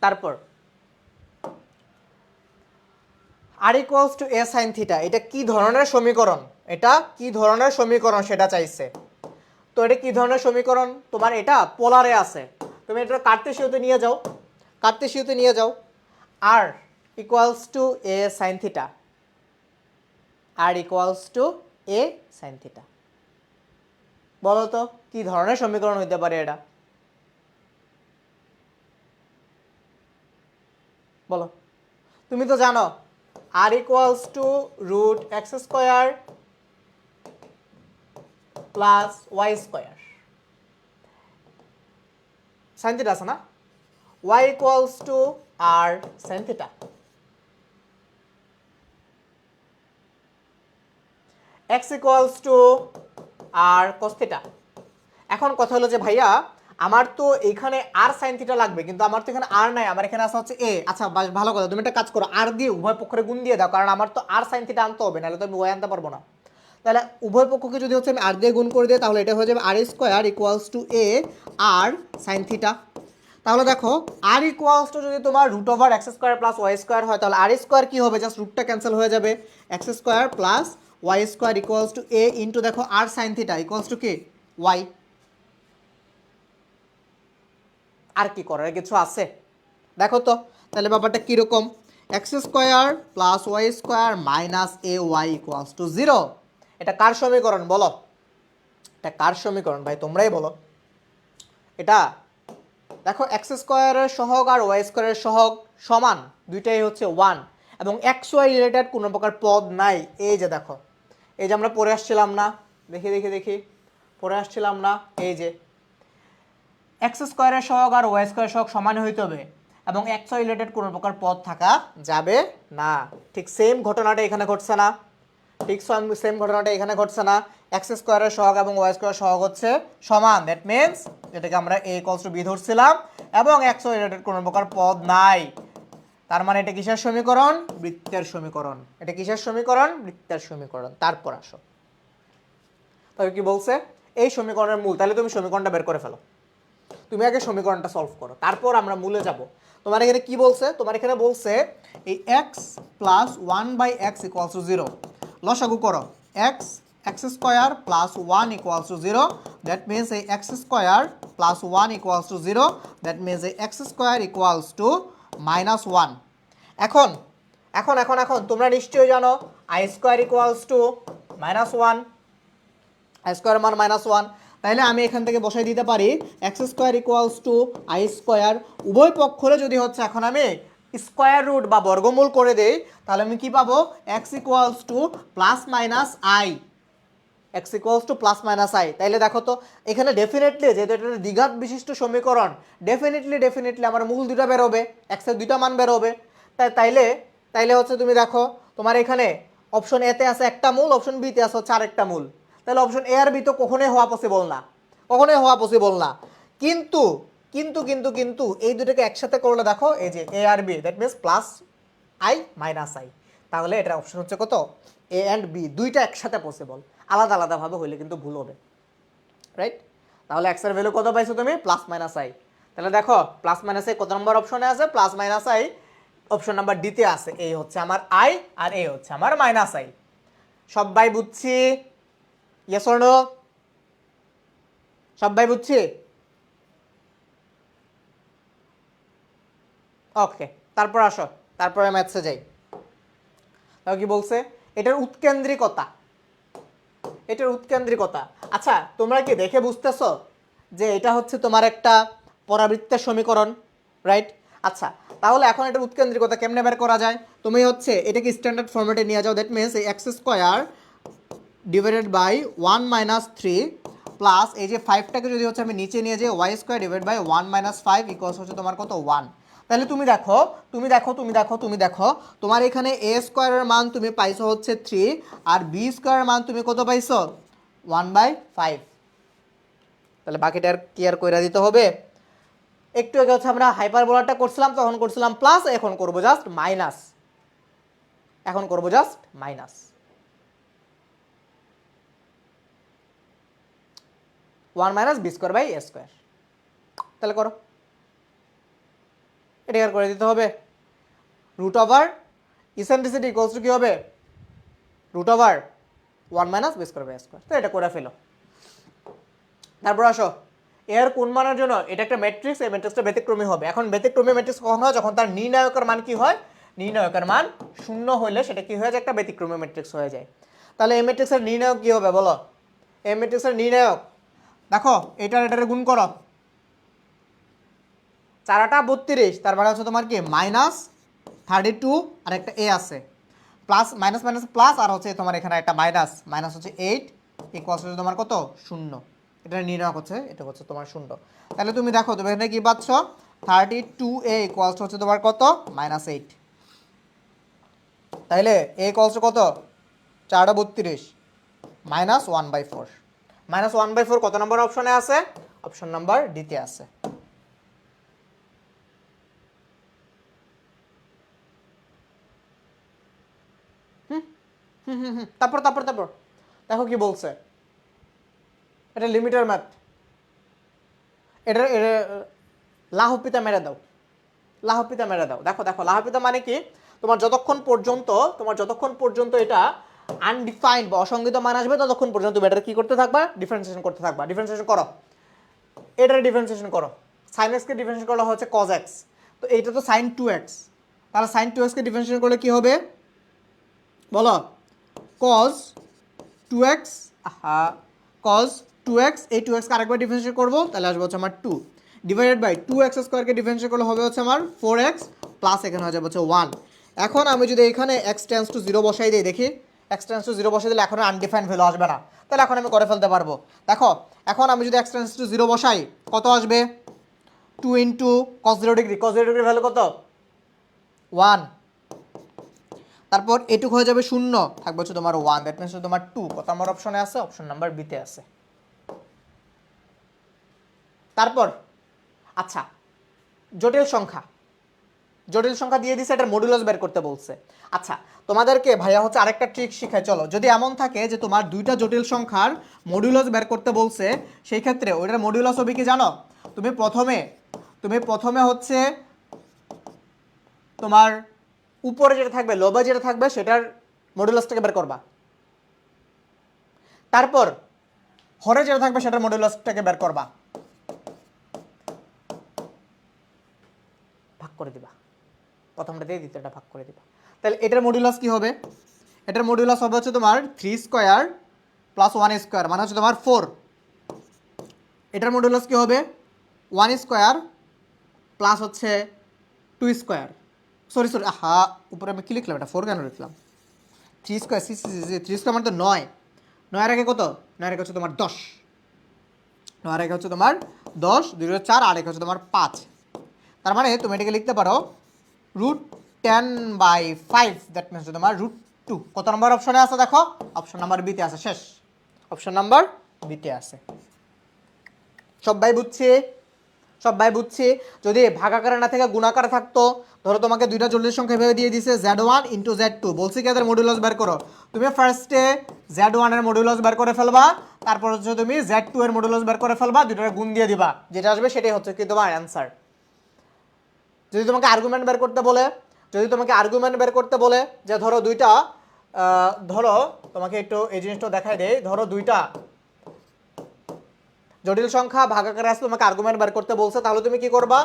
তারপর R equals to A sine theta, এটা কি ধরনের সমীকরণ? এটা কি ধরনের সমীকরণ সেটা চাইছে। তো এটা কি ধরনের সমীকরণ? তোমার এটা পোলারে আছে, তুমি এটা কার্তেশীয়তে নিয়ে যাও, কার্তেশীয়তে নিয়ে যাও। R equals to A sine theta, R equals to A sine theta. বলো তো কি ধরনের সমীকরণ হইতে পারে এটা? বলো। তুমি তো জানো আর equals to root x square plus Y square, sine theta আছে না? y equals to R sine theta, x equals to R cos theta. এখন কথা হলো যে ভাইয়া আমার তো এখানে আর সাইন থিটা লাগবে, কিন্তু আমার তো এখানে আর নাই, আমার এখানে আছে হচ্ছে এ। আচ্ছা ভালো কথা, তুমি একটা কাজ করো, আর দিয়ে উভয় পক্ষের গুণ দিয়ে দাও, কারণ আমার তো আর সাইন থিটা আনতে হবে, নাহলে তো আমি ওয়াই আনতে পারবো না। তাহলে উভয় পক্ষকে যদি হচ্ছে আমি আর দিয়ে গুণ করে দিই, তাহলে এটা হয়ে যাবে R square equals to A R sine theta. তাহলে দেখো আর ইকুয়ালস টু যদি তোমার root over x square plus Y square হয়, তাহলে আর স্কোয়ার কি হবে? জাস্ট রুটটা ক্যান্সেল হয়ে যাবে, x square plus Y square equals to a into দেখো আর সাইন থিটা ইকুয়ালস টু কি ওয়াই। আর কি করার কিছু আছে? দেখো তো তাহলে ব্যাপারটা কীরকম, x square plus Y square minus a y equals to 0। এটা কার সমীকরণ বলো? এটা কার সমীকরণ ভাই, তোমরাই বলো। এটা দেখো এক্স স্কোয়ারের সহগ আর ওয়াই স্কোয়ারের সহগ সমান, দুইটাই হচ্ছে 1, এবং এক্স ওয়াই রিলেটেড কোনো প্রকার পদ নাই। এই যে দেখো, এই যে আমরা পড়ে আসছিলাম না, দেখি দেখি দেখি পড়ে আসছিলাম না, এই যে এক্স স্কোয়ারের সহগ আর ওয়াই স্কোয়ারের সহগ সমান হইতে হবে, এবং এক্স ওয়াই রিলেটেড কোনো প্রকার পদ থাকা যাবে না। ঠিক সেম ঘটনাটা এখানে ঘটছে না? ঠিক সেম ঘটনাটা এখানে ঘটছে না? এক্স স্কোয়ারের সহগ এবং ওয়াই স্কোয়ারের সহগ হচ্ছে সমান, দ্যাট মিনস যেটাকে আমরা এ ইকুয়ালস টু বি ধরছিলাম, এবং এক্স ওয়াই রিলেটেড কোনো প্রকার পদ নাই। তার মানে এটা কিসের সমীকরণ? বৃত্তের সমীকরণ। এটা কিসের সমীকরণ? বৃত্তের সমীকরণ। তারপর আসো, তবে কি বলছে? এই সমীকরণের মূল, তাহলে তুমি সমীকরণটা বের করে ফেলো, তুমি আগে সমীকরণটা সলভ করো, তারপর আমরা মূলে যাব। তোমার এখানে কি বলছে? তোমার এখানে বলছে এই x plus 1/x equals to 0, লসাগু করো, X X square plus 1 equals to 0, that means এই x square plus 1 equals to 0, that means এই এক্স স্কোয়ার ইকুয়ালস টু -1। এখন এখন এখন এখন তোমরা নিশ্চয়ই জানো I square equals to -1, I square মান -1। তাহলে আমি এখান থেকে বসাই দিতে পারি X square equals to I square. উভয় পক্ষরে যদি হচ্ছে এখন আমি স্কোয়ার রুট বা বর্গমূল করে দেই, তাহলে আমি কি পাবো? X equals two plus minus I, x equals two plus minus I. তাইলে দেখো তো এখানে ডেফিনেটলি যেহেতু এটা দ্বিঘাত বিশিষ্ট সমীকরণ, ডেফিনেটলি আমার মূল দুটা বেরোবে, এক্সের দুইটা মান বেরোবে। তাইলে তাইলে হচ্ছে তুমি দেখো তোমার এখানে অপশন এতে আছে একটা মূল, অপশন বিতে আছে হচ্ছে আরেকটা মূল। তাহলে অপশন এ আর বি তো কখনোই হওয়া পসিবল না, কখনোই হওয়া পসিবল না। কিন্তু কিন্তু কিন্তু কিন্তু এই দুটোকে একসাথে করলে দেখো এই যে এ আর B, that means plus I minus I, তাহলে এটার অপশন হচ্ছে কত? এ অ্যান্ড বি, দুইটা একসাথে পসিবল, আলাদা আলাদাভাবে হইলে কিন্তু ভুল হবে, রাইট? তাহলে এক্স এর ভ্যালু কত পাইছো তুমি? Plus minus I. তাহলে দেখো প্লাস মাইনাস আই কত নম্বর অপশনে আছে? Plus minus I option number ডিতে আছে। এই হচ্ছে আমার আই আর এই হচ্ছে আমার মাইনাস আই। সবাই বুঝছি? Yes or no? সবাই বুঝছি? ওকে, তারপর আসো, তারপরে ম্যাথসে যাই। তাও কি বলছে? এটার উৎকেন্দ্রিকতা, এটার উৎকেন্দ্রিকতা। আচ্ছা, তোমরা কি দেখে বুঝতেছো যে এটা হচ্ছে তোমার একটা পরাবৃত্তের সমীকরণ, রাইট? আচ্ছা, তাহলে এখন এটার উৎকেন্দ্রিকতা কেমনে বের করা যায়? তুমি হচ্ছে এটাকে স্ট্যান্ডার্ড ফরম্যাটে নিয়ে যাও। দ্যাট মিনস এই x square divided by 1 - 3 plus এই যে 5টাকে যদি হচ্ছে আমি নিচে নিয়ে যাই y square divide by 1 - 5 equals হচ্ছে তোমার কত 1। তাহলে তুমি দেখো, তোমার এখানে এ স্কোয়ারের মান তুমি পাইছো হচ্ছে 3, আর বি স্কোয়ারের মান তুমি কত পাইছো 1/5। তাহলে বাকিটা আর কি আর কইরা দিতে হবে? একটু আগে হচ্ছে আমরা হাইপারবোলাটা করছিলাম, তখন করছিলাম প্লাস, এখন করবো জাস্ট মাইনাস, এখন করবো just minus. 1 - b square by A square. তাহলে করো, এটা আর করে দিতে হবে। Root over eccentricity equals to কি হবে? Root over 1 - b square by A square. তো এটা করে ফেলো। তারপর আসো, এর কোন মানের জন্য এটা একটা ম্যাট্রিক্স, এই ম্যাট্রিক্সটা ব্যতিক্রমী হবে। এখন ব্যতিক্রমী ম্যাট্রিক্স কখন হয়? যখন তার নির্ণায়কের মান কি হয়? নির্ণায়কের মান 0 হইলে সেটা কি হয়ে যায়? একটা ব্যতিক্রমী ম্যাট্রিক্স হয়ে যায়। তাহলে এই ম্যাট্রিক্সের নির্ণায়ক কি হবে বলো? এই ম্যাট্রিক্সের নির্ণায়ক দেখো, এটারে গুণ করো, 4 × 32, তার মানে হচ্ছে তোমার কি -32, আর একটা এ আছে, প্লাস মাইনাস মাইনাস প্লাস, আর হচ্ছে তোমার এখানে একটা মাইনাস, মাইনাস হচ্ছে 8 ইকুয়ালস হচ্ছে তোমার কত 0। এটা নির্ণয় হচ্ছে, এটা হচ্ছে তোমার 0। তাহলে তুমি দেখো তুমি এখানে কি পাচ্ছ? 32a ইকুয়ালস হচ্ছে তোমার কত -8। তাইলে এ ইকুয়ালস কত 4 × 32 -1/4। -1/4 কত নম্বর অপশনে আছে? অপশন নাম্বার ডিতে আছে। তারপর তারপর তারপর দেখো কি বলছে, এটা লিমিটার ম্যাথ। এটা লাহপিতা মেরে দাও, লাহপিতা মেরে দাও। দেখো দেখো লাহপিতা মানে কি? তোমার যতক্ষণ পর্যন্ত এটা আনডিফাইন্ড বা অসংজ্ঞাত মান আসবে ততক্ষণ পর্যন্ত তুমি এটা কি করতে থাকবা? ডিফারেন্সিয়েশন করতে থাকবা। ডিফারেন্সিয়েশন করো, এটার ডিফারেন্সিয়েশন করো। সাইন এক্সকে ডিফারেন্সিয়েশন করলে হচ্ছে কজ এক্স, তো এইটা তো সাইন 2x, তাহলে সাইন 2x কে ডিফারেন্সিয়েশন করলে কি হবে বলো? কজ 2x, কজ 2x, এই 2x কে আরেকবার ডিফারেন্সিয়েট করবো, তাহলে আসবে হচ্ছে আমার 2 ডিভাইডেড বাই 2x স্কোয়ারকে ডিফারেন্সিয়েট করলে হবে হচ্ছে আমার 4x প্লাস এখানে হয়ে যাবে হচ্ছে 1। এখন আমি যদি এখানে x টেন্স টু 0 বসাই দিই, দেখি x টেন্স টু 0 বসাই দিলে এখন আনডিফাইন্ড ভ্যালু আসবে না, তাহলে এখন আমি করে ফেলতে পারবো। দেখো এখন আমি যদি x টেন্স টু 0 বসাই কত আসবে? 2 × cos 0 degree, cos 0 degree value কত 1, তারপর এটুক হয়ে যাবে 0, থাকবে হচ্ছে তোমার 1, দ্যাট মিনস তোমার 2 কত আমার অপশনে আছে? অপশন নাম্বার বিতে আছে। তারপর আচ্ছা, জটিল সংখ্যা, জটিল সংখ্যা দিয়ে দিছে, এটার মডুলাস বের করতে বলছে। আচ্ছা তোমাদেরকে ভাইয়া হচ্ছে আরেকটা ট্রিক শিখাই, চলো। যদি এমন থাকে যে তোমার দুইটা জটিল সংখ্যার মডুলাস বের করতে বলছে, সেই ক্ষেত্রে ওইটার মডুলাস হবে কি জানো? তুমি প্রথমে হচ্ছে তোমার উপরে যেটা থাকবে, লবে যেটা থাকবে সেটার মডুলাসটাকে বের করবা, তারপর হরে যেটা থাকবে সেটার মডুলাসটাকে বের করবা, ভাগ করে দিবা, প্রথমটা দিয়ে দ্বিতীয়টা ভাগ করে দিবা। তাহলে এটার মডুলাস কি হবে? এটার মডুলাস হবে হচ্ছে তোমার 3 স্কোয়ার প্লাস 1 স্কোয়ার, মানে হচ্ছে তোমার 4। এটার মডুলাস কি হবে? 1 স্কোয়ার প্লাস হচ্ছে 2 স্কোয়ার, সরি উপরে আমি কি লিখলাম? এটা 4 কেন লিখলাম? 3 স্কোয়ার, 3 স্কোয়ার মানে তো 9, 9 আগে কত? 9 আগে হচ্ছে তোমার 10, 9 আগে হচ্ছে তোমার 10, 2 4, আর হচ্ছে তোমার 5। তার মানে তুমি এটাকে লিখতে পারো √10/5, দ্যাট মিনস তোমার √2। কত নম্বর অপশনে আছে দেখো? অপশন নাম্বার বিতে আছে। শেষ, অপশন নাম্বার বিতে আছে। সবাই বুঝছি? সবাই বুঝছি? যদি ভাগাকারে না থেকে গুণাকারে থাকতো, ধরো তোমাকে দুইটা জটিল সংখ্যা ভেবে দিয়ে দিছে z1 × z2, বলছি কি এদের মডুলাস বের করো। তুমি ফার্স্টে z1 এর মডুলাস বের করে ফেলবা, তারপর হচ্ছে তুমি z2 এর মডুলাস বের করে ফেলবা, দুইটার গুণ দিয়ে দিবা, যেটা আসবে সেটাই হচ্ছে কি তোমার অ্যান্সার। যদি তোমাকে আর্গুমেন্ট বের করতে বলে, যে ধরো দুইটা, ধরো তোমাকে একটু এই জিনিসটা দেখাই দেই, ধরো দুইটা জটিল সংখ্যা ভাগাকারে আসলে তোমাকে আর্গুমেন্ট বের করতে বলছে, তাহলে তুমি কি করবা,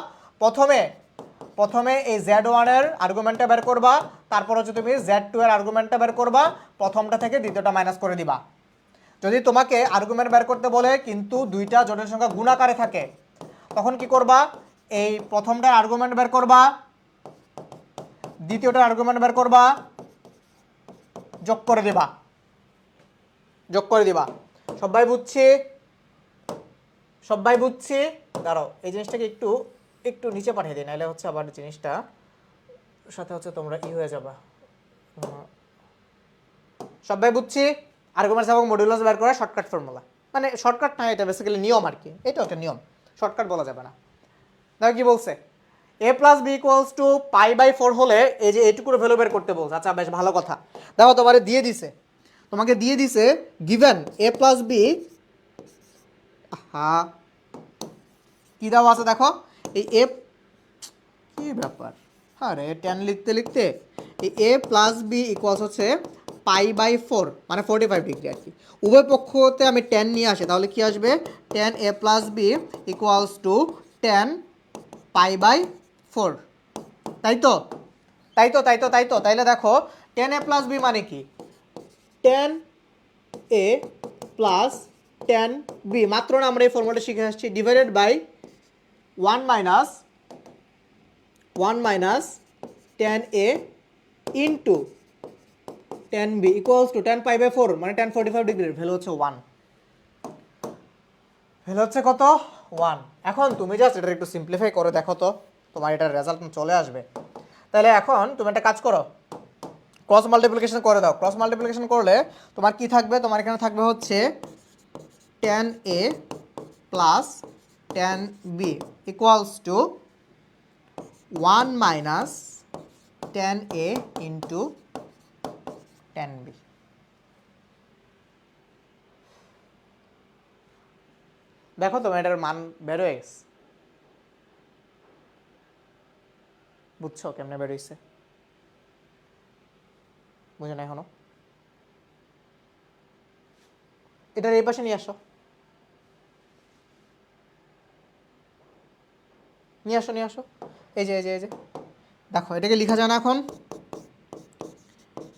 প্রথমে এই Z1 এর আর্গুমেন্টটা বের করবা, তারপর হচ্ছে তুমি Z2 এর আর্গুমেন্টটা বের করবা, প্রথমটা থেকে দ্বিতীয়টা মাইনাস করে দিবা। যদি তোমাকে আর্গুমেন্ট বের করতে বলে কিন্তু দুইটা জটিল সংখ্যা গুণাকারে থাকে, তখন কি করবা, এই প্রথমটার আর্গুমেন্ট বের করবা, দ্বিতীয়টার আর্গুমেন্ট বের করবা, যোগ করে দিবা। সবাই বুঝছি? দাঁড়াও, এই জিনিসটাকে একটু নিচে পাঠিয়ে দিই, নাহলে হচ্ছে আবার জিনিসটা সাথে হচ্ছে তোমরা হয়ে যাবা। সবাই বুঝছি? আর্গুমেন্টস এবং মডুলাস বের করা শর্টকাট ফর্মুলা, মানে শর্টকাট না, এটা বেসিক্যালি নিয়ম আর কি, এটা একটা নিয়ম, শর্টকাট বলা যাবে না। দেখো কি বলছে, a plus B equals to π/4 হলে এই যে এইটুকুর ভ্যালু বের করতে বলছে। আচ্ছা, বেশ ভালো কথা। দেখো তোমাকে দিয়ে দিছে গিভেন a প্লাস বি, হ্যাঁ কি দেওয়া আছে দেখো, এই এ, কি ব্যাপার, হ্যাঁ রে, টেন লিখতে এই a প্লাস বি ইকুয়ালস হচ্ছে π/4 মানে 45 ডিগ্রি আর কি। উভয় পক্ষতে আমি 10 নিয়ে আসি, তাহলে কি আসবে, 10 a plus B equals to 10 π/4। তাইলে দেখো 10 a প্লাস বি মানে কি, 10 a প্লাস 10 বি, মাত্র না আমরা এই ফর্মুলাটা শিখে আসছি, divided by 1 minus 10 a into 10 b equals to 10 π/4 মানে 10 45 ডিগ্রির ভ্যালু হচ্ছে 1, ভ্যালু হচ্ছে কত, 1। এখন তুমি জাস্ট এটা একটু সিম্পলিফাই করে দেখো তো, তোমার এটার রেজাল্ট চলে আসবে। তাহলে এখন তুমি একটা কাজ করো, ক্রস মাল্টিপ্লিকেশন করে দাও। ক্রস মাল্টিপ্লিকেশন করলে তোমার কি থাকবে, তোমার এখানে থাকবে হচ্ছে 10a plus 10b equals to 1 minus 10a into 10b। দেখো তোমার এটার মান বের হয়ে গেছে, বুঝছো কেমনে বের হয়েছে, বুঝো না এখনো? এটার এই পাশে নিয়ে আসো, এই যে দেখো, এটাকে লেখা যায় না এখন,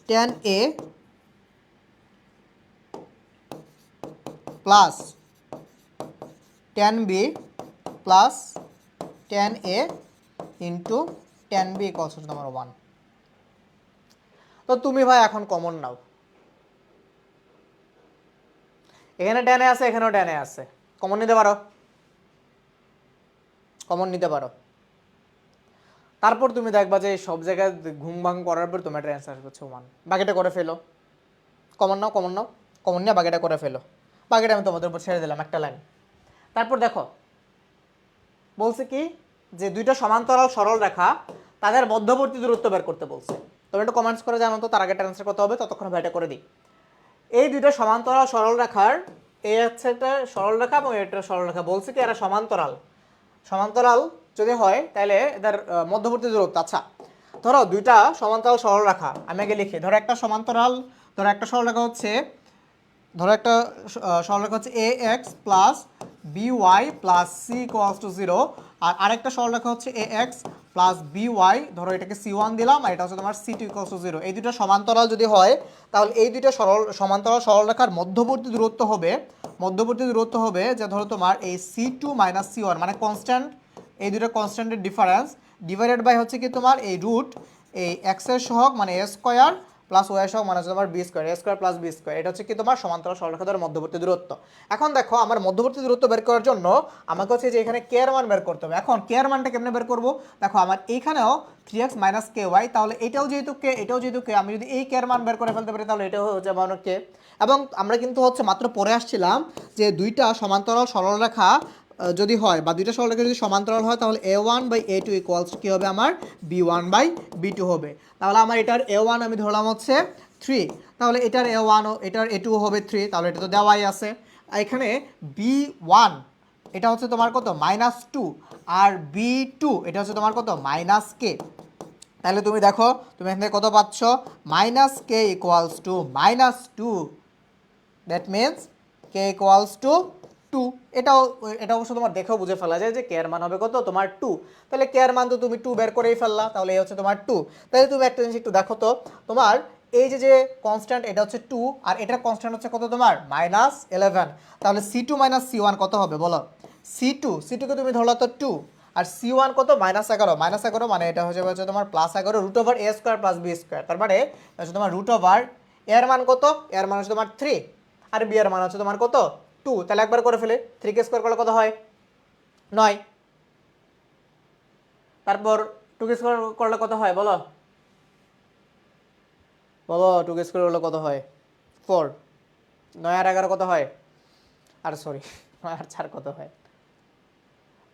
10a plus 10b plus 10a into 10b equals to তোমার 1। তো তুমি ভাই এখন কমন নাও, এখানে 10 আছে, এখানেও 10 আছে, কমন নিতে পারো। তারপর তুমি দেখবা যে সব জায়গায় ঘুম ভাঙ করার পর তোমার অ্যান্সার হচ্ছে 1। বাকিটা করে ফেলো, কমন নাও, কমন নিয়ে বাকিটা করে ফেলো। বাকিটা আমি তোমাদের উপর ছেড়ে দিলাম, একটা লাইন। তারপর দেখো বলছে কি, যে দুইটা সমান্তরাল সরল রেখা তাদের মধ্যবর্তী দূরত্ব বের করতে বলছে। তবে একটু কমেন্টস করে জানো তো তার আগে অ্যান্সার কত হবে, ততক্ষণ ভাইটা করে দিই। এই দুইটা সমান্তরাল সরল রেখার, এই হচ্ছে একটা সরল রেখা এবং এটা সরল রেখা, বলছে কি এরা সমান্তরাল যদি হয় তাহলে এদের মধ্যবর্তী দূরত্ব। আচ্ছা, ধরো দুইটা সমান্তরাল সরল রেখা আমি আগে লিখি। ধরো একটা সরল রেখা হচ্ছে, A X plus B Y plus C equals to 0, আর আরেকটা সরলরেখা হচ্ছে এ এক্স প্লাস বিওয়াই, ধরো এটাকে C1 দিলাম, আর এটা হচ্ছে তোমার C2 ইকুয়ালস টু 0। এই দুটো সমান্তরাল যদি হয় তাহলে এই দুটো সমান্তরাল সরলরেখার মধ্যবর্তী দূরত্ব হবে যে ধরো তোমার এই C2 মাইনাস C1 মানে কনস্ট্যান্ট, এই দুটো কনস্ট্যান্টের ডিফারেন্স ডিভাইডেড বাই হচ্ছে কি তোমার এই রুট এই এক্সের সহগ মানে এ স্কোয়ার প্লাস ওয়াই সহগ মানে হচ্ছে তোমার বি স্কোয়ার, এ স্কোয়ার প্লাস বি স্কোয়ার। এটা হচ্ছে কি তোমার সমান্তরাল সরলরেখা দ্বারা মধ্যবর্তী দূরত্ব। এখন দেখো আমার মধ্যবর্তী দূরত্ব বের করার জন্য আমাকে হচ্ছে যে এখানে কে এর মান বের করতে হবে। এখন কে এর মানটা কেমনে বের করবো, দেখো আমার এইখানেও 3x মাইনাস কে ওয়াই, তাহলে এটাও যেহেতু কে, আমি যদি এই কে এর মান বের করে ফেলতে পারি তাহলে এটাও হচ্ছে আমার কে। এবং আমরা কিন্তু হচ্ছে মাত্র পরে আসছিলাম যে দুইটা সমান্তরাল সরলরেখা যদি হয় বা দুইটা সরলরেখা যদি সমান্তরাল হয় তাহলে a1/a2 ইকুয়ালস কি হবে, আমার b1/b2 হবে। তাহলে আমার এটার a1 আমি ধরলাম হচ্ছে 3, তাহলে এটার a1 ও এটার a2 হবে 3, তাহলে এটা তো দেওয়াই আছে। এখানে b1 এটা হচ্ছে তোমার কত, -2, আর b2 এটা হচ্ছে তোমার কত, -k। তাহলে তুমি দেখো তুমি এখান থেকে কত পাচ্ছ, -k equals to -2, that means k equals to 2। এটাও এটা অবশ্য তোমার দেখেও বুঝে ফেলা যায় যে কে এর মান হবে কত তোমার 2। তাহলে কে এর মান তো তুমি 2 বের করেই ফেললা, তাহলে এই হচ্ছে তোমার 2। তাহলে তুমি একটা জিনিস একটু দেখো তো, তোমার এই যে কনস্ট্যান্ট এটা হচ্ছে 2 আর এটার কনস্ট্যান্ট হচ্ছে কত তোমার -11। তাহলে C2 - C1 কত হবে বলো? C2 কে তুমি ধরলা তো 2 আর C1 কত -11। -11 মানে এটা হয়ে যাবে হচ্ছে তোমার +11 √a² + b²। তার মানে হচ্ছে তোমার √ এর মান কত? এর মান হচ্ছে তোমার 3 আর বি এর মান হচ্ছে তোমার কত 2। তাহলে একবার করে ফেলে 3 কে স্কোয়ার করলে কত হয় 9। তারপর 2 কে স্কোয়ার করলে কত হয় বলো? বলো 2 কে স্কোয়ার করলে কত হয় 4। 9 আর 11 কত হয়? আর সরি 9 আর 4 কত হয়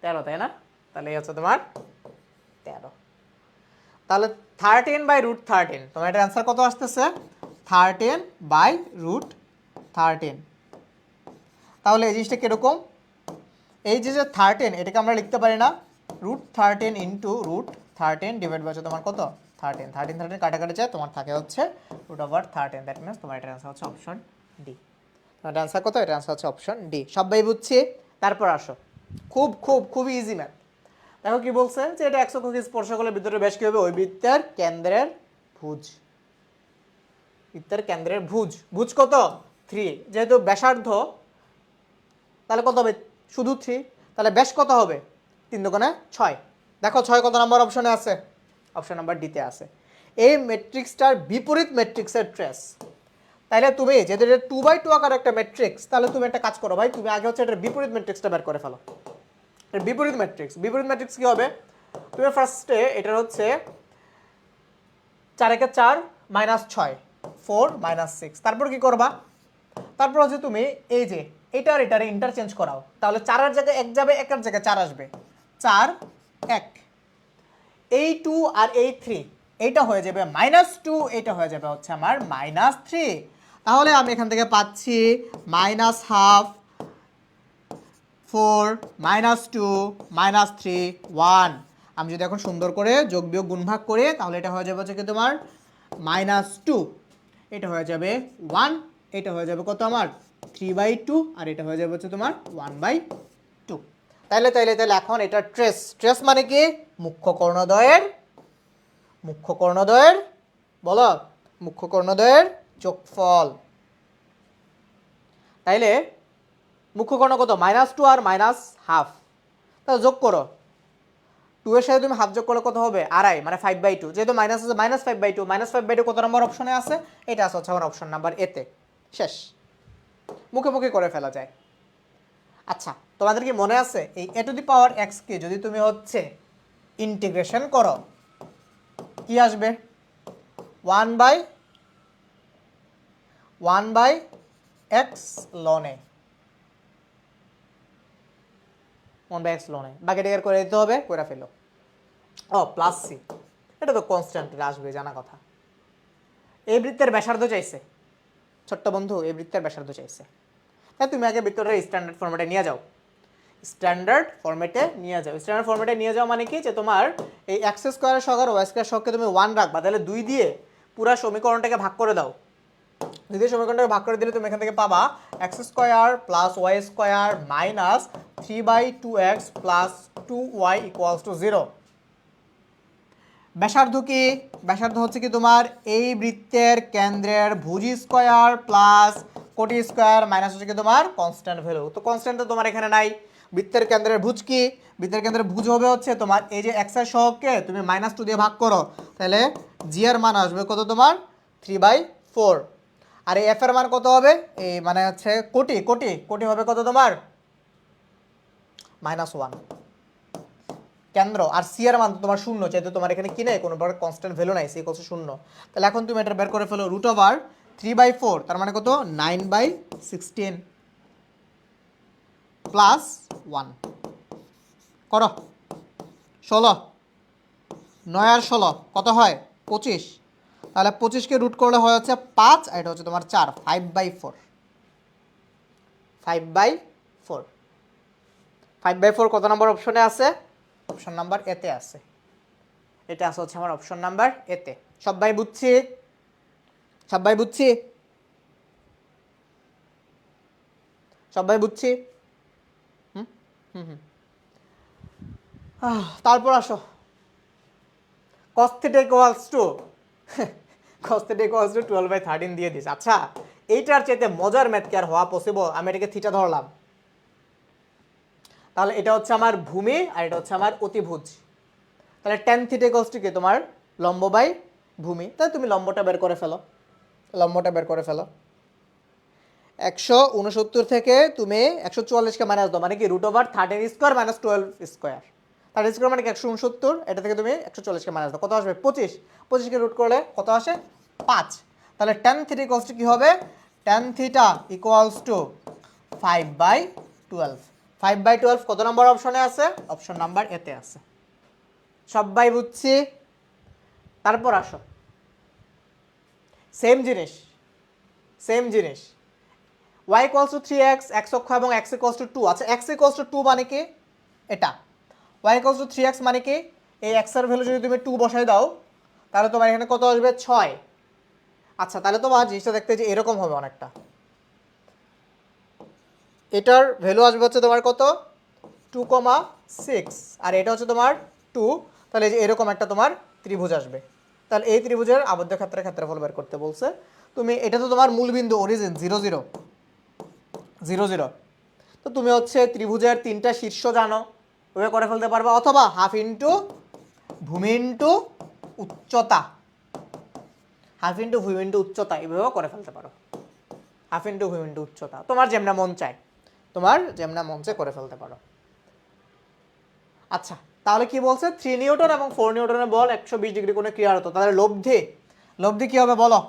13, তাই না? তাহলে এই হচ্ছে তোমার 13। তাহলে 13/√13 তোমার এটার অ্যান্সার কত আসতেছে 13/√13। তাহলে এই জিনিসটা কিরকম? এই যে 13 এটাকে আমরা লিখতে পারি না √13 ইন্টু √13 ডিভাইড বাই তোমার কত 13 13 13 কাটাকাটি যায়, তোমার থাকে হচ্ছে √13। দ্যাট মিনস তোমার এটার অ্যান্সার হচ্ছে অপশন ডি। তোমার অ্যান্সার কত? এটা অ্যান্সার হচ্ছে অপশন ডি। সবাই বুঝছি? তারপর আসো, খুবই ইজি ম্যাথ। দেখো কি বলছে যে এটা 100 কোণকে স্পর্শ করলে বৃত্তের ব্যাস কি হবে? ওই বৃত্তের কেন্দ্রের ভুজ। বৃত্তের কেন্দ্রের ভুজ, ভুজ কত 3, যেহেতু ব্যাসার্ধ তাহলে কত হবে শুধু 3, তাহলে ব্যাস কত হবে 3 দুগুণে 6। দেখো 6 কত নাম্বার অপশনে আছে? অপশন নাম্বার ডিতে আছে। এই ম্যাট্রিক্সটার বিপরীত ম্যাট্রিক্সের ট্রেস। তাহলে তুমি যেহেতু এটা 2/2 আকার একটা ম্যাট্রিক্স, তাহলে তুমি একটা কাজ করো ভাই, তুমি আগে হচ্ছে এটার বিপরীত ম্যাট্রিক্সটা বের করে ফেলো। এর বিপরীত ম্যাট্রিক্স কি হবে? তুমি ফার্স্টে এটার হচ্ছে 4 একে 4 -6 4 -6। তারপর কি করবা? তারপর হচ্ছে তুমি এই যে এটারে ইন্টারচেঞ্জ করাও, তাহলে 4 এর জায়গায় 1 যাবে, 1 এর জায়গায় 4 আসবে, 4 1। এই 2 আর এই 3 এইটা হয়ে যাবে -2, এটা হয়ে যাবে হচ্ছে আমার -3। তাহলে আমি এখান থেকে পাচ্ছি -½ 4 -2 -3 1। আমি যদি এখন সুন্দর করে যোগ বিয়োগ গুণ ভাগ করি তাহলে এটা হয়ে যাবে হচ্ছে কি তোমার -2, এটা হয়ে যাবে 1, এটা হয়ে যাবে কত আমার 3/2 আর এটা হয়ে যাবে হচ্ছে তোমার 1/2। তাইলে এখন এটা ট্রেস মানে কি? মুখ্য কর্ণদ্বয়ের বলো মুখ্য কর্ণদ্বয়ের যোগফল। তাইলে মুখ্য কর্ণ কত -2 আর -½ তাহলে যোগ করো। 2 এর সাথে তুমি হাফ যোগ করলে কত হবে 2.5 মানে 5/2। যেহেতু মাইনাস আছে -5/2 কত নম্বর অপশনে আছে? এটা আছে হচ্ছে আমার অপশন নাম্বার এতে। শেষ, মুখে করে ফেলা যায়। আচ্ছা, তোমাদের কি মনে আছে এই a⁴x কে যদি তুমি হচ্ছে ইন্টিগ্রেশন করো কি আসবে? 1/x ln a। 1/x ln a বাকিটা করে দিতে হবে, করে ফেলো। ও প্লাস সি, এটা তো কনস্ট্যান্ট আসবে জানা কথা। এই বৃত্তের ব্যাসার্ধ চাইছে ছোট্ট বন্ধু, এই বৃত্তের ব্যাসার্ধ চাইছে। তাই তুমি আগে বৃত্তটা স্ট্যান্ডার্ড ফরম্যাটে নিয়ে যাও। স্ট্যান্ডার্ড ফরম্যাটে নিয়ে যাও মানে কি যে তোমার এই x² সহগ আর y² সহগকে তুমি 1 রাখবা, তাহলে 2 দিয়ে পুরা সমীকরণটাকে ভাগ করে দাও। 2 দিয়ে সমীকরণটাকে ভাগ করে দিলে তুমি এখান থেকে পাবা x² + y² - 3/2x + 2y = 0। ব্যাসার্ধ কি? ব্যাসার্ধ হচ্ছে কি তোমার এই বৃত্তের কেন্দ্রের ভুজ স্কয়ার প্লাস কোটি স্কয়ার মাইনাস হচ্ছে কি তোমার কনস্ট্যান্ট ভ্যালু। তো কনস্ট্যান্ট তো তোমার এখানে নাই। বৃত্তের কেন্দ্রের ভুজ কি? বৃত্তের কেন্দ্রের ভুজ হবে হচ্ছে তোমার এই যে x এর সহগকে তুমি -2 দিয়ে ভাগ করো, তাহলে g এর মান আসবে কত তোমার 3/4। আর এই f এর মান কত হবে? এই মানে হচ্ছে কোটি হবে কত তোমার -1। কেন্দ্র আর সি এর মান তোমার 0, যেহেতু তোমার এখানে কি নেই কোনো প্রকার কনস্ট্যান্ট ভ্যালু নাই, সি = 0। তাহলে এখন তুমি এটা বের করে ফেলো √3/4 তার মানে কত 9/16 প্লাস 1 করো 16 9 আর 16 কত হয় 25। তাহলে 25কে রুট করলে হয় হচ্ছে 5 আর এটা হচ্ছে তোমার 4 5/4 5/4 কত নম্বর অপশনে আছে? অপশন নাম্বার এতে আছে। এটা আছে হচ্ছে আমার অপশন নাম্বার এতে। সবাই বুঝছি? সবাই বুঝছি? তারপর আসো cos theta equals to cos theta equals to 12/13 দিয়ে দিস। আচ্ছা এইটার চাইতে মজার ম্যাথ কি আর হওয়া পসিবল? আমি এটাকে থিটা ধরলাম, তাহলে এটা হচ্ছে আমার ভূমি আর এটা হচ্ছে আমার অতিভুজ। তাহলে tan theta equals to কি তোমার লম্ব বাই ভূমি। তাহলে তুমি লম্বটা বের করে ফেলো, লম্বটা বের করে ফেলো। 169 থেকে তুমি 144কে মাইনাস দাও, মানে কি √13² - 12²। 13² মানে কি 169, এটা থেকে তুমি 140কে মাইনাস দাও, কত আসবে 25। 25কে রুট করলে কত আসে 5। তাহলে tan থিটা ইকুয়ালস টু কি হবে? tan theta equals two 5/12। 5/12 কত নম্বর অপশনে আছে? অপশন নাম্বার এতে আছে। সবাই বুঝছি? তারপর আসো সেম জিনিস, সেম জিনিস y equals to 3x, x অক্ষ এবং x equals to 2। আচ্ছা x equals to 2 মানে কি? এটা y equals to 3x মানে কি? এই x এর ভ্যালু যদি তুমি 2 বসাই দাও তাহলে তোমার এখানে কত আসবে 6। আচ্ছা তাহলে তোমার জিনিসটা দেখতে যে এরকম হবে অনেকটা, এটার ভ্যালু আসবে হচ্ছে তোমার কত 2,6 আর এটা হচ্ছে তোমার 2। তাহলে যে এরকম একটা তোমার ত্রিভুজ আসবে। তাহলে এই ত্রিভুজের আবদ্ধ ক্ষেত্রের ক্ষেত্রফল বের করতে বলছে। তুমি এটা তো তোমার মূল বিন্দু অরিজিন 0 0 0 0। তো তুমি হচ্ছে ত্রিভুজের 3টা শীর্ষ জানো, ওভাবে করে ফেলতে পারবা, অথবা হাফ ইন্টু ভূমি ইন্টু উচ্চতা, হাফ ইন্টু ভূমি ইন্টু উচ্চতা এইভাবেও করে ফেলতে পারো। হাফ ইন্টু ভূমি ইন্টু উচ্চতা তোমার যেমনা মন চায়, তোমার যেমনা মন চায় করে ফেলতে পারো। আচ্ছা তাহলে কি বলছে 3 নিউটন এবং 4 নিউটনের বল 120 ডিগ্রি কোণে ক্রিয়ারত, তাহলে লব্ধি, লব্ধি কি হবে বলো?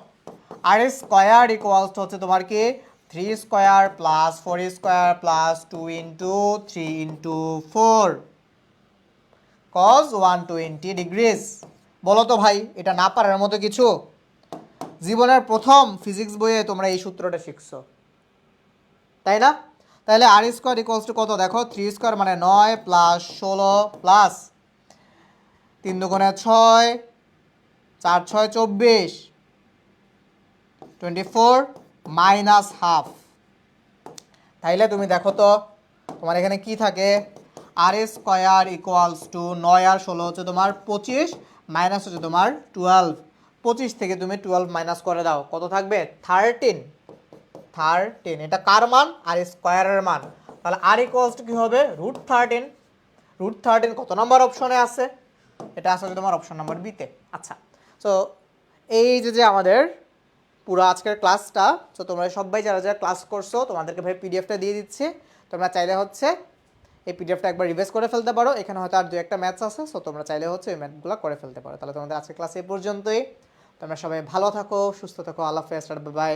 আর স্কয়ার ইকুয়ালস হচ্ছে তোমার কি 3 square plus 4 square plus 2 into 3 into 4 cos 120 degrees. বলো তো ভাই এটা না পারার মতো কিছু? জীবনের প্রথম ফিজিক্স বইয়ে তোমরা এই সূত্রটা শিখছো, তাই না? তাহলে আর স্কয়ার ইকুয়ালস টু কত দেখো 3 স্কয়ার মানে 9 প্লাস 16 প্লাস 3 দুগুণে 6 4 6 24 24 মাইনাস হাফ। তাইলে তুমি দেখো তো তোমার এখানে কি থাকে, আর স্কয়ার ইকুয়ালস টু 9 আর 16 হচ্ছে তোমার 25 মাইনাস হচ্ছে তোমার 12। 25 থেকে তুমি 12 মাইনাস করে দাও, কত থাকবে 13। 13 এটা কার মান? আর স্কয়ারের মান। তাহলে আর ইকুয়ালস টু কি হবে √13। √13 কত নম্বর অপশনে আছে? এটা আছে তোমার অপশন নাম্বার বিতে। আচ্ছা সো এই যে আমাদের পুরো আজকের ক্লাসটা, তো তোমরা সবাই যারা যারা ক্লাস করছো তোমাদেরকে ভাই পিডিএফটা দিয়ে দিচ্ছে, তোমরা চাইলে হচ্ছে এই পিডিএফটা একবার রিভাইজ করে ফেলতে পারো। এখানে হয়তো আর 2-1টা ম্যাথস আছে, সো তোমরা চাইলে হচ্ছে এই ম্যাথগুলো করে ফেলতে পারো। তাহলে তোমাদের আজকের ক্লাস এই পর্যন্তই। তোমরা সবাই ভালো থাকো, সুস্থ থাকো, আল্লাহ হাফেজ, বাই।